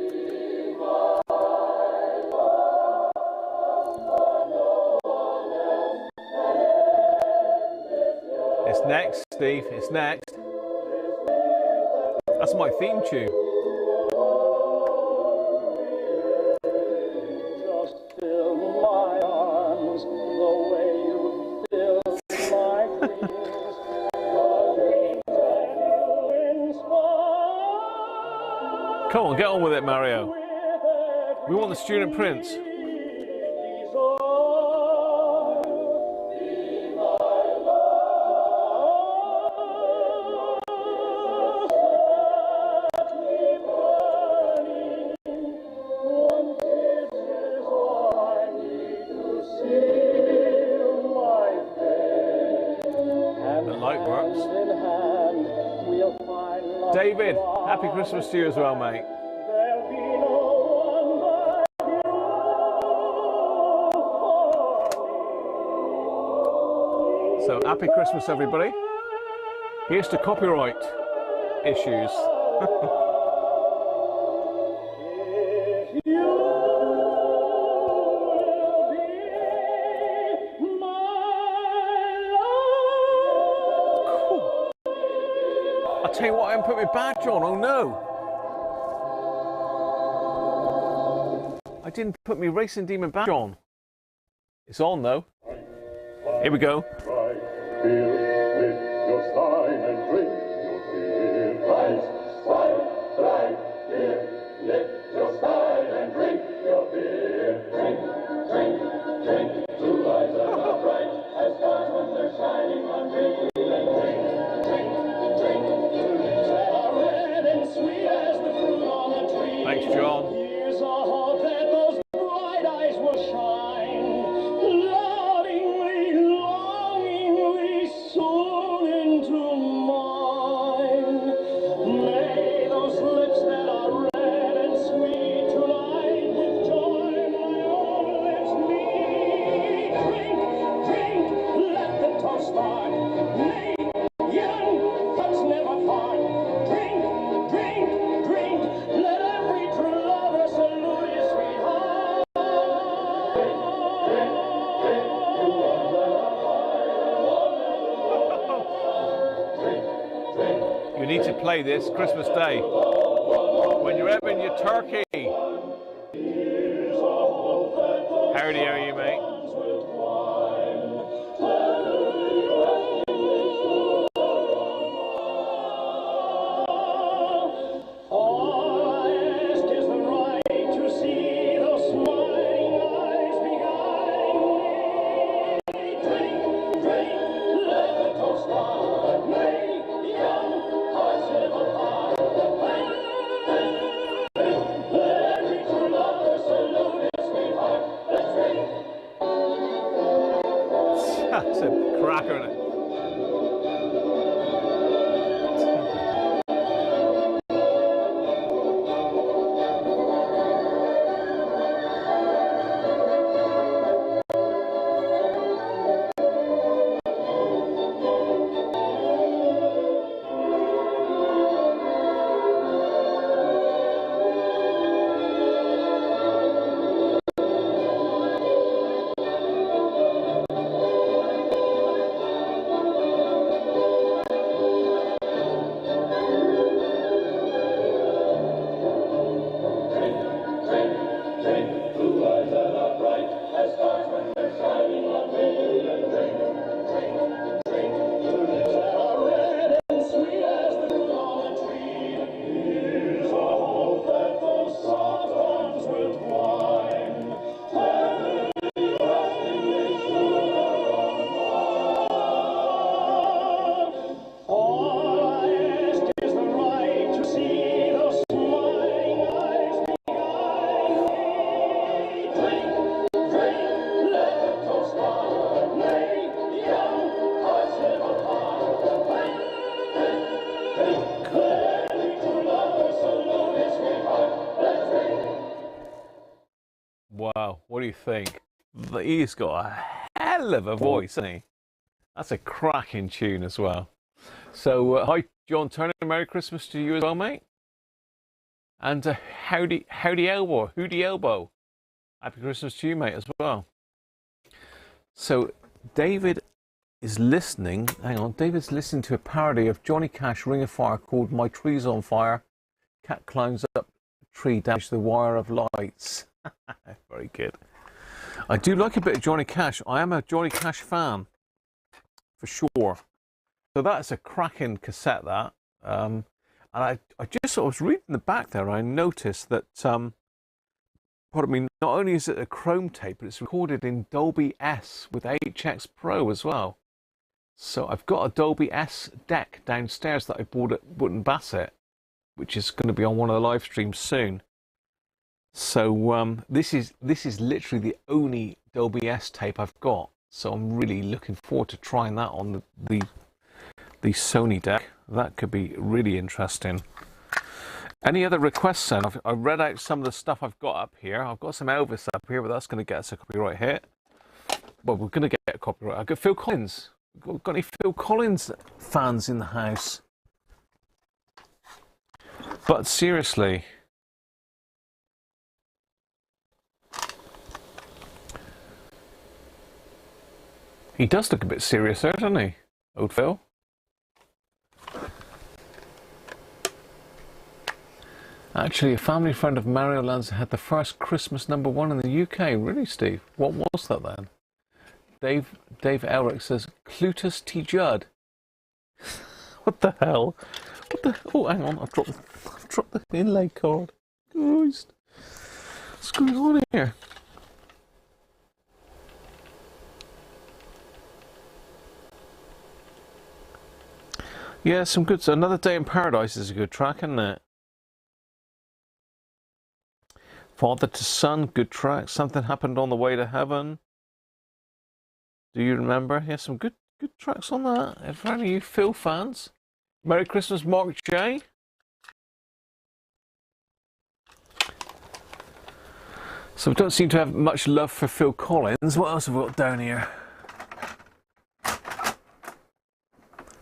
It's next, Steve. It's next. That's my theme tune. Just fill my arms the way you fill my dreams. Come on, get on with it, Mario. We want the student prince. The light works. David, happy Christmas to you as well, mate. So, happy Christmas, everybody. Here's to copyright issues. I'll tell you what, I haven't put my badge on. Oh no! I didn't put my Racing Demon badge on. It's on though. Here we go. Thanks, John. Here's a hope that those bright eyes will shine, lovingly, longingly soon into mine. May those lips that are red and sweet tonight with joy my own lips meet. Drink, drink, let the toast start. May young hearts never part. Drink, drink, drink, let every true lover salute his sweetheart. You need to play this Christmas Day when you're having your turkey. Howdy, how are you, mate? All I ask is the right to see those smiling eyes beguiling me. Drink, drink, let the toast start. May young hearts never part. Let every true lover salute his sweetheart. Let's drink, do you think? He's got a hell of a voice, hasn't he? That's a cracking tune as well. So, hi, John Turner. Merry Christmas to you as well, mate. And howdy elbow, hooty elbow. Happy Christmas to you, mate, as well. So, David is listening. Hang on, David's listening to a parody of Johnny Cash Ring of Fire called "My Tree's on Fire." Cat climbs up tree, damage the wire of lights. Very good. I do like a bit of Johnny Cash. I am a Johnny Cash fan, for sure. So that's a cracking cassette, that. And I just sort of was reading the back there, I noticed that, pardon me, not only is it a chrome tape, but it's recorded in Dolby S with HX Pro as well. So I've got a Dolby S deck downstairs that I bought at Wootton Bassett, which is going to be on one of the live streams soon. So this is literally the only Dolby S tape I've got. So I'm really looking forward to trying that on the Sony deck. That could be really interesting. Any other requests then? I've read out some of the stuff I've got up here. I've got some Elvis up here, but that's going to get us a copyright hit. Well, we're going to get a copyright. I've got Phil Collins. Got any Phil Collins fans in the house? But seriously, he does look a bit serious there, doesn't he, old Phil? Actually, a family friend of Mario Lanza had the first Christmas #1 in the UK. Really, Steve? What was that then? Dave Elric says, Clutus T. Judd. What the hell? What the? Oh, hang on, I've dropped the inlay card. Christ. What's going on here? Yeah, some good. So Another Day in Paradise is a good track, isn't it? Father to Son, good track. Something Happened on the Way to Heaven. Do you remember? Yeah, some good tracks on that. If for any of you Phil fans. Merry Christmas, Mark J. So we don't seem to have much love for Phil Collins. What else have we got down here?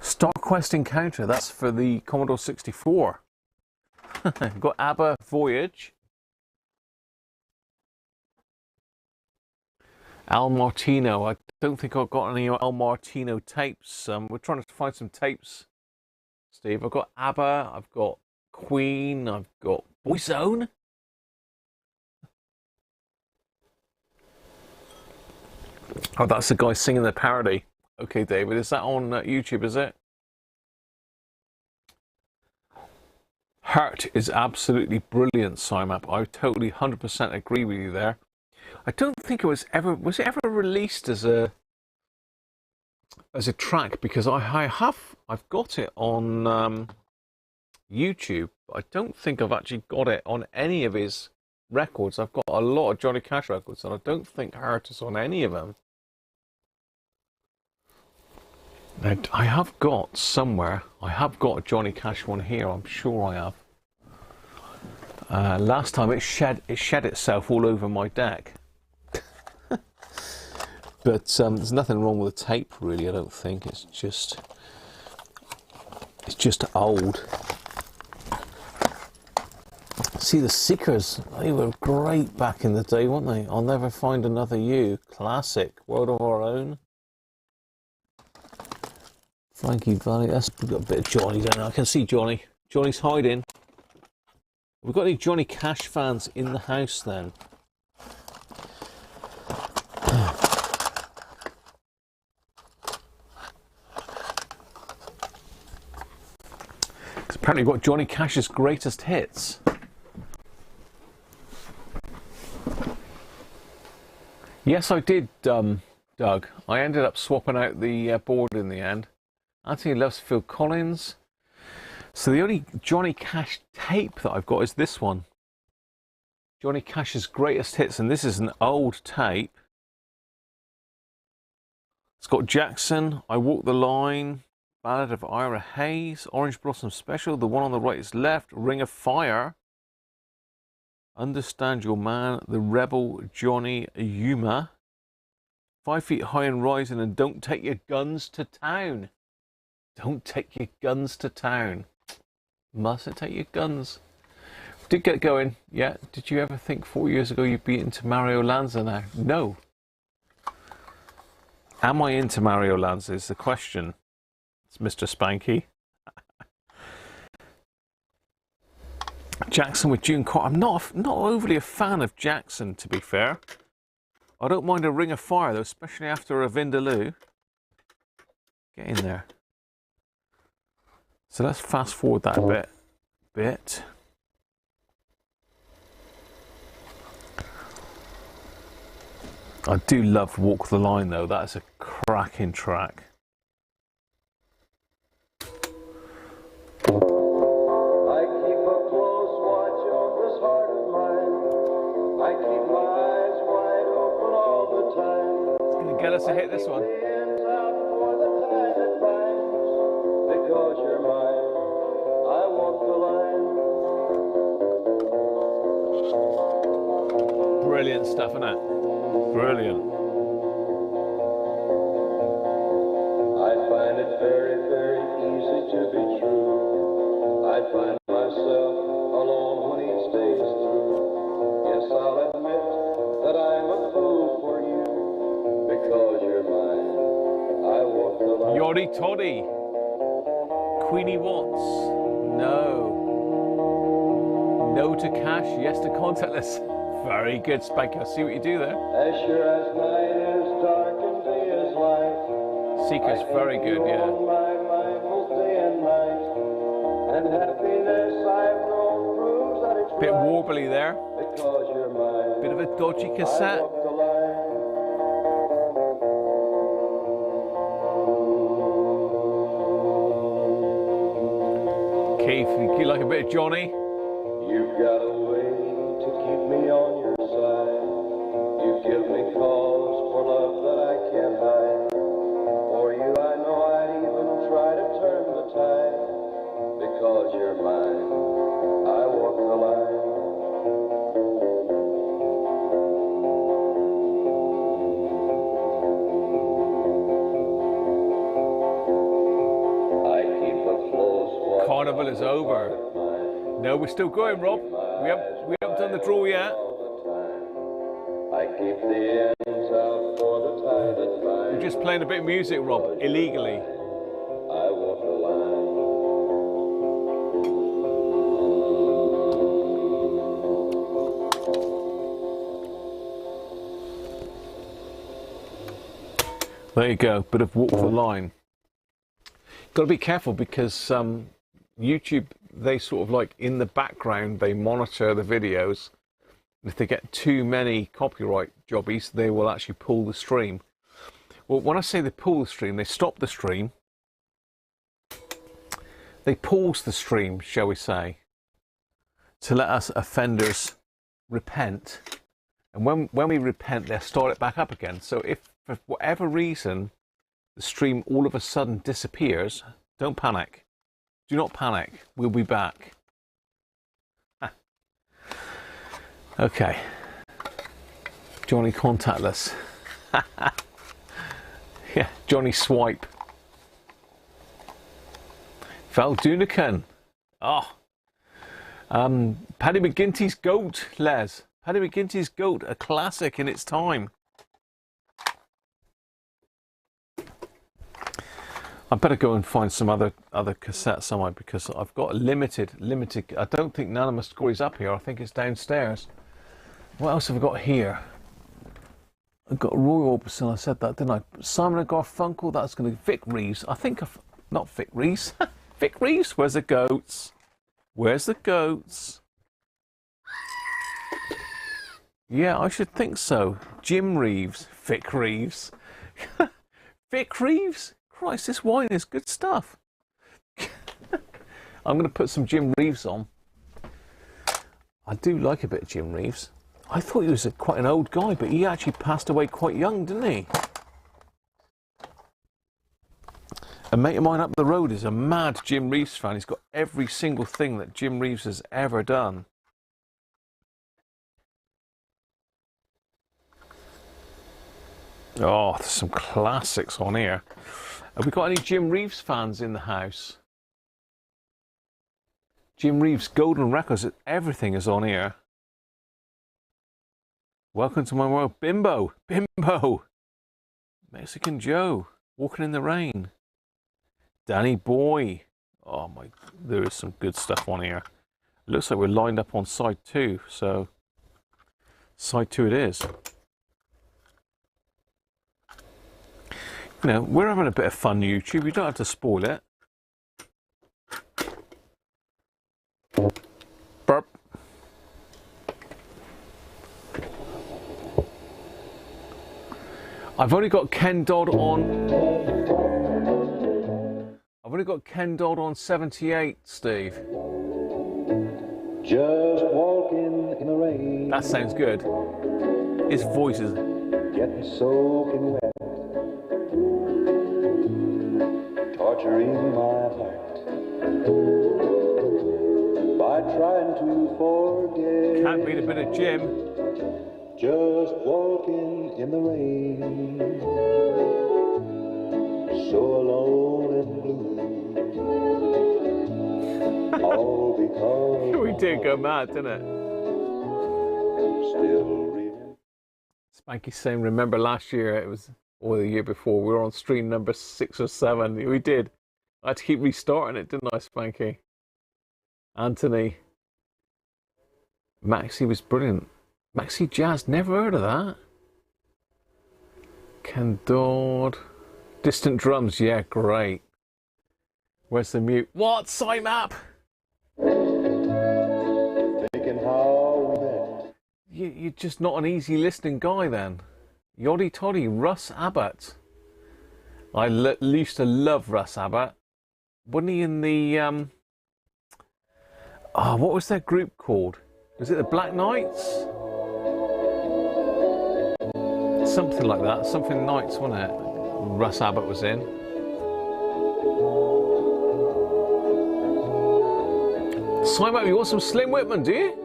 Star Quest Encounter. That's for the Commodore 64. We've got ABBA Voyage. Al Martino. I don't think I've got any Al Martino tapes. We're trying to find some tapes, Steve. I've got ABBA, I've got Queen, I've got Boyzone. Oh, that's the guy singing the parody. Okay, David, is that on YouTube, is it? Hurt is absolutely brilliant, Simap. I totally 100% agree with you there. I don't think it was ever released as a track, because I've got it on YouTube. I don't think I've actually got it on any of his records. I've got a lot of Johnny Cash records, and I don't think Hurt is on any of them. Now, I have got somewhere. I have got a Johnny Cash one here. I'm sure I have. Last time it shed itself all over my deck. But there's nothing wrong with the tape, really. I don't think it's just old. See, the Seekers, they were great back in the day, weren't they? I'll Never Find Another You, classic. World of Our Own. Frankie Valli. We've got a bit of Johnny down there. I can see Johnny. Johnny's hiding. We've got any Johnny Cash fans in the house then? Apparently we've got Johnny Cash's greatest hits. Yes, I did, Doug. I ended up swapping out the board in the end. Anthony loves Phil Collins. So the only Johnny Cash tape that I've got is this one. Johnny Cash's greatest hits, and this is an old tape. It's got Jackson, I Walk the Line, Ballad of Ira Hayes, Orange Blossom Special, the one on the right is left, Ring of Fire. Understand your man, the rebel Johnny Yuma. 5 feet high and rising, and don't take your guns to town. Don't take your guns to town. Mustn't take your guns. Did get going, yeah. Did you ever think 4 years ago you'd be into Mario Lanza now? No. Am I into Mario Lanza is the question. It's Mr. Spanky. Jackson with June Carter. I'm not overly a fan of Jackson, to be fair. I don't mind a Ring of Fire, though, especially after a Vindaloo. Get in there. So let's fast forward that a bit. I do love Walk the Line, though. That is a cracking track. Get us to hit this one. Because you're mine, I walk the line. Brilliant stuff, isn't it? Brilliant. I find it very, very easy to be true. I find myself alone when each day is through. Yes, I'll admit that I'm a fool for you. Because you're mine, I walk the line. Yori Toddy. Queenie Watts. No. No to cash, yes to contactless. Very good, Spanky. I see what you do there. As sure as night is dark and day is light. Seeker's very good, yeah. On my mind both day and night. And happiness I've known proves that it's bit right. warbly there. Because you're mine. Bit of a dodgy cassette. I walk the line. Keith, you like a bit of Johnny? You've got a way to keep me on your side. You give me cause for love that I can't hide. For you I know I'd even try to turn the tide. Because you're mine, I walk the line. I keep a close watch. Carnival is over. No, we're still going, Rob. We haven't done the draw yet. I keep the ends out for the tie that binds. We're just playing a bit of music, Rob, illegally. I walk the line. There you go, bit of Walk the Line. Got to be careful because YouTube, they sort of like in the background, they monitor the videos. If they get too many copyright jobbies, they will actually pull the stream. Well, when I say they pull the stream, they stop the stream. They pause the stream, shall we say, to let us offenders repent. And when we repent, they'll start it back up again. So if for whatever reason the stream all of a sudden disappears, don't panic. Do not panic. We'll be back. Okay. Johnny Contactless. Yeah, Johnny Swipe. Val Dunican. Oh. Paddy McGinty's Goat, Les. Paddy McGinty's Goat, a classic in its time. I better go and find some other cassettes somewhere because I've got a limited. I don't think none of my stories up here. I think it's downstairs. What else have I got here? I've got Roy Orbison. I said that, didn't I? Simon and Garfunkel. That's going to be Vic Reeves. I think not Vic Reeves. Vic Reeves. Where's the goats? Where's the goats? Yeah, I should think so. Jim Reeves. Vic Reeves. Vic Reeves. Christ, this wine is good stuff. I'm going to put some Jim Reeves on. I do like a bit of Jim Reeves. I thought he was quite an old guy, but he actually passed away quite young, didn't he? A mate of mine up the road is a mad Jim Reeves fan. He's got every single thing that Jim Reeves has ever done. Oh, there's some classics on here. Have we got any Jim Reeves fans in the house? Jim Reeves Golden Records, everything is on here. Welcome to my world. Bimbo, Bimbo. Mexican Joe, Walking in the Rain. Danny Boy. Oh my, there is some good stuff on here. It looks like we're lined up on side 2, so side 2 it is. You know, we're having a bit of fun, YouTube. You don't have to spoil it. Burp. I've only got Ken Dodd on. I've only got Ken Dodd on 78, Steve. Just walking in the rain. That sounds good. His voice is getting soaking wet. Torturing my heart by trying to forget. Can't beat a bit of Jim. Just walking in the rain, so alone and blue. All because we did go mad, didn't it? Still reading. Spanky's saying, remember last year, it was, or the year before, we were on stream number 6 or 7. We did. I had to keep restarting it, didn't I, Spanky? Anthony. Maxi was brilliant. Maxi Jazz, never heard of that. Ken Dodd. Distant Drums, yeah, great. Where's the mute? What? Sitmap? Thinking how we met. You're just not an easy listening guy then. Yoddy Toddy, Russ Abbott. I used to love Russ Abbott. Wasn't he in the what was that group called? Was it the Black Knights? Something like that. Something Knights, wasn't it? Russ Abbott was in. Simon, you want some Slim Whitman, do you?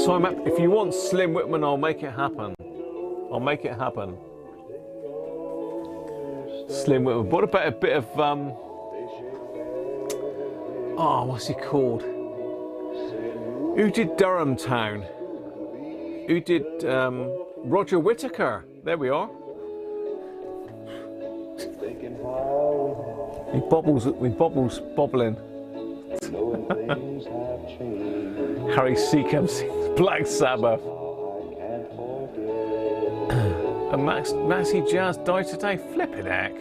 Simon, if you want Slim Whitman, I'll make it happen. I'll make it happen. Slim Whitman. What about a bit of what's he called? Who did Durham Town? Who did Roger Whittaker? There we are. He bobbles bobbling. Harry Seacombe sings Black Sabbath. And Maxi Jazz died today. Flippin' heck.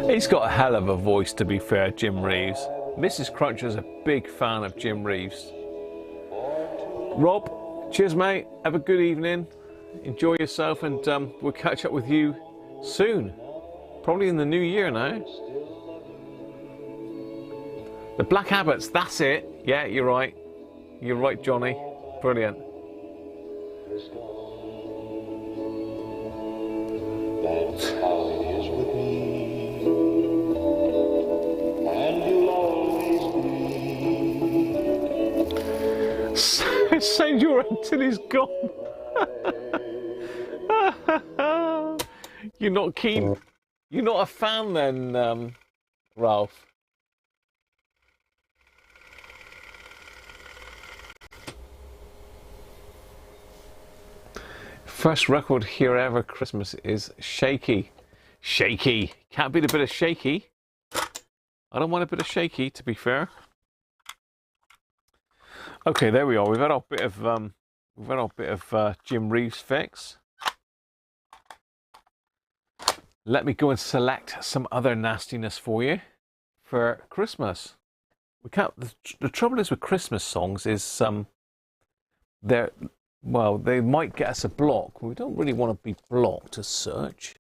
He's got a hell of a voice, to be fair, Jim Reeves. Mrs. Cruncher's a big fan of Jim Reeves. Rob, cheers, mate. Have a good evening. Enjoy yourself, and we'll catch up with you soon. Probably in the new year now. The Black Abbots, that's it. Yeah, you're right. You're right, Johnny. Brilliant. That's how it is with me. And you'll always be. Send your until he's gone. You're not keen. You're not a fan then, Ralph. First record here ever Christmas is Shaky. Shaky. Can't beat a bit of Shaky. I don't want a bit of Shaky, to be fair. Okay, there we are. We've had our bit of Jim Reeves fix. Let me go and select some other nastiness for you for Christmas. We can't. The trouble is with Christmas songs is they're. Well, they might get us a block. We don't really want to be blocked as such.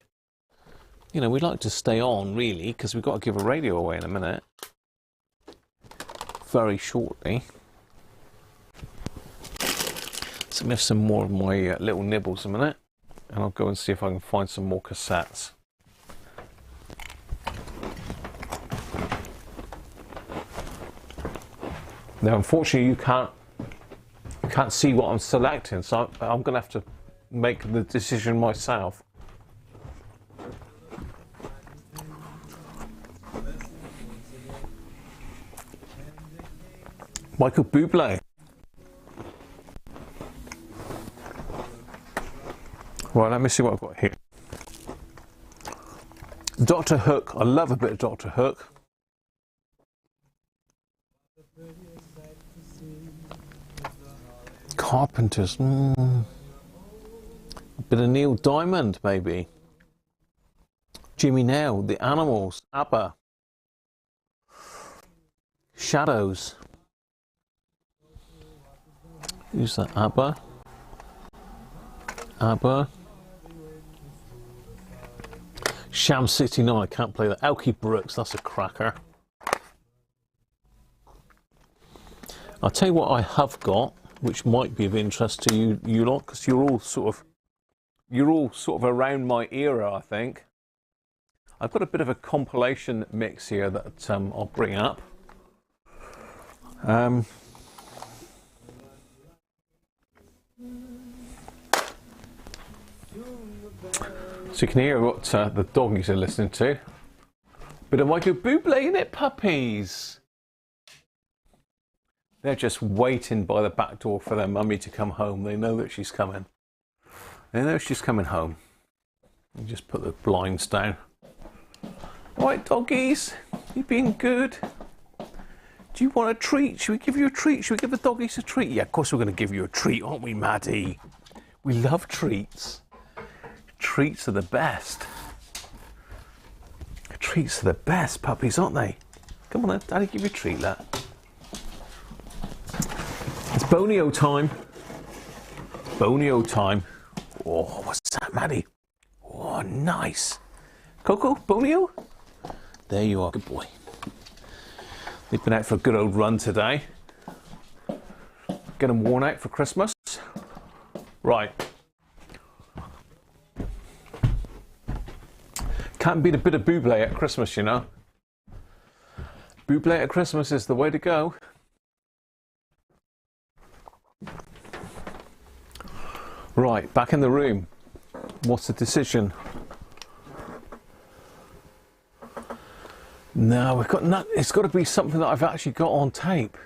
you know, we'd like to stay on, really, because we've got to give a radio away in a minute. Very shortly. So I'm have some more of my little nibbles a minute, and I'll go and see if I can find some more cassettes. Now, unfortunately, you can't see what I'm selecting, so I'm going to have to make the decision myself. Michael Bublé. Right, let me see what I've got here. Doctor Hook. I love a bit of Doctor Hook. Carpenters. A bit of Neil Diamond, maybe. Jimmy Nail, The Animals, ABBA. Shadows. Who's that? ABBA. ABBA. Sham 69, I can't play that. Elkie Brooks, that's a cracker. I'll tell you what I have got, which might be of interest to you lot, because you're all sort of around my era, I think. I've got a bit of a compilation mix here that I'll bring up. So you can hear what the doggies are listening to. Bit of Michael Bublé in it, puppies. They're just waiting by the back door for their mummy to come home. They know that she's coming. They know she's coming home. You just put the blinds down. All right, doggies, you been good? Do you want a treat? Should we give you a treat? Should we give the doggies a treat? Yeah, of course we're going to give you a treat, aren't we, Maddie? We love treats. Treats are the best. Treats are the best, puppies, aren't they? Come on then, Daddy, give you a treat, lad. It's Bonio time. Bonio time. Oh, what's that, Maddie? Oh, nice. Coco, Bonio? There you are, good boy. They've been out for a good old run today. Get them worn out for Christmas. Right. Can't beat a bit of Bublé at Christmas, you know. Bublé at Christmas is the way to go. Right, back in the room. What's the decision? No, we've got not. It's got to be something that I've actually got on tape.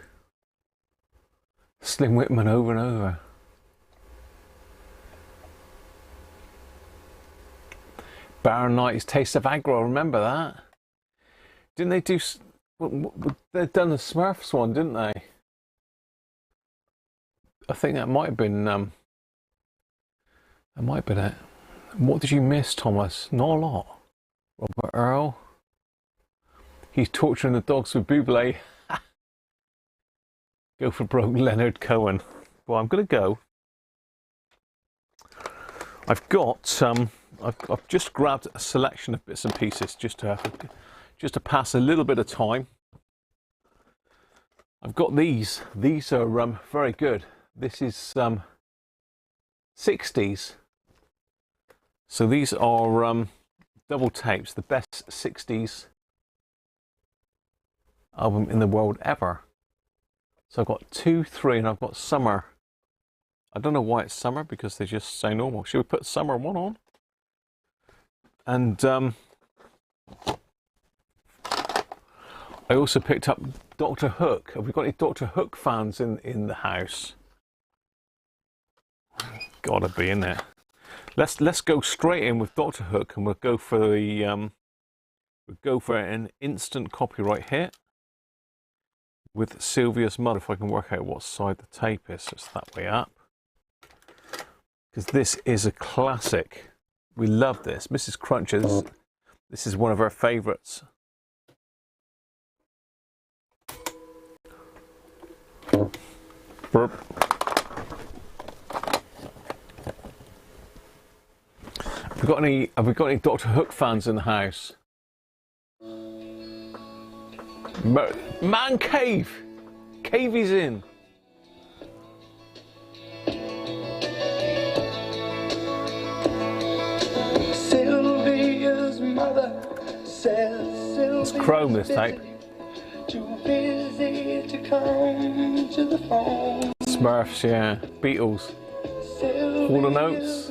Slim Whitman over and over. Baron Knight's Taste of Aggro, remember that? Didn't they do... They'd done the Smurfs one, didn't they? I think that might have been... that might have been it. What did you miss, Thomas? Not a lot. Robert Earl. He's torturing the dogs with Bublé. Go for broke Leonard Cohen. Well, I'm going to go. I've got... I've just grabbed a selection of bits and pieces just to pass a little bit of time. I've got these. These are very good. This is 60s. So these are double tapes, the best 60s album in the world ever. So I've got 2, 3, and I've got Summer. I don't know why it's Summer, because they just say normal. Should we put Summer 1 on? And I also picked up Doctor Hook. Have we got any Doctor Hook fans in the house? Gotta be in there. Let's go straight in with Doctor Hook, and we'll go for the an instant copyright hit with Sylvia's Mother. If I can work out what side the tape is, so it's that way up. Because this is a classic. We love this. Mrs. Cruncher, this is one of our favourites. Have we got any Doctor Hook fans in the house? Man Cave! Cavey's in. Sylvia's mother says It's Chrome, this tape. Too busy to come to the phone. Smurfs, yeah. Beatles. All the notes.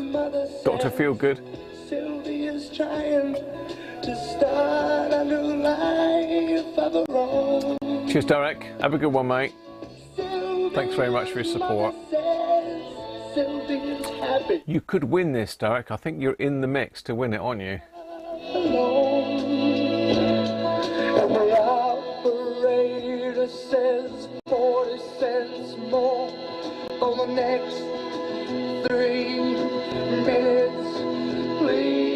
Dr. Feelgood. Sylvia's trying to start a new life of her own. Cheers, Derek. Have a good one, mate. Thanks very much for your support. Sylvia's happy. You could win this, Derek. I think you're in the mix to win it, aren't you? Alone. And the operator says 40 cents more for the next 3 minutes, please.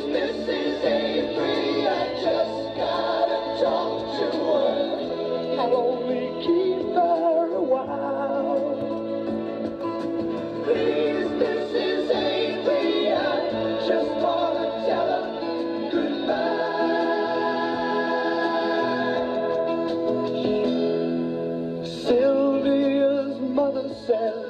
Mrs. Avery, I just gotta talk to her. I'll only keep her a while. Please, Mrs. Avery, I just wanna tell her goodbye. Sylvia's mother says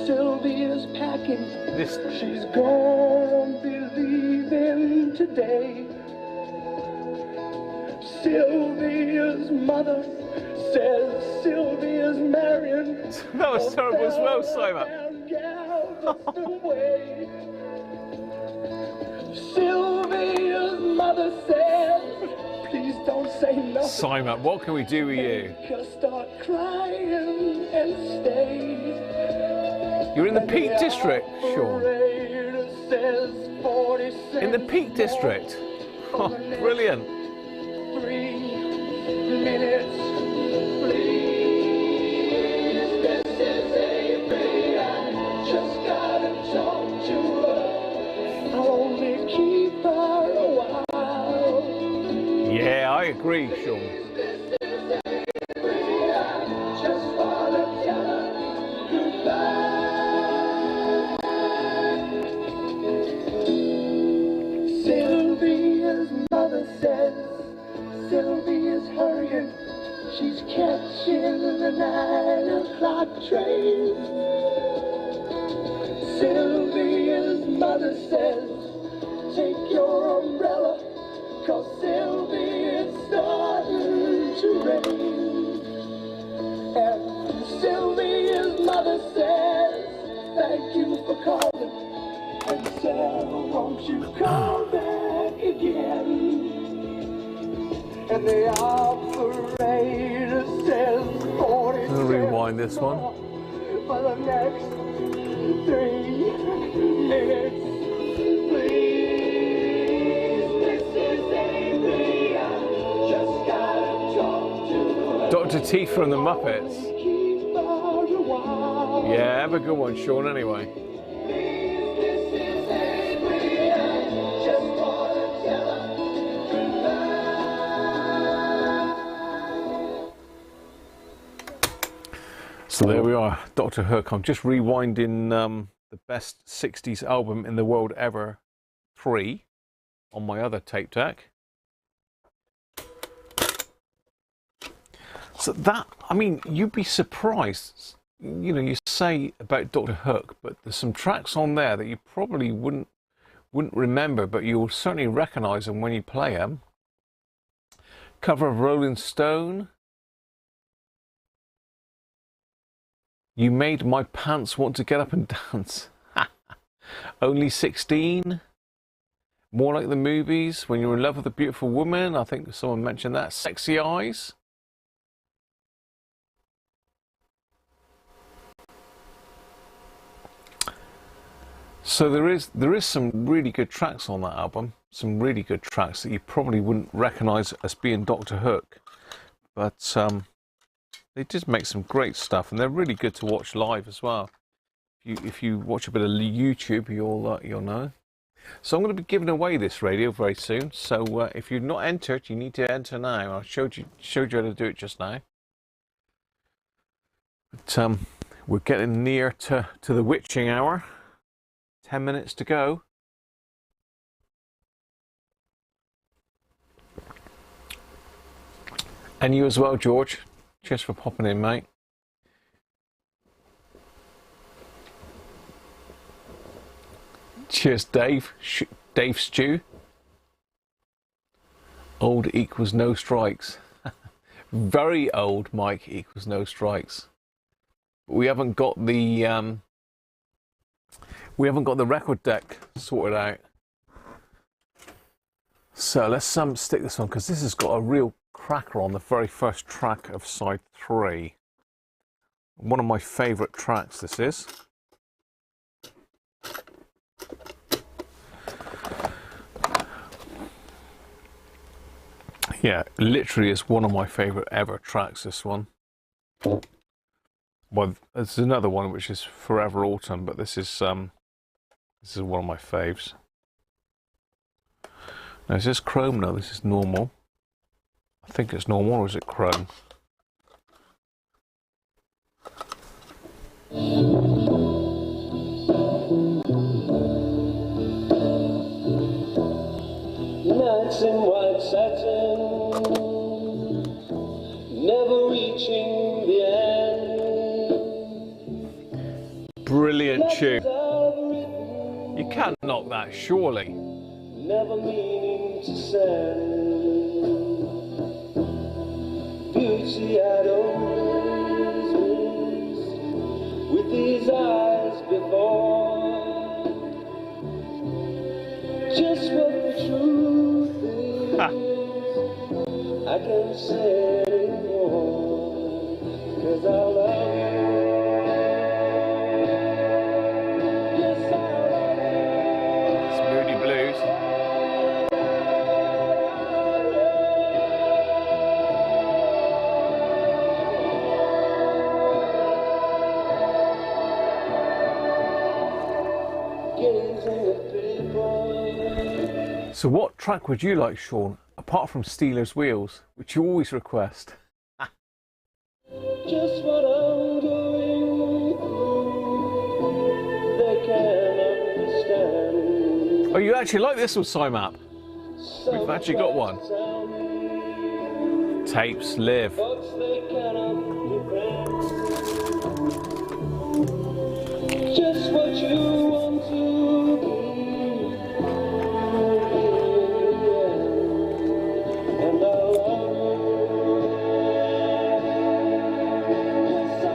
Sylvia's packing. She's gonna be leaving today. Sylvia's mother says Sylvia's marrying. That was terrible as well, Simon. Sylvia's mother says, please don't say nothing. Simon, what can we do with you? Just start crying and stay. You're in the Peak District, Sean. In the Peak District. Oh, brilliant. 3 minutes, please. Mrs. Avery, I just gotta talk to her. I'll only keep her a while. Yeah, I agree, Sean. Just wanna tell her goodbye. Sylvia's mother says Sylvia's hurrying. She's catching the 9 o'clock train. Sylvia's mother says, take your umbrella, 'cause Sylvia's starting to rain. And Sylvia's mother says, thank you for calling. And Sarah, won't you call back again? And the operator says 40 I'm going to rewind this one. for the next 3 minutes, please. Mrs. Avery, I just gotta talk to her. Dr. Teeth from the Muppets. Keep her a while. Yeah, have a good one, Sean, anyway. So there we are, Dr. Hook. I'm just rewinding the best 60s album in the world ever 3 on my other tape deck. So that, I mean, you'd be surprised. You know, you say about Dr. Hook, but there's some tracks on there that you probably wouldn't remember, but you'll certainly recognize them when you play them. Cover of Rolling Stone. You made my pants want to get up and dance. Only 16. More Like the Movies. When You're in Love with a Beautiful Woman. I think someone mentioned that. Sexy Eyes. So there is some really good tracks on that album. Some really good tracks that you probably wouldn't recognise as being Dr. Hook. But they did make some great stuff, and they're really good to watch live as well. If you watch a bit of YouTube, you'll know. So I'm going to be giving away this radio very soon. So if you've not entered, you need to enter now. I showed you how to do it just now. But we're getting near to the witching hour. 10 minutes to go. And you as well, George. Cheers for popping in, mate. Cheers, Dave. Dave Stew. Old equals no strikes. Very old Mike equals no strikes. We haven't got the record deck sorted out. So let's stick this on, because this has got a real cracker on the very first track of side 3. One of my favourite tracks, this is. Yeah, literally is one of my favourite ever tracks, this one. Well, there's another one which is Forever Autumn, but this is one of my faves. Now, is this chrome? No, this is normal. I think it's normal, or is it chrome? Nights in white satin, never reaching the end. Brilliant tune. You can't knock that, surely. Never meaning to send. Beauty I'd always missed with these eyes before. Just what the truth is, I can't say anymore, 'cause I love you. Yes, I love you. It's Moody Blues. So what track would you like, Sean, apart from Steelers Wheels, which you always request? Just what I'm going through, they can't understand. Oh, you actually like this one, SciMap? We've actually got one. Tapes live. Thoughts they cannot depend. Just what you want to be. And I love you. Yes, I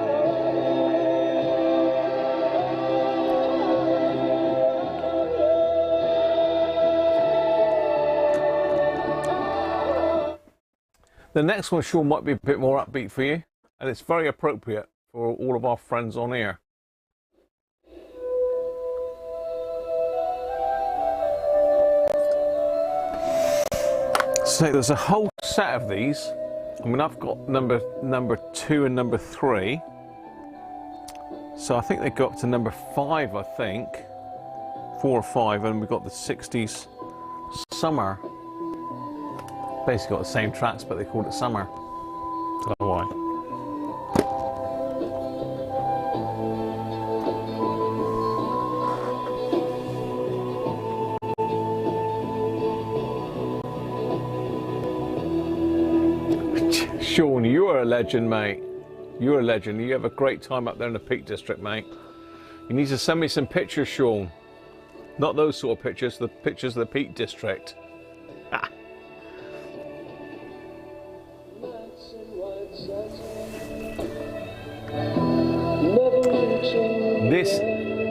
The next one, Sean, might be a bit more upbeat for you, and it's very appropriate for all of our friends on here. So there's a whole set of these. I mean, I've got number 2 and number 3. So I think they go up to number 5, I think. 4 or 5, and we've got the 60s Summer. Basically got the same tracks, but they called it Summer. Don't know why. Sean, you are a legend, mate. You're a legend. You have a great time up there in the Peak District, mate. You need to send me some pictures, Sean. Not those sort of pictures, the pictures of the Peak District.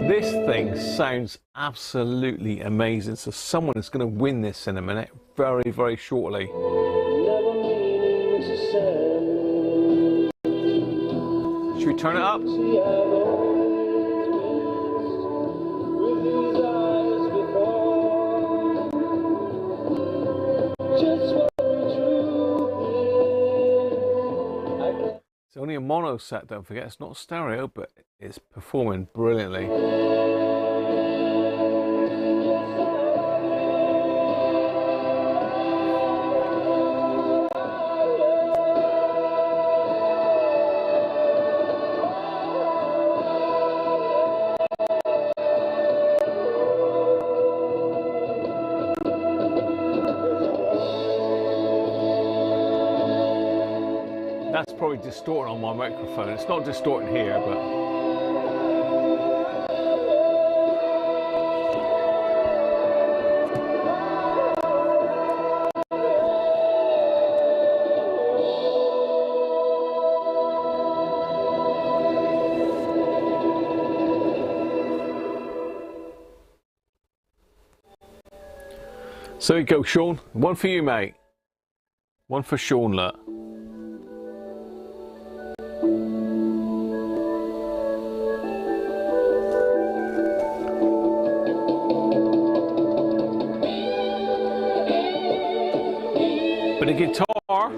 This thing sounds absolutely amazing. So someone is going to win this in a minute, very, very shortly. Should we turn it up? It's only a mono set, don't forget. It's not stereo, but it's performing brilliantly. probably distorting on my microphone. It's not distorting here, but... So there you go, Sean. One for you, mate. One for Sean, look. But a guitar.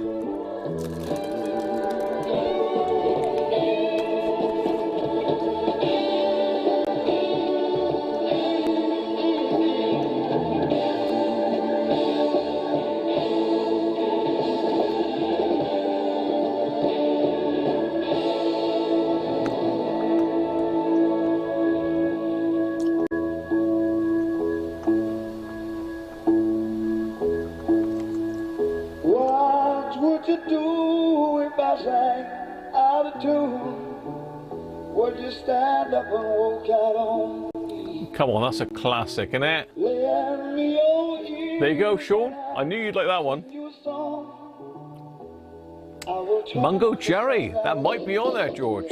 Come on, that's a classic, isn't it? There you go, Sean. I knew you'd like that one. Mungo Jerry. That might be on there, George.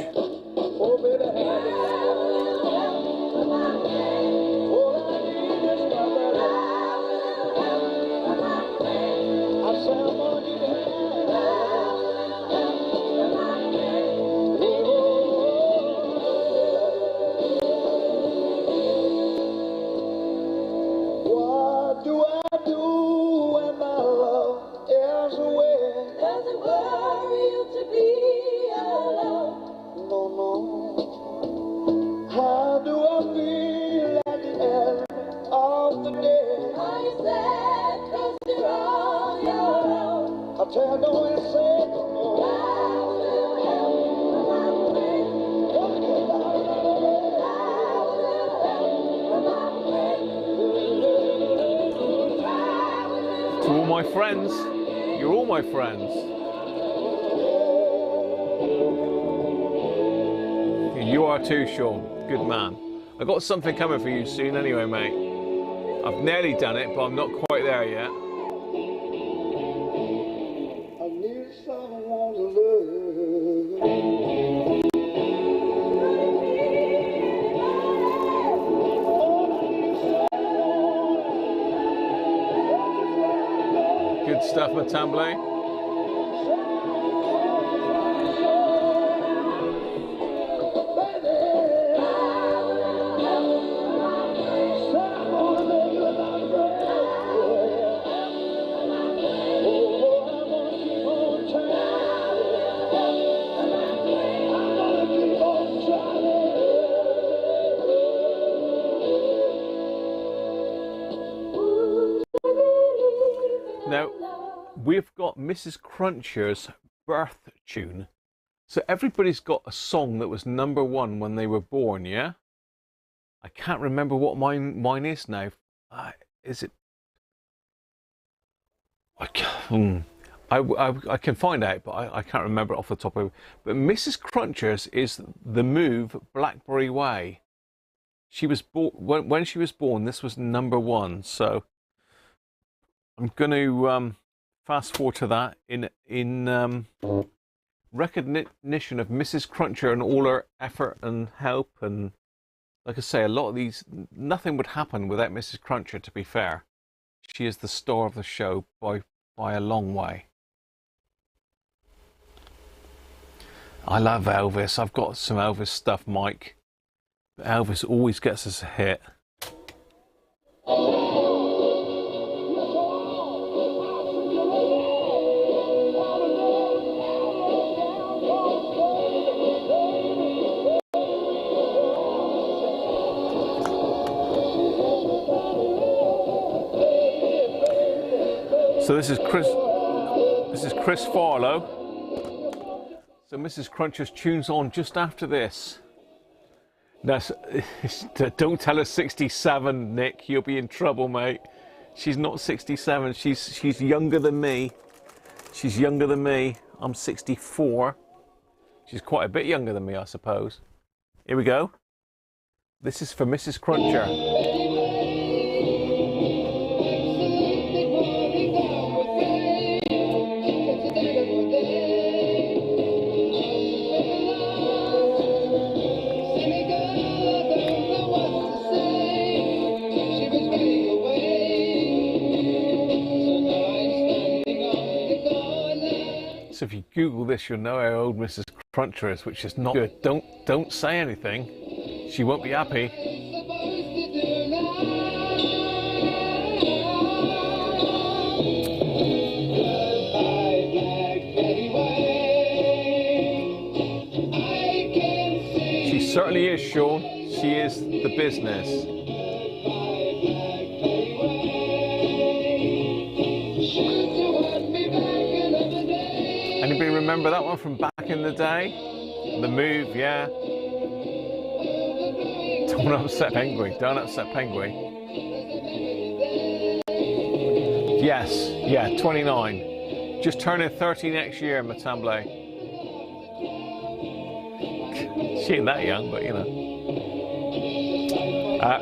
To all my friends, you're all my friends. You are too, Sean. Good man. I got something coming for you soon anyway, mate. I've nearly done it, but I'm not quite there yet. I need someone to love. Good stuff, Matamble. Now, we've got Mrs. Cruncher's birth tune. So everybody's got a song that was #1 when they were born, yeah? I can't remember what mine is now. Is it? I can find out, but I can't remember it off the top of it. But Mrs. Cruncher's is The Move, Blackberry Way. She was born when she was born. This was #1. So I'm going to fast forward to that in recognition of Mrs. Cruncher and all her effort and help. And like I say, a lot of these, nothing would happen without Mrs. Cruncher, to be fair. She is the star of the show by a long way. I love Elvis. I've got some Elvis stuff, Mike. But Elvis always gets us a hit. So this is Chris Farlow. So Mrs. Cruncher's tune's on just after this. Now, don't tell her 67, Nick. You'll be in trouble, mate. She's not 67. She's younger than me. She's younger than me. I'm 64. She's quite a bit younger than me, I suppose. Here we go. This is for Mrs. Cruncher. So if you Google this, you'll know how old Mrs. Cruncher is, which is not good. Don't say anything. She won't be happy. She certainly is, Sean. She is the business. Anybody remember that one from back in the day? The Move, yeah. Don't upset Penguin. Don't upset Penguin. Yes, yeah, 29. Just turning 30 next year, Matamble. She ain't that young, but you know.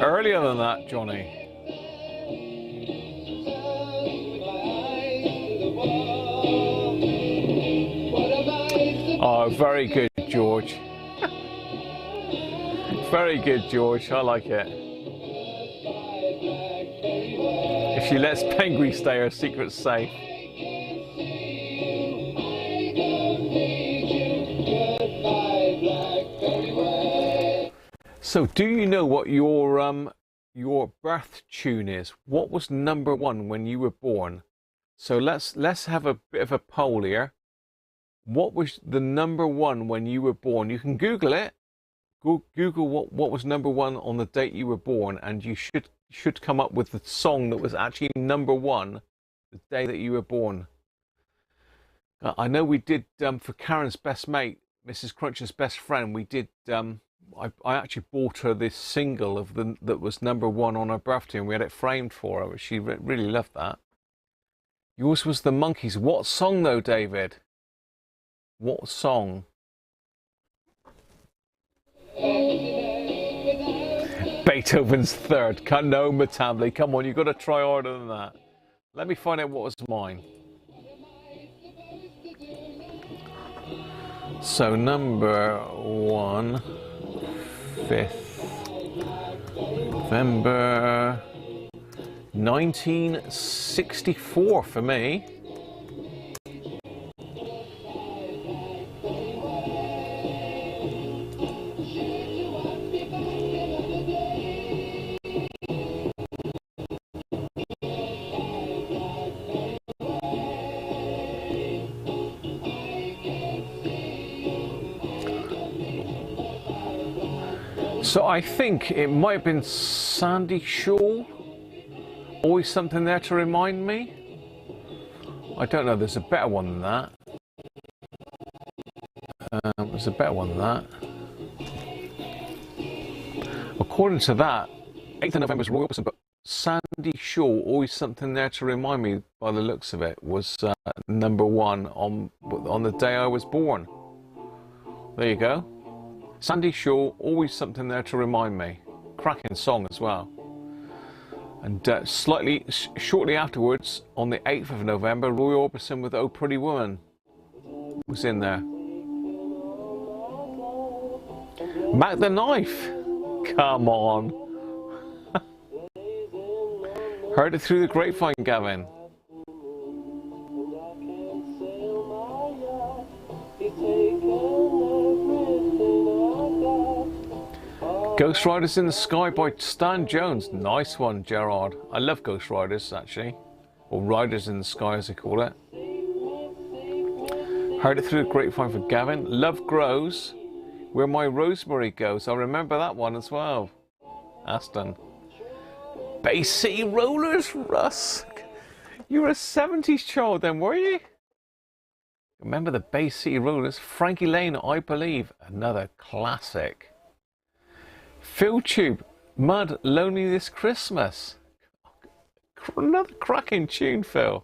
Earlier than that, Johnny. Oh, very good, George. Very good, George. I like it. If she lets Penguin stay, her secret's safe. So, do you know what your birth tune is? What was number one when you were born? So let's have a bit of a poll here. What was the number one when you were born? You can Google it. Google what was number one on the date you were born, and you should come up with the song that was actually number one the day that you were born. I know we did for Karen's best mate, Mrs. Cruncher's best friend. We did. I actually bought her this single of that was number one on her birthday, and we had it framed for her. She really loved that. Yours was the Monkees. What song though, David? What song? Beethoven's Third. No, Matamble. Come on, you've got to try harder than that. Let me find out what was mine. So number one, 5th November 1964 for me. So I think it might have been Sandy Shaw. Always Something There to Remind Me. I don't know, there's a better one than that. There's a better one than that. According to that, 8th of November is Roy Orbison, but Sandy Shaw, Always Something There to Remind Me, by the looks of it, was number one on the day I was born. There you go. Sandy Shaw, Always Something There to Remind Me. Cracking song as well. And shortly afterwards, on the 8th of November, Roy Orbison with Oh Pretty Woman was in there. Mac the Knife. Come on. Heard it through the grapevine, Gavin. Ghost Riders in the Sky by Stan Jones. Nice one, Gerard. I love Ghost Riders, actually. Or Riders in the Sky, as they call it. Heard it through the grapevine for Gavin. Love Grows, Where My Rosemary Goes. I remember that one as well. Aston. Bay City Rollers, Russ. You were a 70s child then, were you? Remember the Bay City Rollers? Frankie Lane, I Believe. Another classic. Phil Tube, Mud, Lonely This Christmas. Another cracking tune, Phil.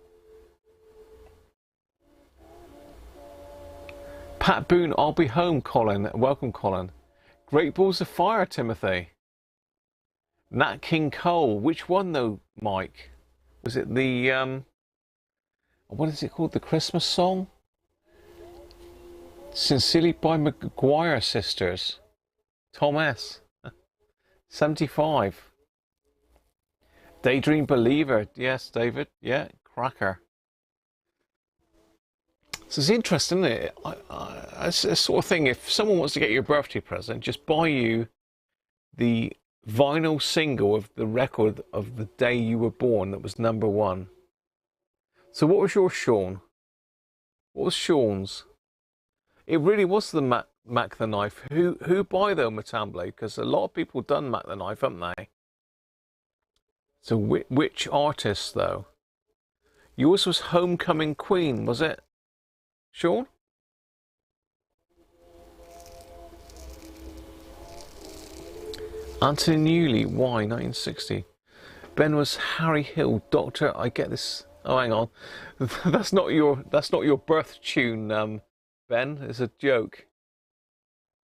Pat Boone, I'll be home, Colin. Welcome, Colin. Great Balls of Fire, Timothy. Nat King Cole. Which one, though, Mike? Was it the, what is it called? The Christmas song? Sincerely by McGuire Sisters. Tom S. 75. Daydream Believer. Yes, David. Yeah, cracker. So it's interesting, isn't it? It's a sort of thing, if someone wants to get you a birthday present, just buy you the vinyl single of the record of the day you were born that was #1. So what was yours, Sean? What was Sean's? It really was the Mac the Knife. Who by though, Matamble? Because a lot of people done Mac the Knife, haven't they? So which artist though? Yours was Homecoming Queen, was it, Sean? Anthony Newley, why 1960? Ben was Harry Hill, Doctor. I get this. Oh, hang on, that's not your birth tune, Ben. It's a joke.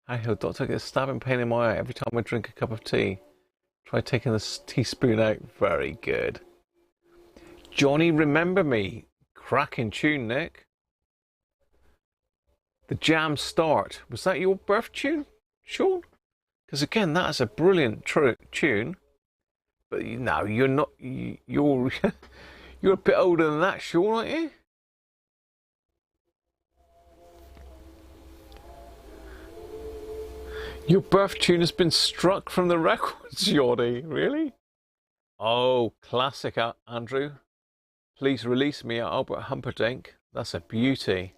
Harry Hill, Doctor. I get a stabbing pain in my eye every time I drink a cup of tea. Try taking the teaspoon out. Very good. Johnny, Remember Me. Cracking tune, Nick. The Jam Start. Was that your birth tune, Sean? Because again, that is a brilliant tune. But no, you're not. You're you're a bit older than that, Sean, aren't you? Your birth tune has been struck from the records, Yachty. Really? Oh, classic, Andrew. Please Release Me, Albert Humperdinck. That's a beauty.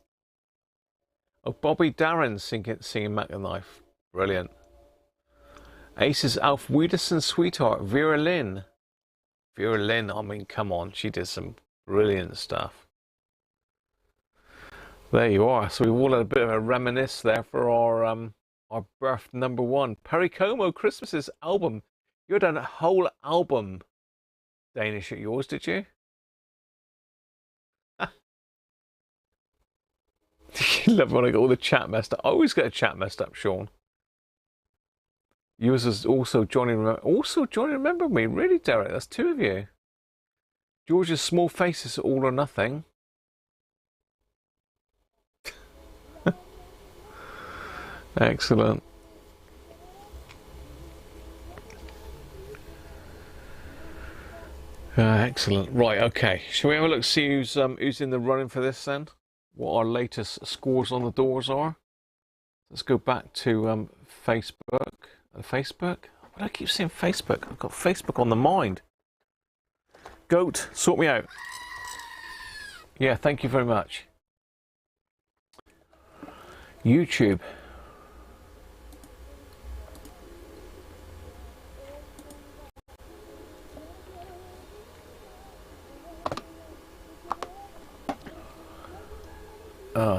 Oh, Bobby Darin singing Mac the Knife. Brilliant. Ace's Alf Wiederson's Sweetheart, Vera Lynn. Vera Lynn, I mean, come on, she did some brilliant stuff. There you are. So we've all had a bit of a reminisce there for our birth #1. Perry Como, Christmas's album. You done a whole album Danish at yours, did you? You love when I get all the chat messed up. I always get a chat messed up, Sean. Yours is also Johnny Remember Me. Really, Derek? That's 2 of you. George's Small Faces, All or Nothing. Excellent. Excellent. Right, okay. Shall we have a look, see who's in the running for this then? What our latest scores on the doors are? Let's go back to Facebook. Facebook? Why do I keep saying Facebook? I've got Facebook on the mind. Goat, sort me out. Yeah, thank you very much. YouTube.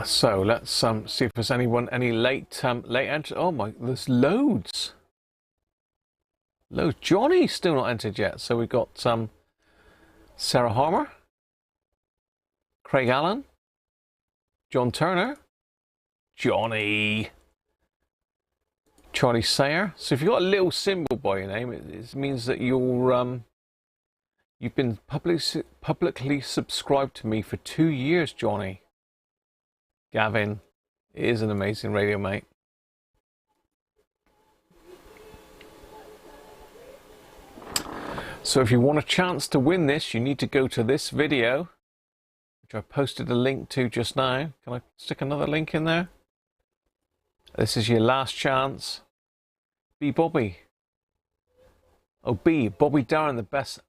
So let's see if there's any late entry. Oh my, there's loads. Loads. Johnny's still not entered yet. So we've got Sarah Harmer, Craig Allen, John Turner, Johnny, Charlie Sayer. So if you've got a little symbol by your name, it means that you've been publicly subscribed to me for 2 years, Johnny. Gavin, it is an amazing radio, mate. So if you want a chance to win this, you need to go to this video, which I posted a link to just now. Can I stick another link in there? This is your last chance. B. Bobby. Oh, B. Bobby Darin, the best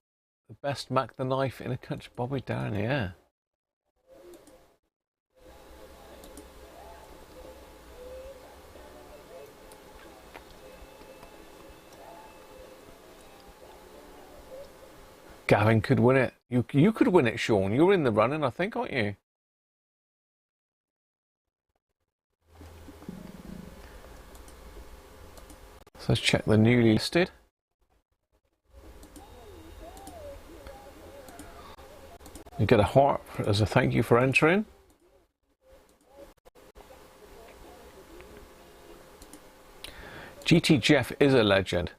Mac the Knife in a country. Bobby Darin, yeah. Gavin could win it. You could win it, Sean. You're in the running, I think, aren't you? So let's check the newly listed. You get a heart as a thank you for entering. GT Jeff is a legend.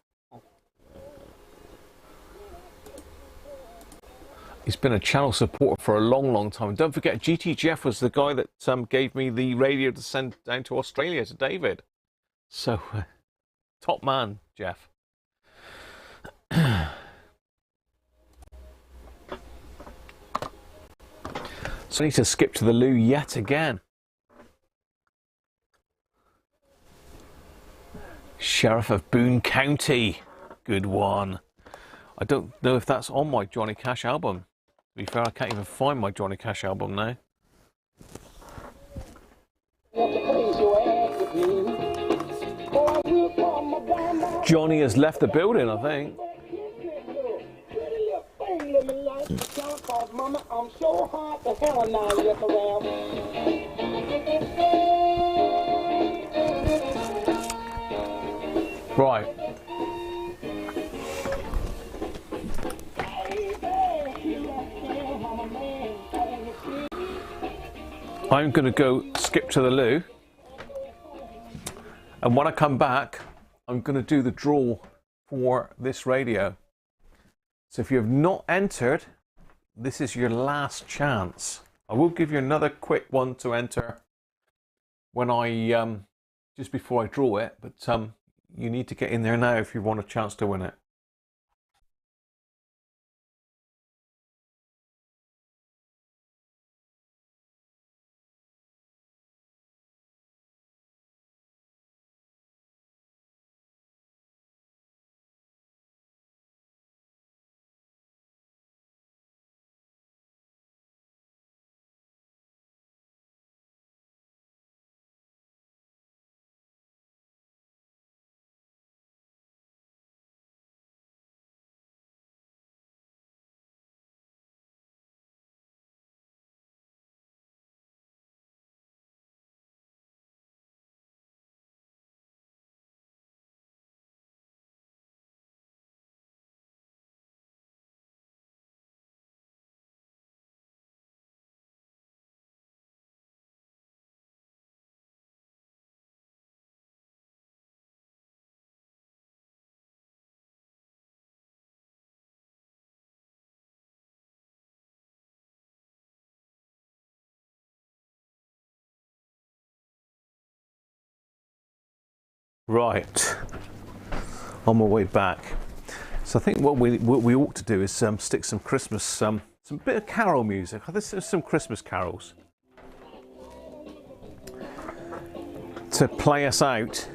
He's been a channel supporter for a long, long time. Don't forget, GT Jeff was the guy that gave me the radio to send down to Australia to David. So, top man, Jeff. So I need to skip to the loo yet again. Sheriff of Boone County. Good one. I don't know if that's on my Johnny Cash album. To be fair, I can't even find my Johnny Cash album now. Johnny has left the building, I think. Right. I'm going to go skip to the loo, and when I come back I'm going to do the draw for this radio. So if you have not entered, this is your last chance. I will give you another quick one to enter when I just before I draw it, but you need to get in there now if you want a chance to win it. Right, on my way back. So I think what we ought to do is stick some Christmas, some bit of carol music. This is some Christmas carols to play us out,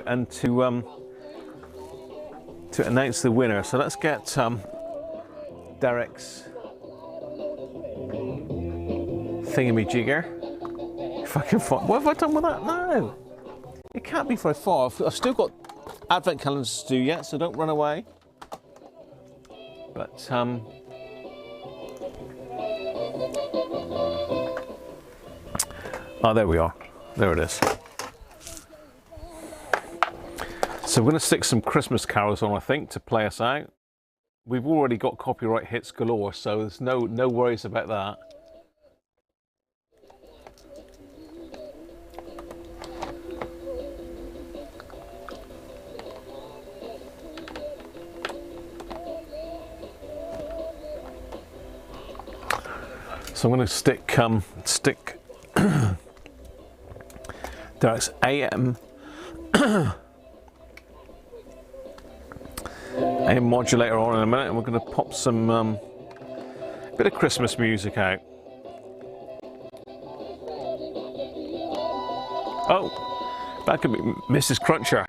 and to announce the winner. So let's get Derek's thingamajigger. If I can find, what have I done with that now? It can't be very far. I've still got advent calendars to do yet, so don't run away. But oh, there we are. There it is. So we're going to stick some Christmas carols on, I think, to play us out. We've already got copyright hits galore, so there's no worries about that. So I'm going to stick Derek's AM modulator on in a minute, and we're going to pop some bit of Christmas music out. Oh, that could be Mrs. Cruncher.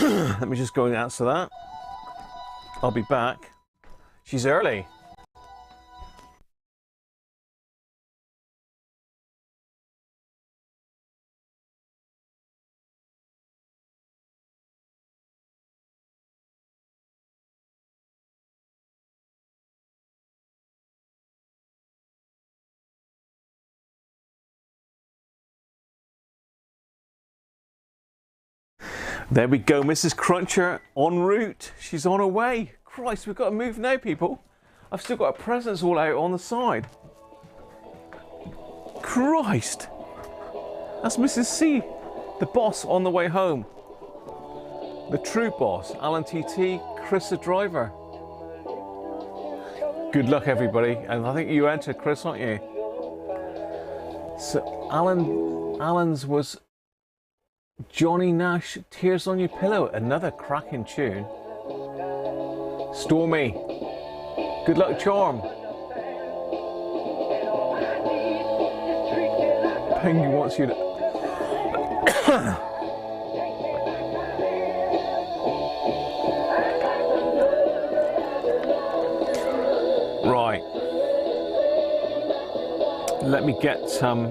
Let me just go and answer that. I'll be back. She's early. There we go, Mrs. Cruncher en route. She's on her way. Christ, we've got to move now, people. I've still got a presents all out on the side. Christ. That's Mrs. C The boss on the way home. The true boss, Alan TT, Chris the driver. Good luck, everybody. And I think you entered, Chris, aren't you? So Alan's was Johnny Nash, Tears on Your Pillow, another cracking tune. Stormy, Good Luck Charm. Pengy wants you to... Right. Let me get my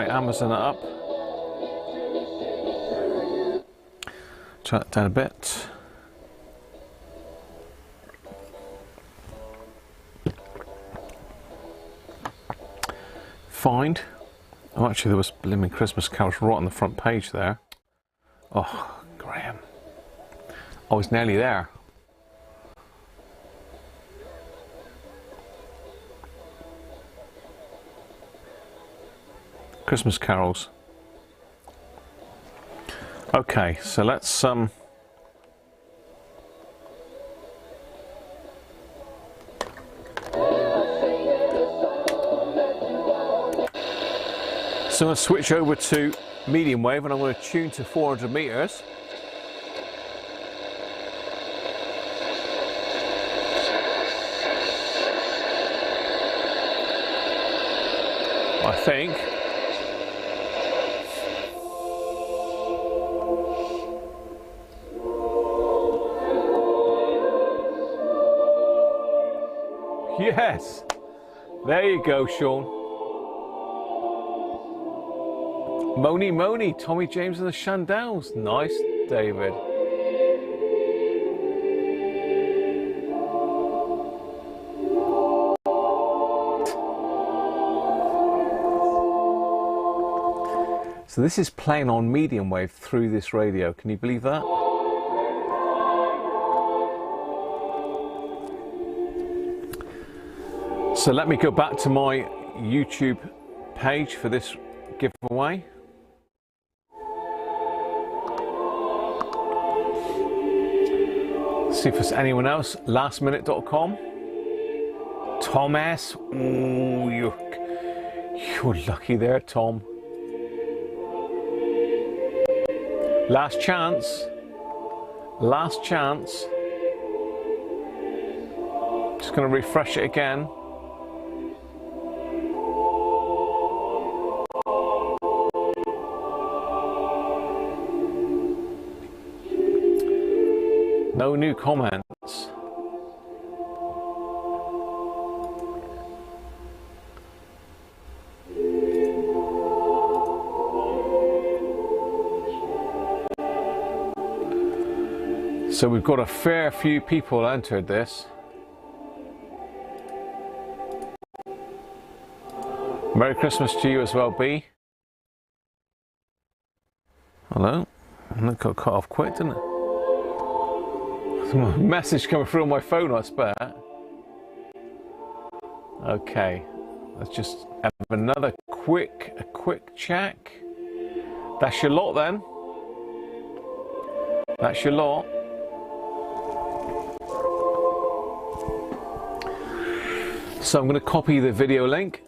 Amazon up. Turn it down a bit. Find. Oh, actually, there was blimmin' Christmas carols right on the front page there. Oh, Graham. I was nearly there. Christmas carols. Okay, so let's So I'm going to switch over to medium wave and I'm going to tune to 400 meters. I think. Yes, there you go, Sean. Moni Moni, Tommy James and the Shandels. Nice, David. So this is playing on medium wave through this radio. Can you believe that? So let me go back to my YouTube page for this giveaway. See if there's anyone else. Lastminute.com. Tom S. Ooh, you're lucky there, Tom. Last chance. Last chance. Just going to refresh it again. No new comments. So we've got a fair few people entered this. Merry Christmas to you as well, B. Hello? That got cut off quick, didn't it? A message coming through on my phone, I bet. Okay, let's just have another quick check. That's your lot then. That's your lot. So I'm going to copy the video link.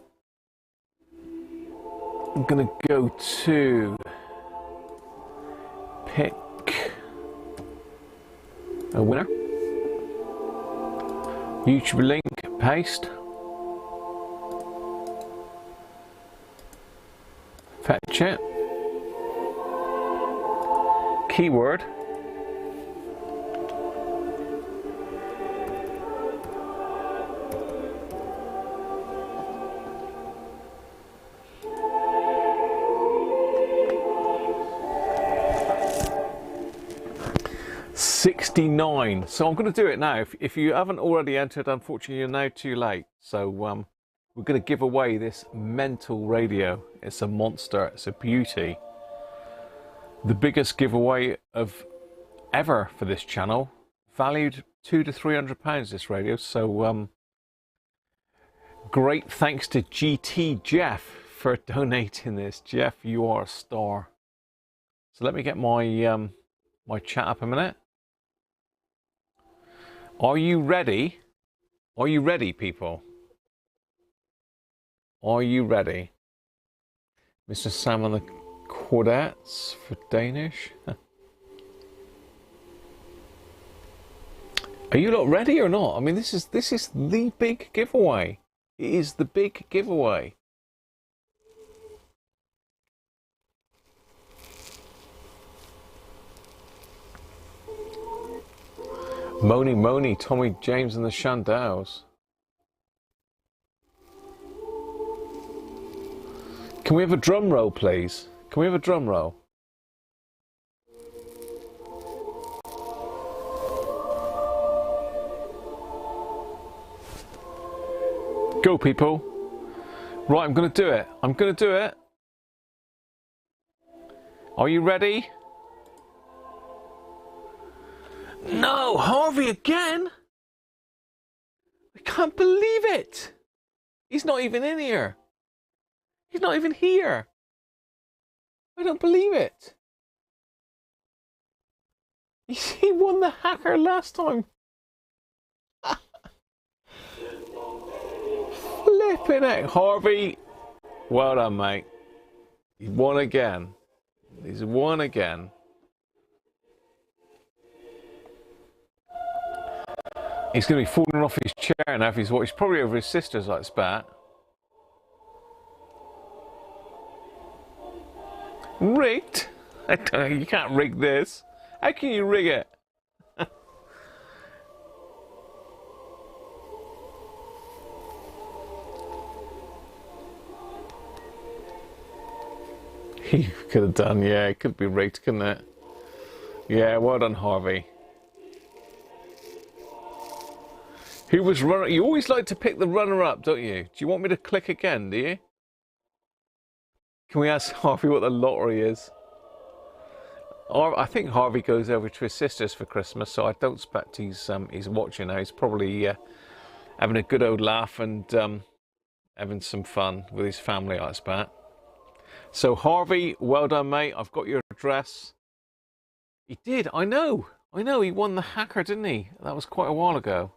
I'm going to go to pick a winner. YouTube link, paste. Fetch it. Keyword. $69. So I'm going to do it now. If you haven't already entered, unfortunately, you're now too late. So we're going to give away this mental radio. It's a monster. It's a beauty. The biggest giveaway of ever for this channel. Valued £200 to £300 this radio. So great thanks to GT Jeff for donating this. Jeff, you are a star. So let me get my my chat up a minute. Are you ready? Are you ready, people? Are you ready? Mr. Sam on the Quartets for Danish. Are you lot ready or not? I mean, this is the big giveaway. It is the big giveaway. Moni, Tommy James and the Shandows. Can we have a drum roll, please? Can we have a drum roll? Go, people. Right, I'm going to do it. I'm going to do it. Are you ready? No, Harvey again? I can't believe it. He's not even in here. He's not even here. I don't believe it. He won the hacker last time. Flipping it, Harvey. Well done, mate. He's won again. He's won again. He's going to be falling off his chair now if he's watching. He's probably over his sister's like spat. Rigged? I don't know, you can't rig this. How can you rig it? He could have done, yeah, it could be rigged, couldn't it? Yeah, well done, Harvey. Who was runner? You always like to pick the runner-up, don't you? Do you want me to click again, do you? Can we ask Harvey what the lottery is? I think Harvey goes over to his sister's for Christmas, so I don't expect he's watching now. He's probably having a good old laugh and having some fun with his family, I expect. So Harvey, well done, mate. I've got your address. He did. I know. He won the hacker, didn't he? That was quite a while ago.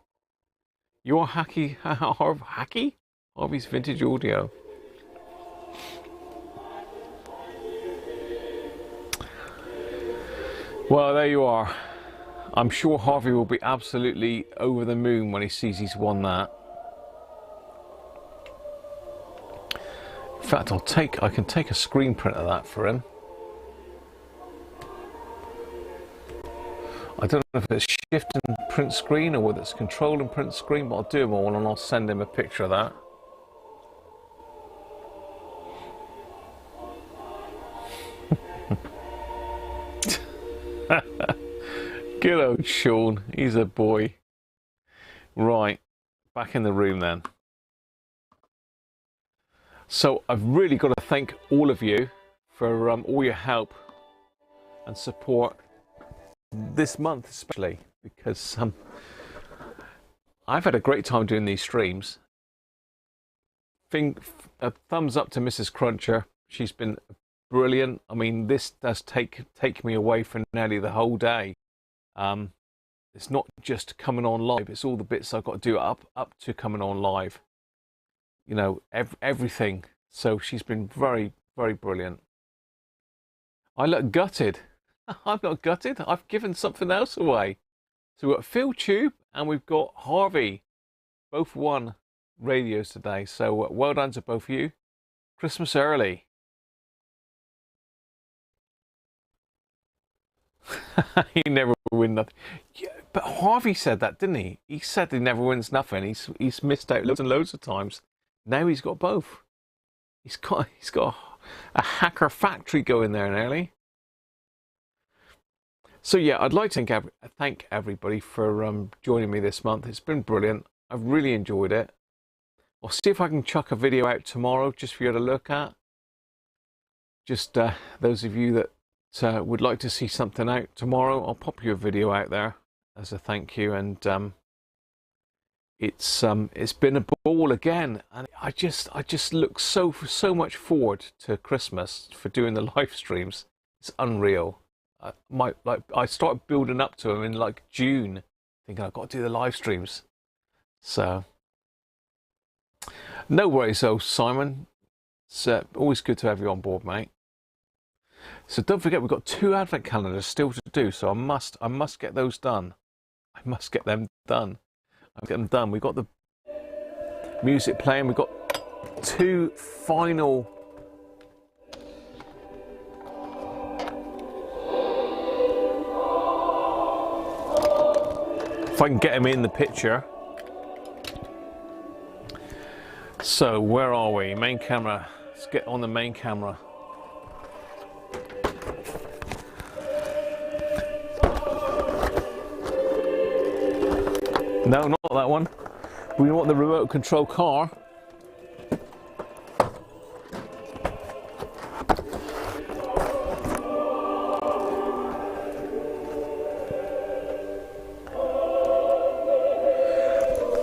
Your hacky, hacky? Harvey's Vintage Audio. Well, there you are. I'm sure Harvey will be absolutely over the moon when he sees he's won that. In fact, I can take a screen print of that for him. I don't know if it's shift and print screen or whether it's control and print screen, but I'll do them all and I'll send him a picture of that. Good old Sean, he's a boy. Right, back in the room then. So I've really got to thank all of you for all your help and support this month, especially because I've had a great time doing these streams. A thumbs up to Mrs. Cruncher. She's been brilliant. I mean, this does take me away for nearly the whole day. It's not just coming on live, it's all the bits I've got to do up to coming on live. You know, everything. So she's been very, very brilliant. I look gutted. I'm not gutted. I've given something else away. So we've got Phil Tube and we've got Harvey. Both won radios today. So well done to both of you. Christmas early. He never win nothing. Yeah, but Harvey said that, didn't he? He said he never wins nothing. He's missed out loads and loads of times. Now he's got both. He's got a hacker factory going there nearly. So yeah, I'd like to thank everybody for joining me this month. It's been brilliant. I've really enjoyed it. I'll see if I can chuck a video out tomorrow just for you to look at. Just those of you that would like to see something out tomorrow, I'll pop you a video out there as a thank you. And it's been a ball again, and I just look so much forward to Christmas for doing the live streams. It's unreal. I started building up to them in like June, thinking I've got to do the live streams. So no worries, though, Simon. It's always good to have you on board, mate. So don't forget, we've got 2 advent calendars still to do. So I must get those done. I must get them done. I'll get them done. We've got the music playing. We've got 2 final. If I can get him in the picture. So where are we? Main camera. Let's get on the main camera. No, not that one. We want the remote control car.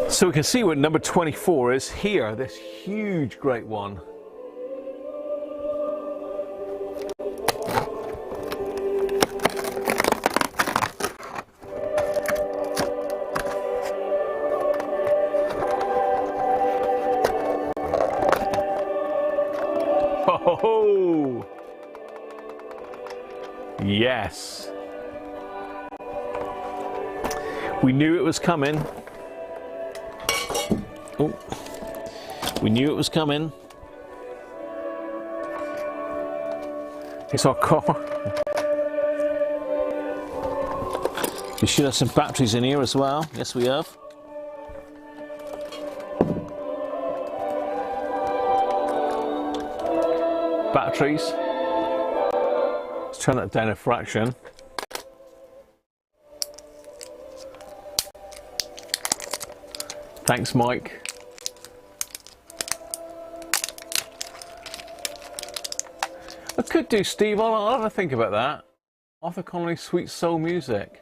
So we can see what number 24 is here, this huge great one. Oh, yes. We knew it was coming. Oh, we knew it was coming. It's our car. We should have some batteries in here as well. Yes, we have. Batteries. Let's turn that down a fraction. Thanks, Mike. I could do, Steve. I'll have a think about that. Arthur Connolly's Sweet Soul Music.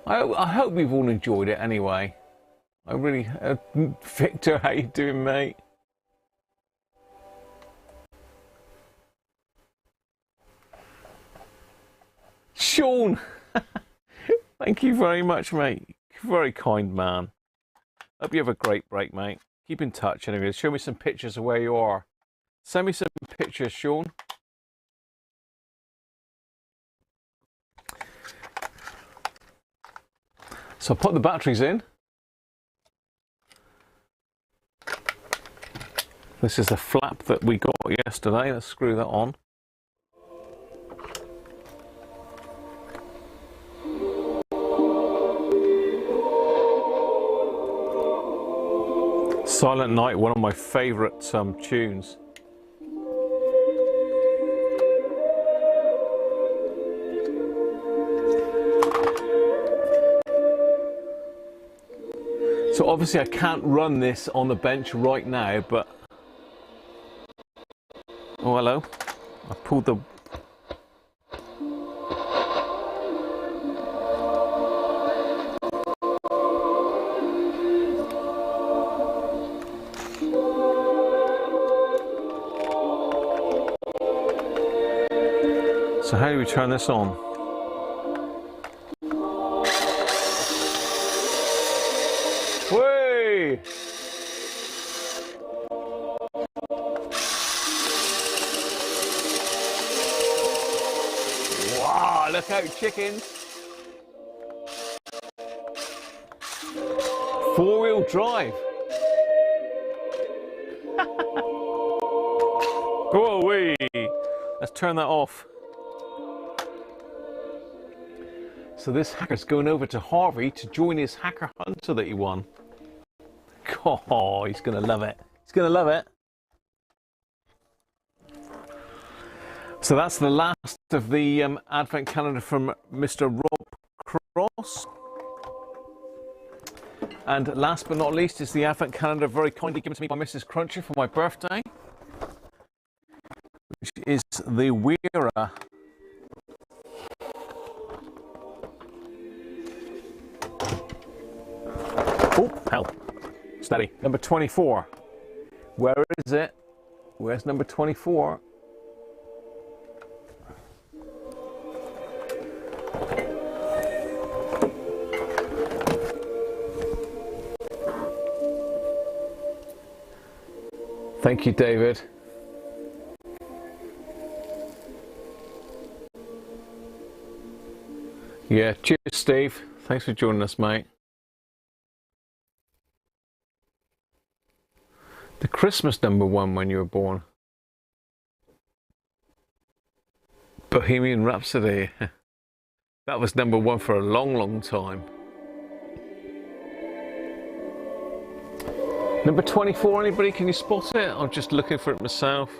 I hope you've all enjoyed it anyway. I really... Victor, how you doing, mate? Sean! Thank you very much, mate. Very kind man. Hope you have a great break, mate. Keep in touch anyway. Show me some pictures of where you are. Send me some pictures, Sean. So put the batteries in. This is the flap that we got yesterday. Let's screw that on. Silent Night, one of my favourite tunes. So obviously I can't run this on the bench right now, but... Oh, hello. I pulled the... So how do we turn this on? Whey! Wow, look out, chickens! 4-wheel drive. Go away. Let's turn that off. So this hacker's going over to Harvey to join his hacker hunter that he won. Oh, he's going to love it. He's going to love it. So that's the last of the advent calendar from Mr. Rob Cross. And last but not least is the advent calendar very kindly given to me by Mrs. Cruncher for my birthday, which is the Weira. Oh, hell. Steady. Number 24. Where is it? Where's number 24? Thank you, David. Yeah, cheers, Steve. Thanks for joining us, mate. The Christmas #1 when you were born. Bohemian Rhapsody. That was #1 for a long, long time. Number 24, anybody? Can you spot it? I'm just looking for it myself.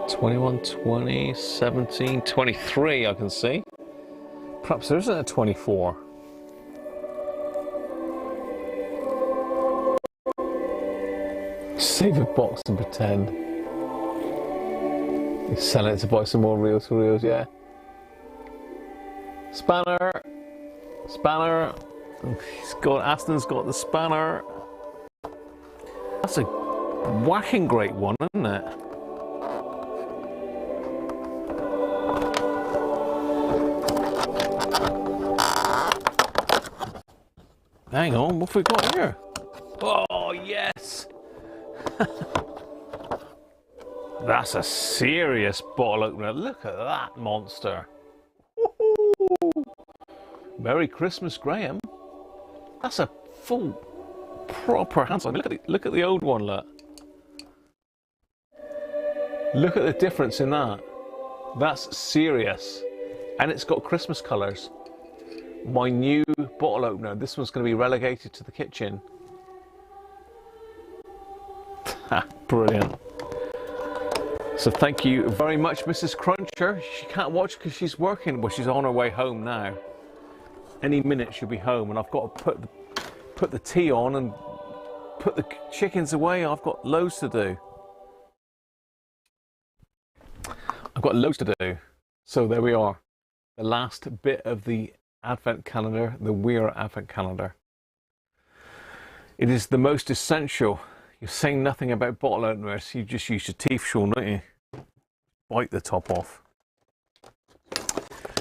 21, 20, 17, 23 I can see. Perhaps there isn't a 24. Save a box and pretend. You sell it to buy some more reels to reels, yeah. Spanner. Spanner. Aston's got the spanner. That's a whacking great one, isn't it? Hang on, what have we got here? Oh, yes! That's a serious bottle opener. Look at that monster. Merry Christmas, Graham. That's a full, proper handle. Look at the old one, look. Look at the difference in that. That's serious. And it's got Christmas colours. My new bottle opener. This one's going to be relegated to the kitchen. Brilliant. So thank you very much, Mrs. Cruncher. She can't watch because she's working. Well, she's on her way home now. Any minute she'll be home, and I've got to put the tea on and put the chickens away. I've got loads to do. I've got loads to do. So there we are. The last bit of the Advent calendar, the Weir Advent calendar. It is the most essential. You're saying nothing about bottle openers. You just use your teeth, Sean, don't you? Bite the top off.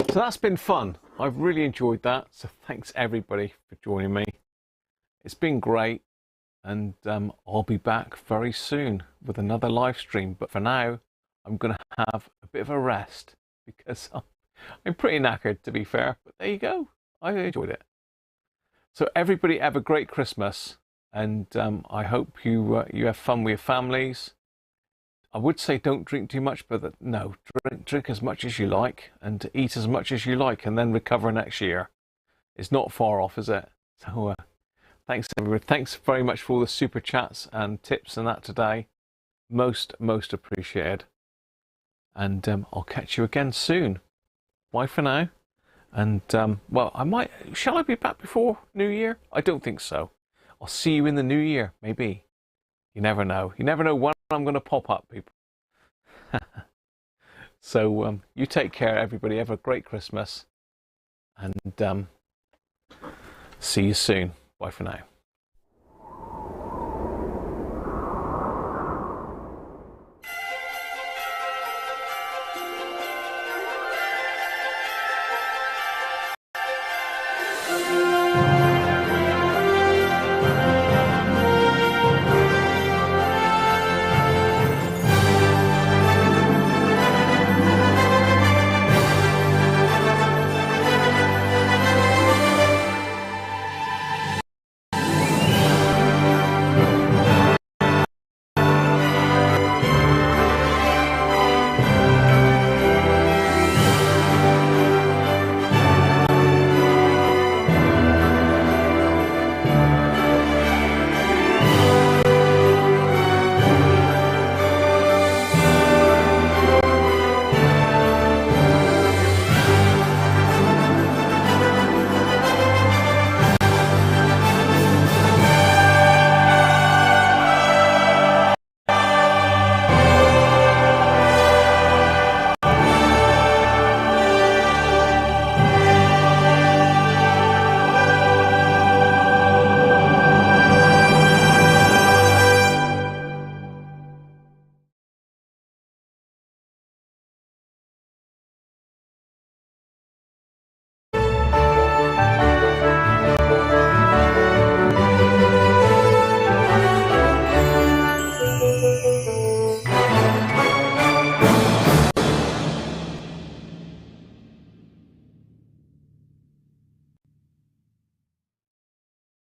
So that's been fun. I've really enjoyed that. So thanks everybody for joining me. It's been great. And I'll be back very soon with another live stream. But for now, I'm going to have a bit of a rest because I'm pretty knackered, to be fair. But there you go. I enjoyed it. So everybody have a great Christmas. And I hope you have fun with your families. I would say don't drink too much, but no, drink as much as you like and eat as much as you like and then recover next year. It's not far off, is it? So thanks everybody. Thanks very much for all the super chats and tips and that today. Most appreciated. And I'll catch you again soon. Bye for now. And well, shall I be back before New Year? I don't think so. I'll see you in the new year, maybe. You never know. You never know when I'm going to pop up, people. So you take care, everybody. Have a great Christmas. And see you soon. Bye for now.